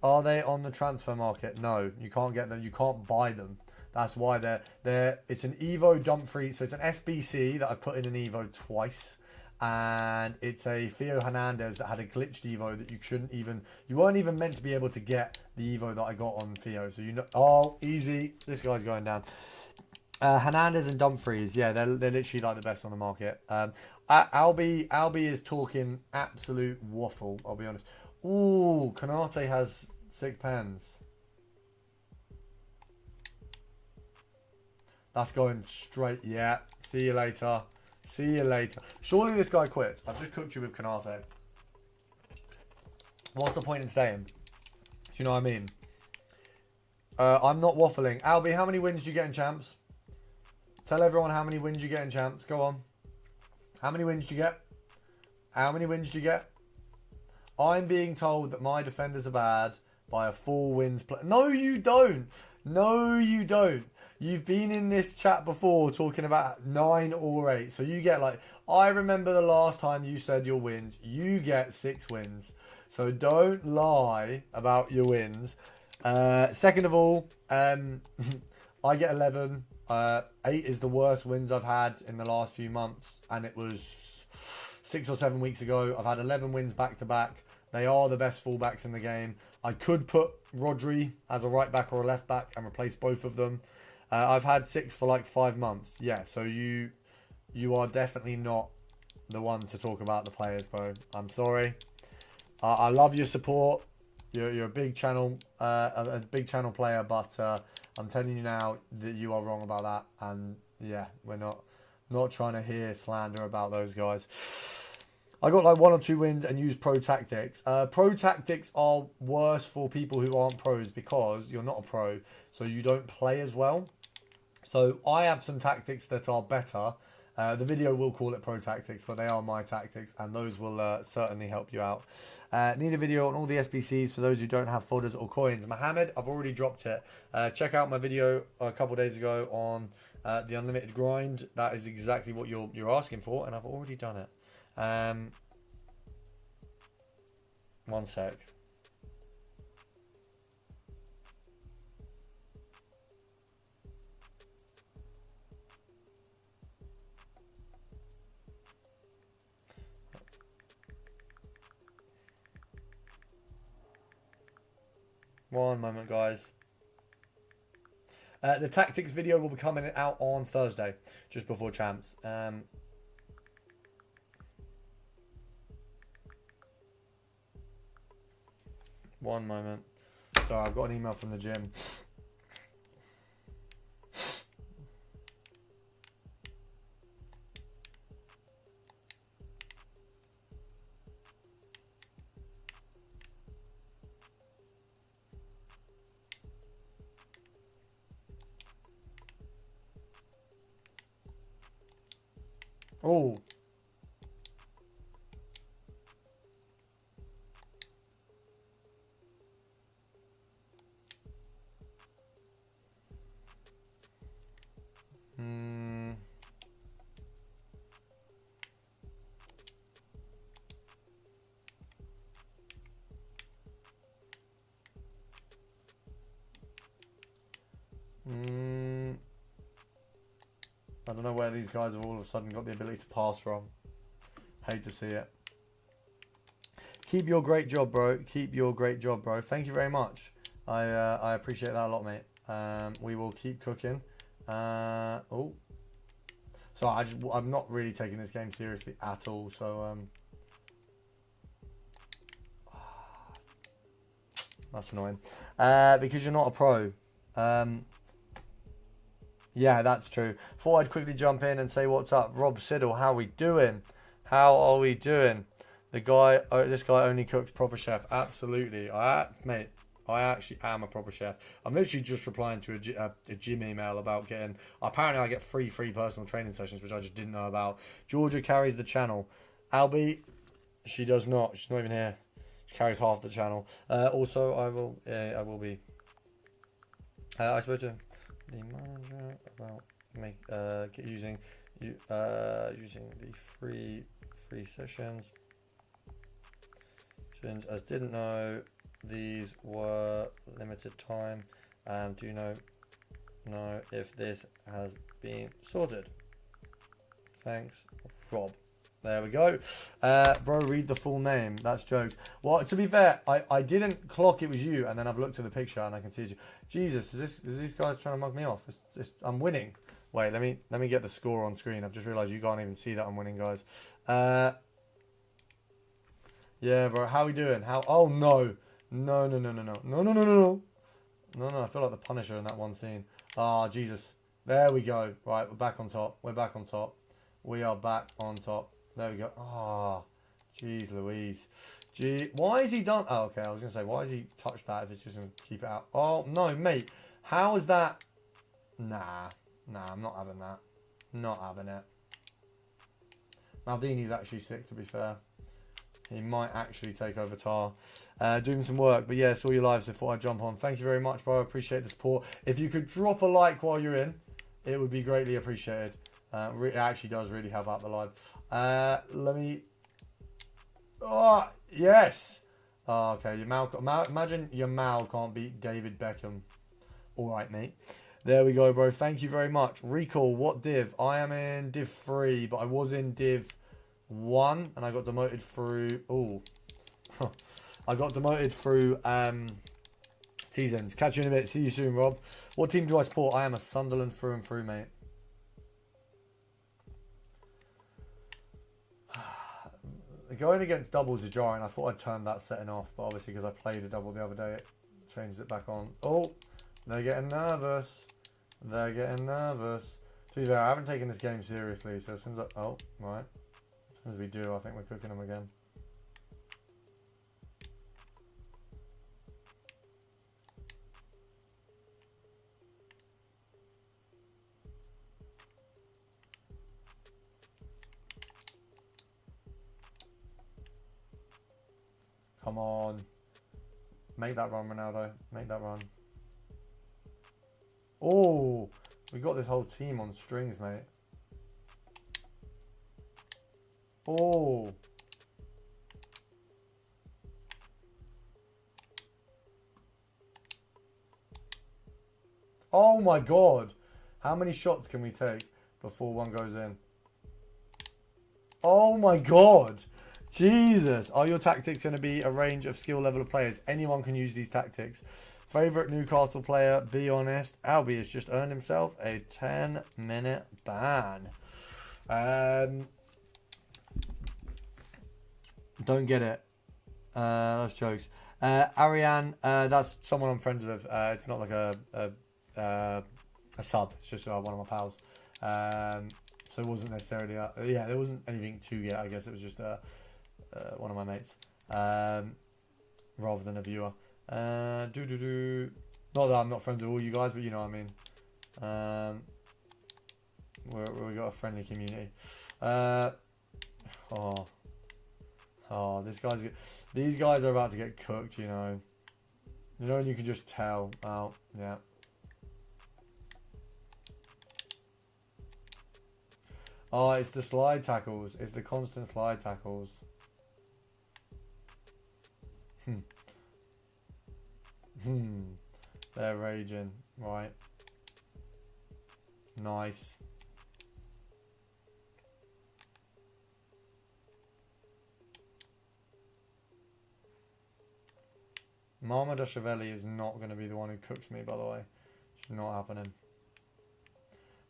S1: Are they on the transfer market? No, you can't get them. You can't buy them. That's why they're. It's an Evo Dumfries, so it's an SBC that I've put in an Evo twice, and it's a Theo Hernandez that had a glitched Evo that you weren't even meant to be able to get the Evo that I got on Theo. So you know, oh, easy. This guy's going down. Hernandez and Dumfries, yeah, they're literally like the best on the market. Albie is talking absolute waffle. I'll be honest. Ooh, Canate has 6 pens. That's going straight. Yeah. See you later. See you later. Surely this guy quits. I've just cooked you with Canate. What's the point in staying? Do you know what I mean? I'm not waffling. Albie, how many wins do you get in champs? Tell everyone how many wins you get in champs. Go on. How many wins do you get? How many wins do you get? I'm being told that my defenders are bad by a 4 wins play. No, you don't. No, you don't. You've been in this chat before talking about 9 or 8. So you get like, I remember the last time you said your wins. You get 6 wins. So don't lie about your wins. Second of all, I get 11. 8 is the worst wins I've had in the last few months. And it was 6 or 7 weeks ago. I've had 11 wins back to back. They are the best fullbacks in the game. I could put Rodri as a right back or a left back and replace both of them. I've had 6 for like 5 months. Yeah, so you are definitely not the one to talk about the players, bro. I'm sorry. I love your support. You're a big channel, player, but I'm telling you now that you are wrong about that. And yeah, we're not trying to hear slander about those guys. I got like 1 or 2 wins and used pro tactics. Pro tactics are worse for people who aren't pros because you're not a pro, so you don't play as well. So I have some tactics that are better. The video will call it pro tactics, but they are my tactics, and those will certainly help you out. Need a video on all the SBCs for those who don't have folders or coins. Mohammed, I've already dropped it. Check out my video a couple days ago on the unlimited grind. That is exactly what you're asking for, and I've already done it. 1 sec. One moment, guys. The tactics video will be coming out on Thursday, just before champs. One moment. Sorry, I've got an email from the gym. Oh. I don't know where these guys have all of a sudden got the ability to pass from. Hate to see it. Keep your great job, bro. Keep your great job, bro. Thank you very much. I appreciate that a lot, mate. We will keep cooking. Oh. So I'm not really taking this game seriously at all. So that's annoying. Because you're not a pro. Yeah, that's true. Thought I'd quickly jump in and say what's up. Rob Siddle, how we doing? How are we doing? The guy, this guy only cooks proper chef. Absolutely. Mate, I actually am a proper chef. I'm literally just replying to a gym email about getting, apparently I get free personal training sessions, which I just didn't know about. Georgia carries the channel. Albie, she does not. She's not even here. She carries half the channel. Also, I will be. I spoke to the manager about using the free sessions. As didn't know these were limited time, and do know if this has been sorted. Thanks, Rob. There we go. Bro, read the full name. That's jokes. Well, to be fair, I didn't clock it was you, and then I've looked at the picture and I can see it's you. Jesus, is these guys trying to mug me off? I'm winning. Wait, let me get the score on screen. I've just realised you can't even see that I'm winning, guys. Yeah, bro. How we doing? Oh no, no. I feel like the Punisher in that one scene. Ah, Jesus. There we go. Right, we're back on top. We are back on top. There we go. Ah, jeez Louise. Why has he done? Oh, okay. I was gonna say, why has he touched that if it's just gonna keep it out? Oh no, mate. How is that? Nah, I'm not having that. Not having it. Maldini's actually sick, to be fair. He might actually take over Tar. Doing some work, but yeah, saw your lives, so thought I'd jump on. Thank you very much, bro. I appreciate the support. If you could drop a like while you're in, it would be greatly appreciated. It actually does really help out the live. Let me. Oh yes. Oh, okay, imagine your Mal can't beat David Beckham. All right, mate. There we go, bro. Thank you very much. Recall, what div? I am in div 3, but I was in div 1, and I got demoted through. Oh, I got demoted through seasons. Catch you in a bit. See you soon, Rob. What team do I support? I am a Sunderland through and through, mate. Going against doubles is jarring. I thought I'd turn that setting off, but obviously because I played a double the other day, it changed it back on. Oh, they're getting nervous. They're getting nervous. To be fair, I haven't taken this game seriously, so as soon as oh, right. As soon as we do, I think we're cooking them again. Come on. Make that run, Ronaldo. Make that run. Oh, we got this whole team on strings, mate. Oh. Oh my God. How many shots can we take before one goes in? Oh my God. Jesus. Are your tactics going to be a range of skill level of players? Anyone can use these tactics. Favorite Newcastle player? Be honest. Albie has just earned himself a 10-minute ban. Don't get it. That's jokes. Ariane, that's someone I'm friends with. It's not like a sub. It's just one of my pals. So it wasn't necessarily. Yeah, there wasn't anything to get. I guess it was just one of my mates, rather than a viewer. Not that I'm not friends with all you guys, but you know what I mean. We got a friendly community. These guys are about to get cooked, you know. You know, and you can just tell. Oh, yeah. Oh, it's the slide tackles. It's the constant slide tackles. They're raging. Right. Nice. Marma Dashavelli is not going to be the one who cooks me, by the way. It's not happening.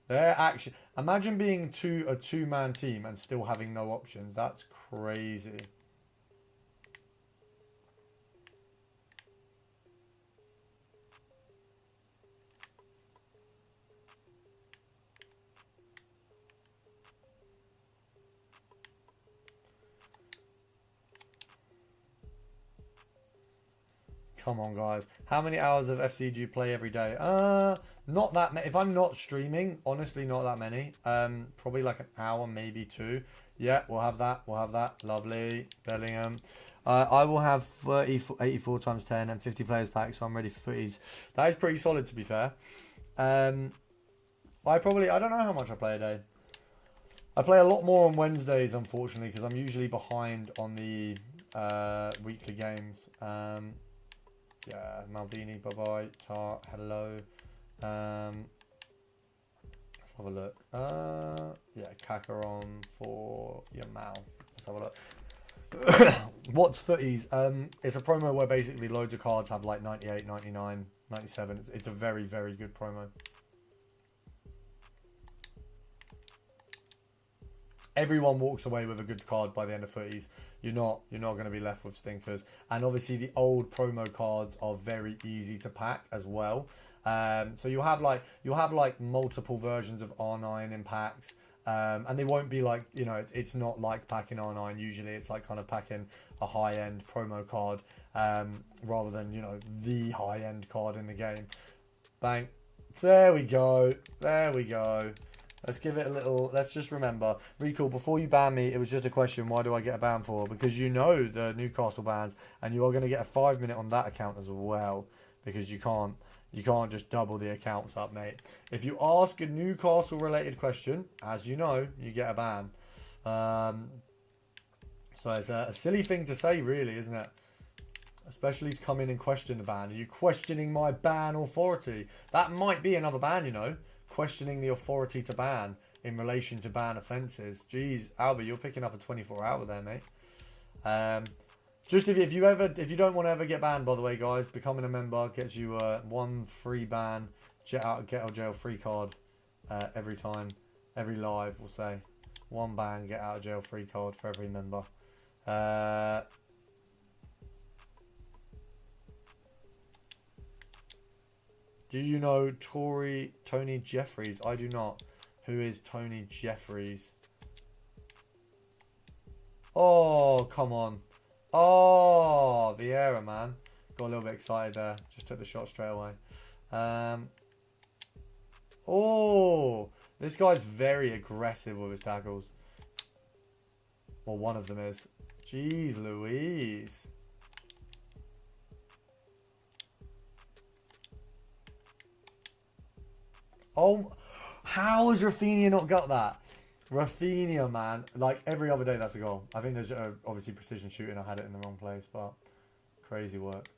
S1: They're actually... Imagine being a two-man team and still having no options. That's crazy. Come on, guys. How many hours of FC do you play every day? Not that many. If I'm not streaming, honestly, not that many. Probably like an hour, maybe 2. Yeah, we'll have that. We'll have that. Lovely. Bellingham. I will have 84 times 10 and 50 players pack, so I'm ready for footies. That is pretty solid, to be fair. I don't know how much I play a day. I play a lot more on Wednesdays, unfortunately, because I'm usually behind on the weekly games. Yeah, Maldini, bye-bye. Tar, hello. Let's have a look. Yeah, Kakaron for Yamal. Let's have a look. What's footies? It's a promo where basically loads of cards have like 98, 99, 97. It's a very, very good promo. Everyone walks away with a good card by the end of footies. You're not going to be left with stinkers. And obviously the old promo cards are very easy to pack as well. So you'll have like multiple versions of R9 in packs. And they won't be like, you know, it's not like packing R9. Usually it's like kind of packing a high-end promo card rather than, you know, the high-end card in the game. Bang. There we go. There we go. Let's give it a little... Let's just remember. Recall, before you ban me, it was just a question. Why do I get a ban for? Because you know the Newcastle bans. And you are going to get a 5-minute on that account as well. Because you can't just double the accounts up, mate. If you ask a Newcastle-related question, as you know, you get a ban. So it's a silly thing to say, really, isn't it? Especially to come in and question the ban. Are you questioning my ban authority? That might be another ban, you know. Questioning the authority to ban in relation to ban offences. Jeez, Albie, you're picking up a 24-hour there, mate. Just if you don't want to ever get banned, by the way, guys, becoming a member gets you 1 free ban, get out of jail free card every time, every live. We'll say 1 ban, get out of jail free card for every member. Do you know Tony Jeffries? I do not. Who is Tony Jeffries? Oh, come on. Oh, Vieira, man. Got a little bit excited there. Just took the shot straight away. Oh, this guy's very aggressive with his tackles. Well, one of them is. Jeez Louise. Oh, how has Rafinha not got that? Rafinha, man. Like, every other day, that's a goal. I think there's obviously precision shooting. I had it in the wrong place, but crazy work.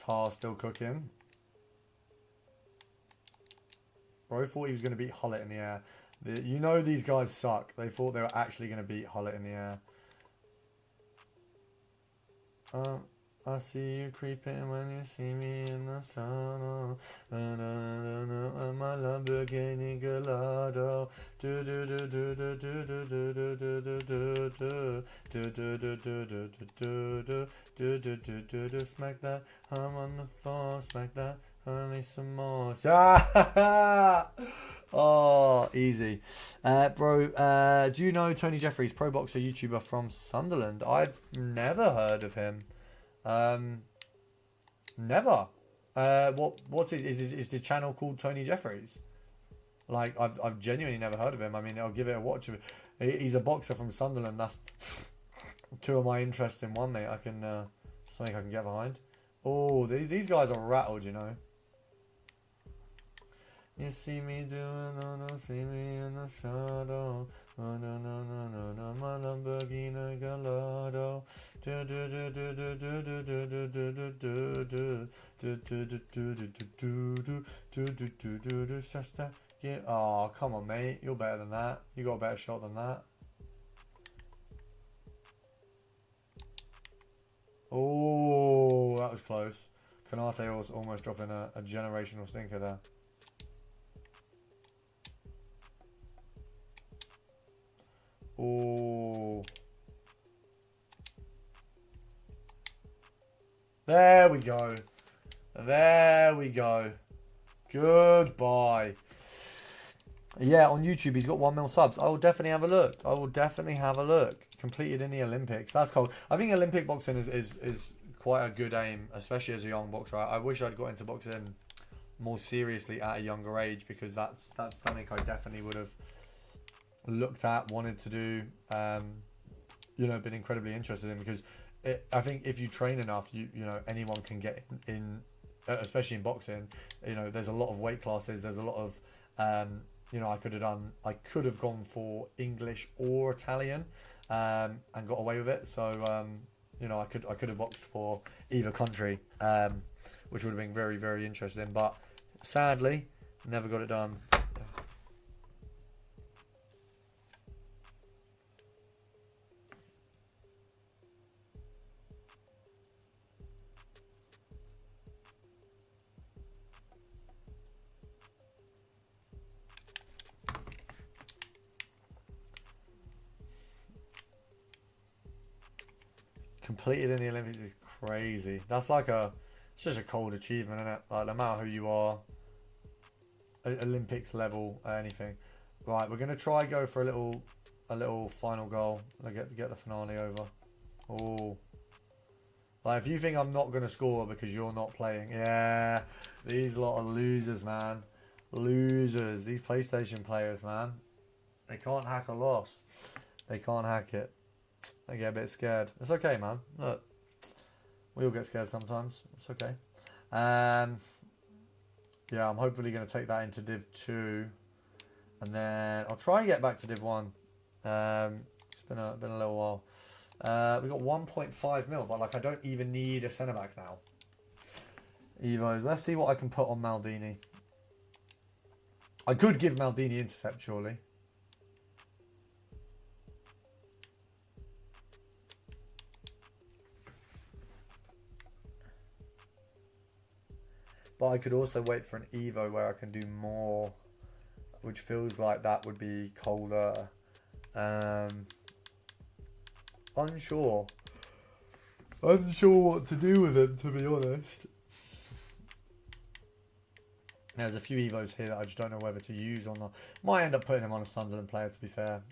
S1: Tar still cooking. Bro thought he was going to beat Hullet in the air. You know these guys suck. They thought they were actually going to beat Hullet in the air. I see you creeping when you see me in the sun. My Lamborghini Gallardo. Smack that. I'm on the floor. Smack that. Only some more. Oh, easy. Bro, do you know Tony Jeffries, pro boxer YouTuber from Sunderland? I've never heard of him. Never. What's is the channel called Tony Jeffries? Like, I've genuinely never heard of him. I mean, I'll give it a watch. He's a boxer from Sunderland. That's two of my interests in one, mate. I can something I can get behind. Oh, these guys are rattled, you know. You see me doing, no, see me in the shadow. No, no, no, no, no, no, my Lamborghini Gallardo. Oh, come on, mate. You're better than that. You got a better shot than that. Oh, that was close. Kanate was almost dropping a generational stinker there. Oh, there we go. There we go. Goodbye. Yeah, on YouTube he's got 1 mil subs. I will definitely have a look. I will definitely have a look. Completed in the Olympics. That's cool. I think Olympic boxing is quite a good aim, especially as a young boxer. I wish I'd got into boxing more seriously at a younger age, because that's something I definitely would have looked at, wanted to do, you know, been incredibly interested in, because I think if you train enough, you know, anyone can get in, especially in boxing. You know, there's a lot of weight classes. There's a lot of, you know, I could have gone for English or Italian, and got away with it. So, you know, I could have boxed for either country, which would have been very, very interesting. But sadly, never got it done. Completed in the Olympics is crazy. That's like it's just a cold achievement, isn't it? Like, no matter who you are, Olympics level, anything. Right, we're gonna try go for a little final goal. Get the finale over. Oh, like, if you think I'm not gonna score because you're not playing, yeah, these lot of losers, man, losers. These PlayStation players, man, they can't hack a loss. They can't hack it. I get a bit scared. It's okay, man. Look, we all get scared sometimes. It's okay. Yeah, I'm hopefully going to take that into Div 2, and then I'll try and get back to Div 1. It's been a little while. We got 1.5 mil, but like, I don't even need a centre back now. Evos. Let's see what I can put on Maldini. I could give Maldini intercept, surely. But I could also wait for an Evo where I can do more, which feels like that would be colder. Unsure what to do with him, to be honest. There's a few Evos here that I just don't know whether to use or not. Might end up putting him on a Sunderland player, to be fair.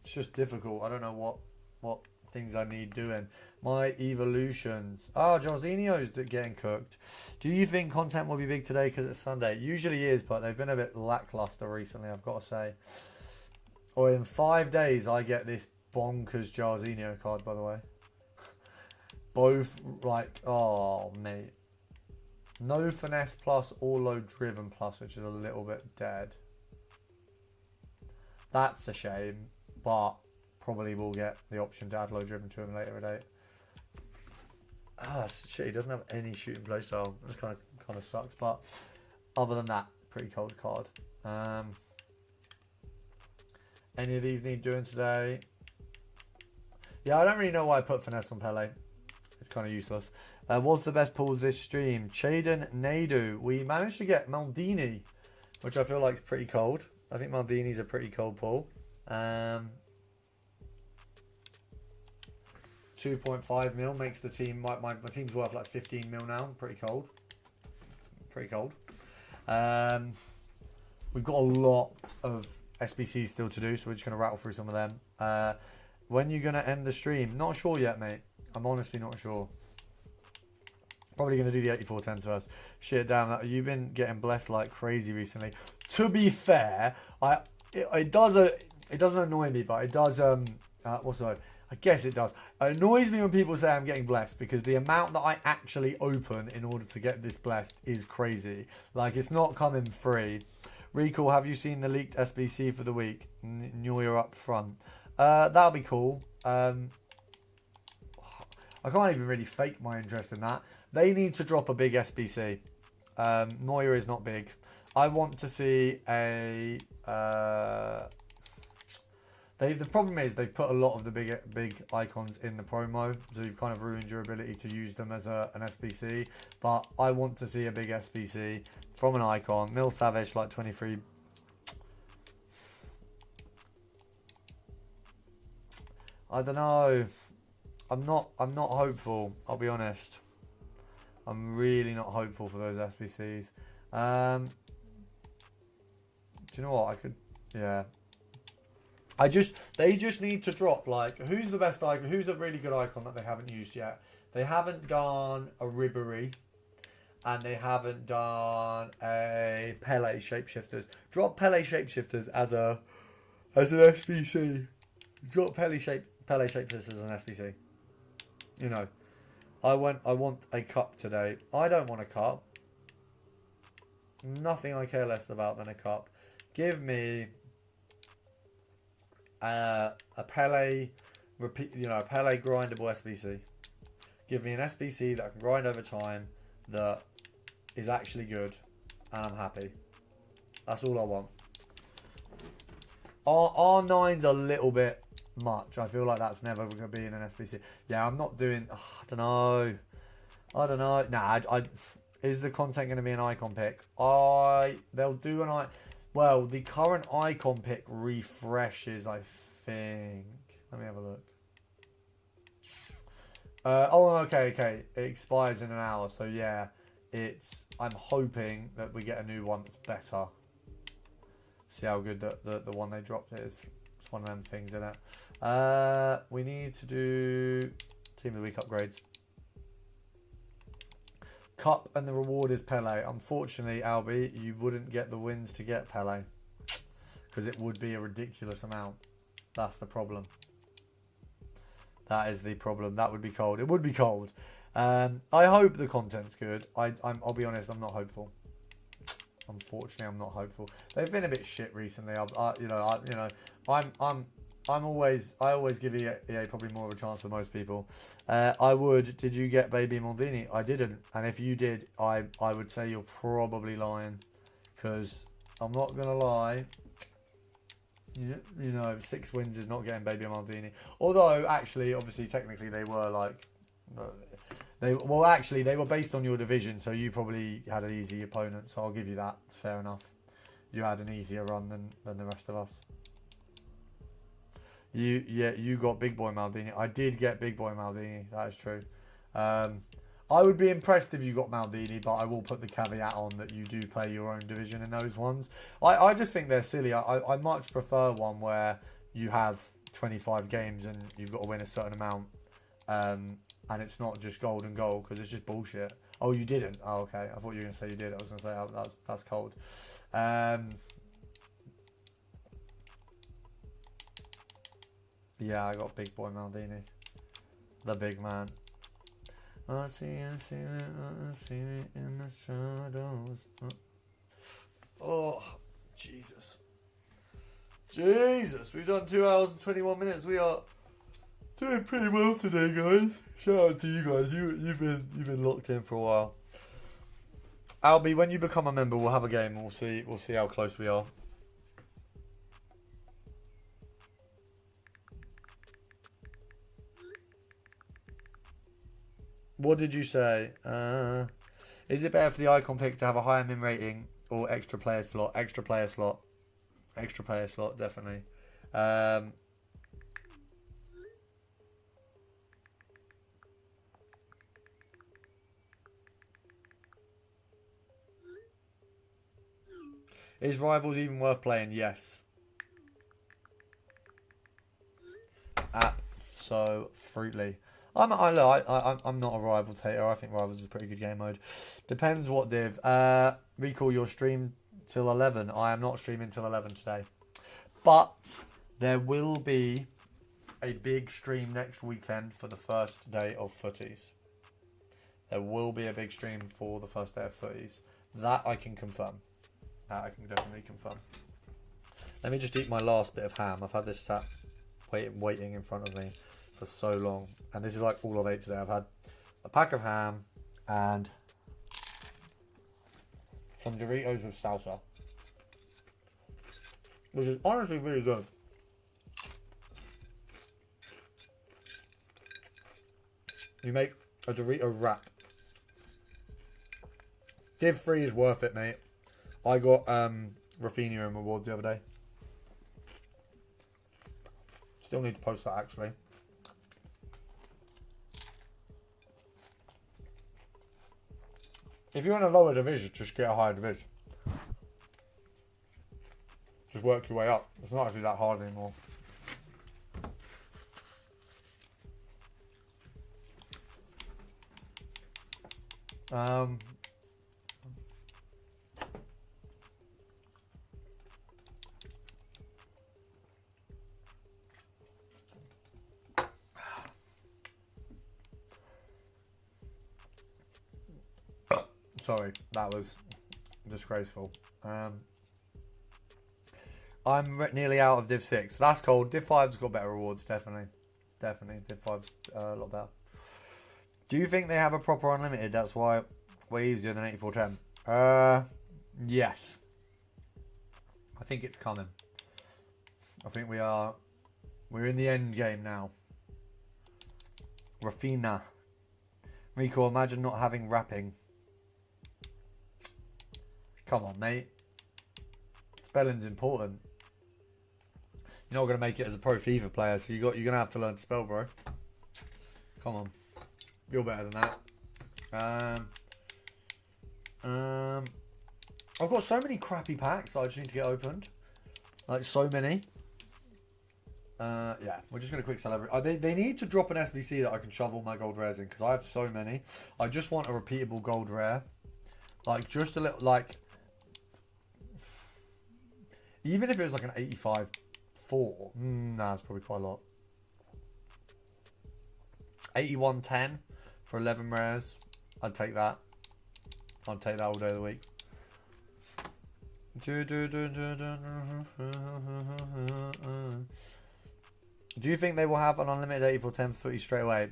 S1: It's just difficult. I don't know what things I need doing. My evolutions. Oh, Jorginho's getting cooked. Do you think content will be big today because it's Sunday? It usually is, but they've been a bit lackluster recently, I've got to say. Or in 5 days, I get this bonkers Jorginho card, by the way. Both, like, oh, mate. No finesse plus or low driven plus, which is a little bit dead. That's a shame, but probably will get the option to add low driven to him later today. Ah, shit, he doesn't have any shooting play style. This kind of sucks, but other than that, pretty cold card. Any of these need doing today? Yeah, I don't really know why I put finesse on Pele. It's kind of useless. What's the best pulls this stream? Chaden Nadu. We managed to get Maldini, which I feel like is pretty cold. I think Maldini's a pretty cold pull. 2.5 mil makes the team. My team's worth like 15 mil now. Pretty cold. Pretty cold. We've got a lot of SBCs still to do, so we're just going to rattle through some of them. When you going to end the stream? Not sure yet, mate. I'm honestly not sure. Probably going to do the 8410s first. Shit, damn, you've been getting blessed like crazy recently. To be fair, it doesn't annoy me, but it does. I guess it does. It annoys me when people say I'm getting blessed, because the amount that I actually open in order to get this blessed is crazy. Like, it's not coming free. Recall, have you seen the leaked SBC for the week? Neuer up front. That'll be cool. I can't even really fake my interest in that. They need to drop a big SBC. Neuer is not big. I want to see a... the problem is they've put a lot of the big icons in the promo, so you've kind of ruined your ability to use them as an SBC. But I want to see a big SBC from an icon. Mil Savage, like 23. I don't know. I'm not hopeful. I'll be honest. I'm really not hopeful for those SBCs. Do you know what? I could, yeah. They just need to drop, like, who's the best icon? Who's a really good icon that they haven't used yet? They haven't done a Ribery, and they haven't done a Pele Shapeshifters. Drop Pele Shapeshifters as an SBC. Drop Pele Shapeshifters as an SBC. You know, I want a cup today. I don't want a cup. Nothing I care less about than a cup. Give me a Pele a Pele grindable SBC. Give me an SBC that I can grind over time, that is actually good, and I'm happy. That's all I want. R9's a little bit much. I feel like that's never going to be in an SBC. Yeah, I'm not doing... I don't know. Nah, is the content going to be an icon pick? They'll do an... Well, the current icon pick refreshes, I think. Let me have a look. Okay. It expires in an hour, so yeah. I'm hoping that we get a new one that's better. See how good the one they dropped is. It's one of them things, isn't it? We need to do Team of the Week upgrades. Cup and the reward is Pele. Unfortunately, Albie, you wouldn't get the wins to get Pele, because it would be a ridiculous amount. That's the problem. That is the problem. That would be cold. It would be cold. I hope the content's good. I'll be honest, I'm not hopeful. Unfortunately, I'm not hopeful. They've been a bit shit recently. I always give EA probably more of a chance than most people. Did you get Baby Maldini? I didn't. And if you did, I would say you're probably lying. Because I'm not going to lie. 6 wins is not getting Baby Maldini. Although, actually, obviously, technically, they were like... They were based on your division, so you probably had an easy opponent. So I'll give you that. It's fair enough. You had an easier run than the rest of us. You got Big Boy Maldini. I did get Big Boy Maldini. That is true. I would be impressed if you got Maldini, but I will put the caveat on that you do play your own division in those ones. I just think they're silly. I much prefer one where you have 25 games and you've got to win a certain amount. And it's not just gold and gold, because it's just bullshit. Oh, you didn't? Oh, okay. I thought you were going to say you did. I was going to say that's cold. Yeah, I got Big Boy Maldini. The big man. I see it in the shadows. Oh, Jesus. We've done 2 hours and 21 minutes. We are doing pretty well today, guys. Shout out to you guys. You've been locked in for a while. Albie, when you become a member, we'll have a game. We'll see how close we are. What did you say? Is it better for the icon pick to have a higher min rating or extra player slot? Extra player slot. Extra player slot, definitely. Is Rivals even worth playing? Yes. Absolutely. I'm not a Rivals hater. I think Rivals is a pretty good game mode. Depends what div. Recall your stream till 11. I am not streaming till 11 today. But there will be a big stream next weekend for the first day of footies. There will be a big stream for the first day of footies. That I can confirm. That I can definitely confirm. Let me just eat my last bit of ham. I've had this sat waiting in front of me for so long. And this is like all I've ate today. I've had a pack of ham and some Doritos with salsa, which is honestly really good. You make a Dorito wrap. Div 3 is worth it, mate. I got Rafinha in rewards the other day. Still need to post that, actually. If you're in a lower division, just get a higher division. Just work your way up. It's not actually that hard anymore. Sorry, that was disgraceful. I'm nearly out of Div 6. That's cold. Div 5's got better rewards, definitely. Definitely. Div 5's a lot better. Do you think they have a proper unlimited? That's why way easier than 8410. Yes. I think it's coming. I think we're in the end game now. Rafinha. Rico, imagine not having wrapping. Come on, mate. Spelling's important. You're not going to make it as a pro FIFA player, so you're going to have to learn to spell, bro. Come on. You're better than that. I've got so many crappy packs that I just need to get opened. Like, so many. Yeah, we're just going to quick sell every... They need to drop an SBC that I can shove all my gold rares in, because I have so many. I just want a repeatable gold rare. Like, just a little... Like... Even if it was like an 85-4, nah, it's probably quite a lot. 81-10 for 11 rares, I'd take that. I'd take that all day of the week. Do you think they will have an unlimited 8410 footy straight away?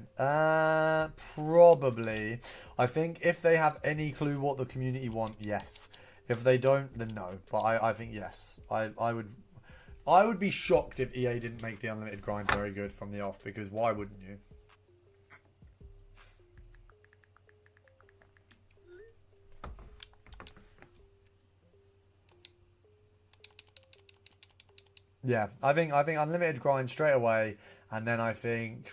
S1: Probably. I think if they have any clue what the community want, yes. If they don't, then no. But I think yes. I would be shocked if EA didn't make the unlimited grind very good from the off, because why wouldn't you? Yeah, I think unlimited grind straight away, and then I think...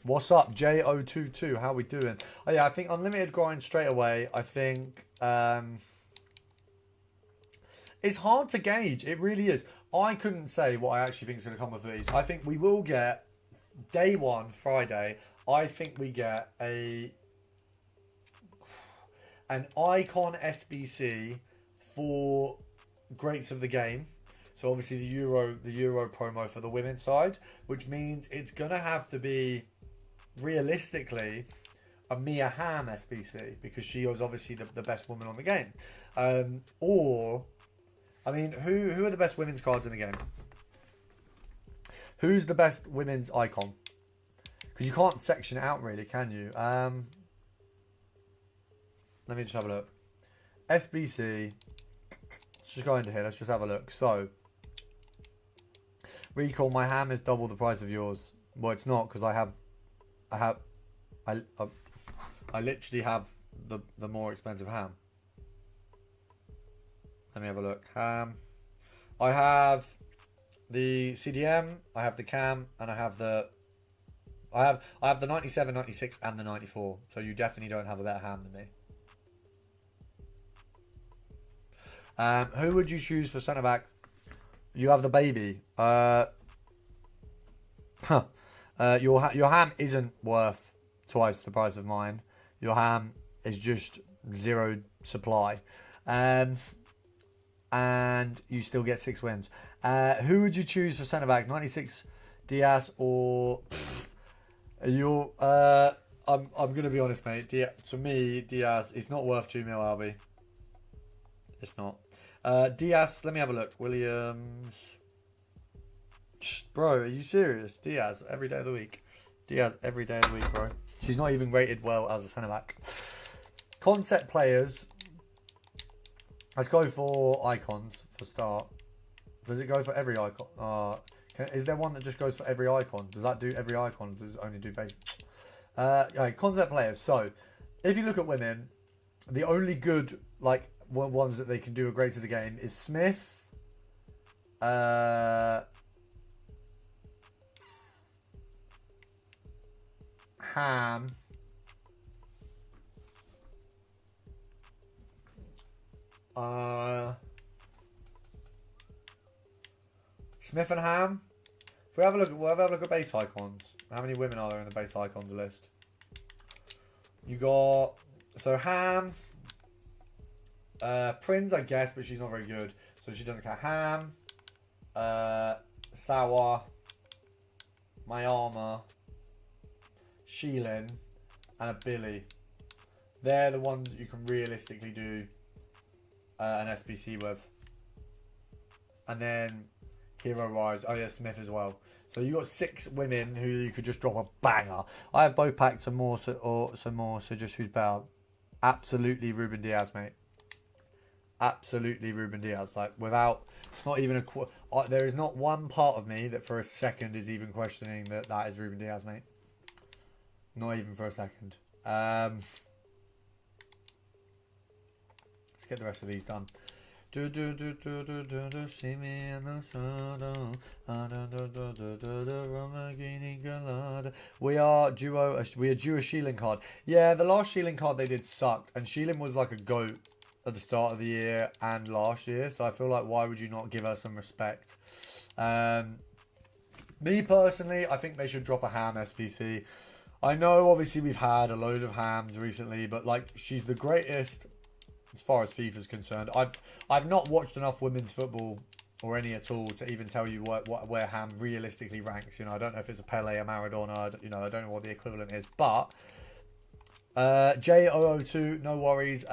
S1: What's up, J022? How we doing? Oh yeah, I think unlimited grind straight away. I think it's hard to gauge. It really is. I couldn't say what I actually think is going to come with these. I think we will get day one, Friday. I think we get an icon SBC for greats of the game. So obviously the Euro promo for the women's side, which means it's going to have to be realistically a Mia Hamm SBC, because she was obviously the best woman on the game. Or, I mean, who are the best women's cards in the game? Who's the best women's icon? Because you can't section it out really, can you? Let me just have a look. SBC. Let's just go into here. Let's just have a look. So, Recall, my ham is double the price of yours. Well, it's not because I literally have the more expensive ham. Let me have a look. Ham. I have the CDM, I have the cam, and I have the 97, 96, and the 94. So you definitely don't have a better ham than me. Who would you choose for centre back? You have the baby. Your ham isn't worth twice the price of mine. Your ham is just zero supply. And you still get 6 wins. Who would you choose for centre back? 96 Diaz or I'm gonna be honest, mate. To me, Diaz is not worth 2 mil, Albie. It's not. Diaz, let me have a look. Williams. Bro, are you serious? Diaz every day of the week. Diaz every day of the week, bro. She's not even rated well as a centre back. Concept players. Let's go for icons for start. Does it go for every icon? Is there one that just goes for every icon? Does that do every icon? Does it only do base? Okay, concept players. So, if you look at women, the only good ones that they can do a great to the game is Smith, Ham, Smith and Ham. If we have a look, we'll have a look at base icons. How many women are there in the base icons list? You got Ham, Prince, I guess, but she's not very good, so she doesn't count. Ham, Sawa, Mayama, Sheelin, and a Billy. They're the ones that you can realistically do an SBC with. And then Hero Rise. Oh yeah, Smith as well. So you got 6 women who you could just drop a banger. I have both packs and more, so just who's better? Absolutely Ruben Diaz, mate. Absolutely Ruben Diaz. Like, without, it's not even there is not one part of me that for a second is even questioning that is Ruben Diaz, mate. Not even for a second. Let's get the rest of these done. See me in the shadow. We are due a Sheelan card. Yeah, the last Sheelan card they did sucked, and Sheelan was like a GOAT at the start of the year and last year, so I feel like why would you not give her some respect? Me personally, I think they should drop a Ham SPC. I know obviously we've had a load of Hams recently, but like, she's the greatest as far as FIFA's concerned. I've not watched enough women's football or any at all to even tell you where Ham realistically ranks. You know, I don't know if it's a Pele, a Maradona. I don't know what the equivalent is. But J002, no worries.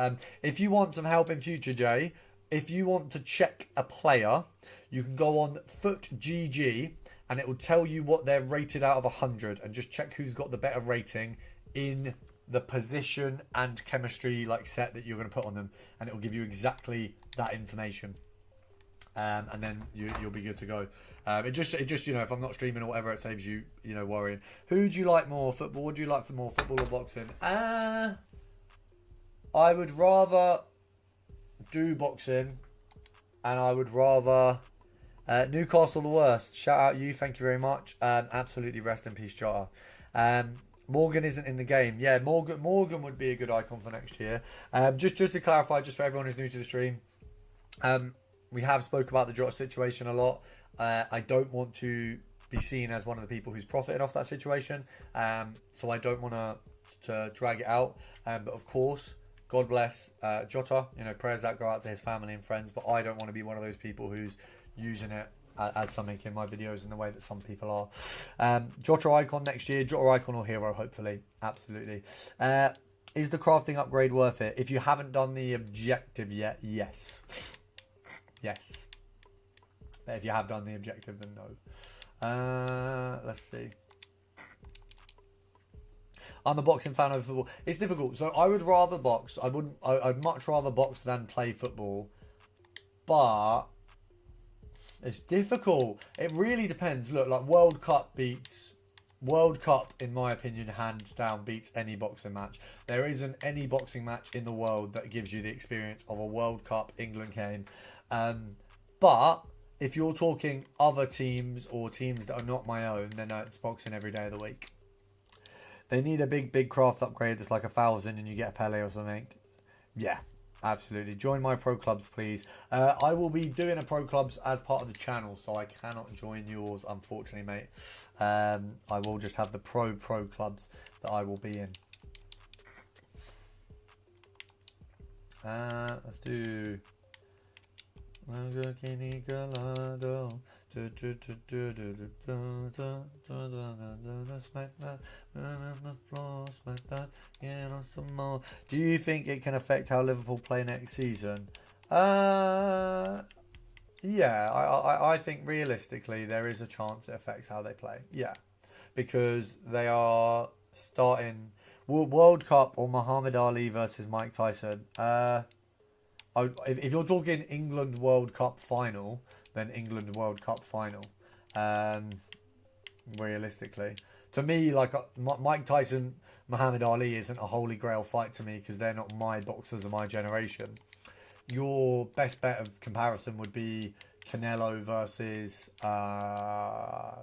S1: If you want some help in future, Jay, if you want to check a player, you can go on FootGG and it will tell you what they're rated out of 100, and just check who's got the better rating in the position and chemistry set that you're going to put on them, and it will give you exactly that information, and then you'll be good to go. It just if I'm not streaming or whatever, it saves you worrying. Who do you like more, football? What do you like for more, football or boxing? I would rather do boxing, and I would rather Newcastle the worst. Shout out you, thank you very much. Absolutely rest in peace, Jota. Morgan isn't in the game. Yeah, Morgan would be a good icon for next year. Just to clarify, just for everyone who's new to the stream, we have spoke about the Jota situation a lot. I don't want to be seen as one of the people who's profiting off that situation, so I don't want to drag it out. But of course, God bless Jota. Prayers that go out to his family and friends. But I don't want to be one of those people who's using it as something in my videos in the way that some people are. Jota icon next year. Jota icon or hero, hopefully. Absolutely. Is the crafting upgrade worth it? If you haven't done the objective yet, yes. Yes. But if you have done the objective, then no. Let's see. I'm a boxing fan over football. It's difficult. So I would rather box. I'd much rather box than play football. But it's difficult. It really depends. Look, like World Cup, in my opinion, hands down beats any boxing match. There isn't any boxing match in the world that gives you the experience of a World Cup England game. But if you're talking other teams or teams that are not my own, then it's boxing every day of the week. They need a big craft upgrade that's like 1,000 and you get a Pele or something. Yeah, absolutely. Join my pro clubs, please. I will be doing a pro clubs as part of the channel, so I cannot join yours, unfortunately, mate. I will just have the pro clubs that I will be in. Let's do... Do you think it can affect how Liverpool play next season? Yeah, I think realistically there is a chance it affects how they play. Yeah, because they are starting World Cup or Muhammad Ali versus Mike Tyson. If you're talking England World Cup final, then England World Cup final. Realistically, to me, like Mike Tyson, Muhammad Ali isn't a holy grail fight to me because they're not my boxers of my generation. Your best bet of comparison would be Canelo versus I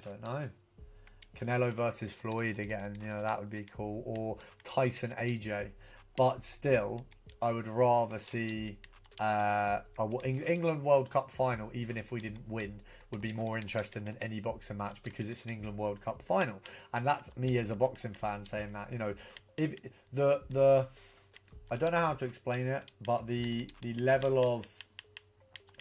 S1: don't know, Canelo versus Floyd again. You know, that would be cool, or Tyson AJ. But still, I would rather see England World Cup final, even if we didn't win, would be more interesting than any boxing match because it's an England World Cup final. And that's me as a boxing fan saying that. You know, if the I don't know how to explain it, but the level of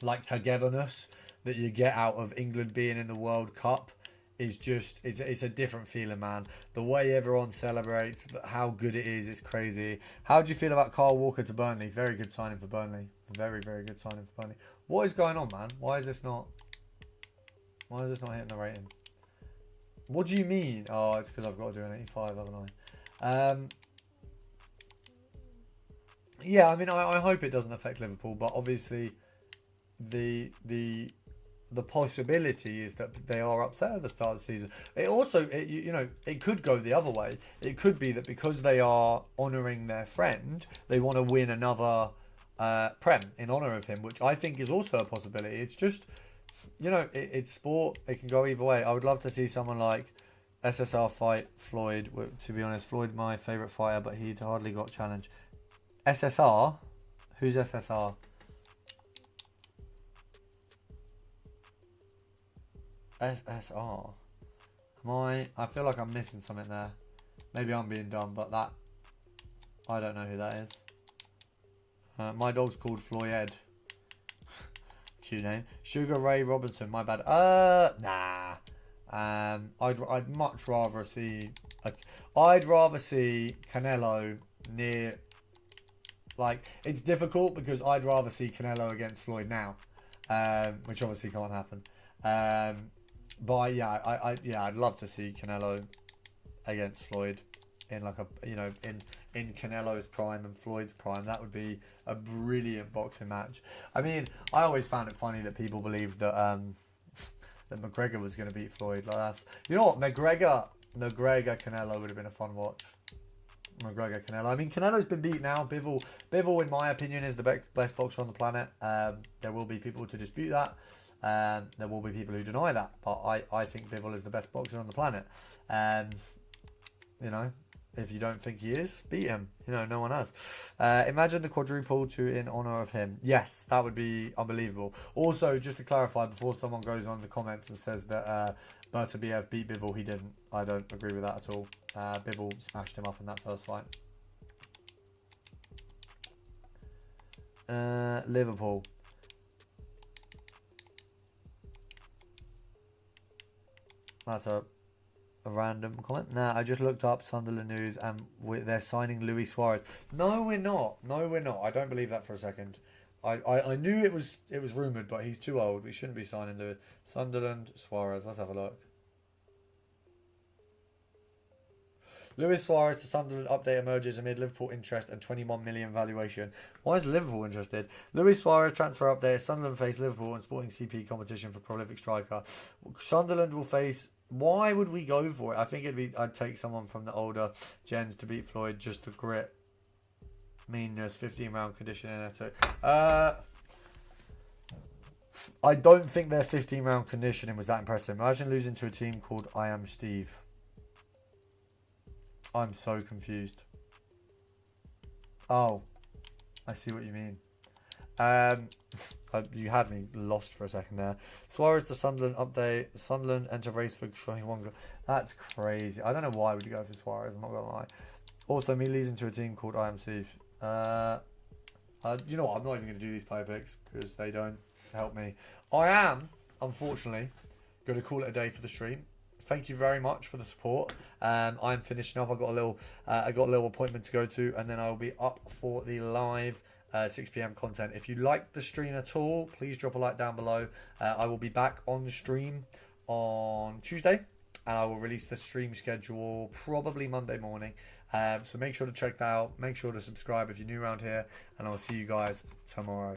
S1: like togetherness that you get out of England being in the World Cup is just, it's a different feeling, man. The way everyone celebrates, how good it is, it's crazy. How do you feel about Kyle Walker to Burnley? Very good signing for Burnley. Very good signing for Burnley. What is going on, man? Why is this not hitting the rating? What do you mean? Oh, it's because I've got to do an 85, haven't I? Yeah, I mean, I hope it doesn't affect Liverpool, but obviously the possibility is that they are upset at the start of the season. It also, you know, it could go the other way. It could be that because they are honouring their friend, they want to win another Prem in honour of him, which I think is also a possibility. It's just, you know, it's sport. It can go either way. I would love to see someone like SSR fight Floyd. To be honest, Floyd my favourite fighter, but he'd hardly got challenged. SSR? Who's SSR? SSR. I feel like I'm missing something there. Maybe I'm being dumb, but that, I don't know who that is. My dog's called Floyd. Cute name. Sugar Ray Robinson. My bad. Nah. I'd much rather see. I'd rather see Canelo near. Like, it's difficult because I'd rather see Canelo against Floyd now, which obviously can't happen. But yeah, I'd love to see Canelo against Floyd in like a, you know, in Canelo's prime and Floyd's prime. That would be a brilliant boxing match. I mean, I always found it funny that people believed that that McGregor was going to beat Floyd. Like, that's, you know what, McGregor Canelo would have been a fun watch. McGregor Canelo. I mean, Canelo's been beat now. Bivol, in my opinion, is the best boxer on the planet. There will be people to dispute that. There will be people who deny that, but I think Bivol is the best boxer on the planet. You know, if you don't think he is, beat him. You know, no one has. Imagine the quadruple in honour of him. Yes, that would be unbelievable. Also, just to clarify, before someone goes on the comments and says that Bertabiev beat Bivol, he didn't. I don't agree with that at all. Bivol smashed him up in that first fight. Liverpool. That's a random comment. Nah, I just looked up Sunderland news and they're signing Luis Suarez. No, we're not. No, we're not. I don't believe that for a second. I knew it was rumoured, but he's too old. We shouldn't be signing Luis. Sunderland, Suarez. Let's have a look. Luis Suarez to Sunderland update emerges amid Liverpool interest and 21 million valuation. Why is Liverpool interested? Luis Suarez transfer update. Sunderland face Liverpool in Sporting CP competition for prolific striker. Sunderland will face. Why would we go for it? I think I'd take someone from the older gens to beat Floyd. Just the grit, meanness, 15-round condition in it. I don't think their 15-round conditioning was that impressive. Imagine losing to a team called I Am Steve. I'm so confused. Oh, I see what you mean. You had me lost for a second there. Suarez to Sunderland update. Sunderland enter race for 21. That's crazy. I don't know why would you go for Suarez. I'm not gonna lie. Also, me losing to a team called I Am Steve. You know what? I'm not even gonna do these player picks because they don't help me. I am, unfortunately, going to call it a day for the stream. Thank you very much for the support. I'm finishing up. I got a little appointment to go to, and then I will be up for the live 6 p.m. content. If you like the stream at all, please drop a like down below. I will be back on the stream on Tuesday, and I will release the stream schedule probably Monday morning. So make sure to check that out. Make sure to subscribe if you're new around here, and I'll see you guys tomorrow.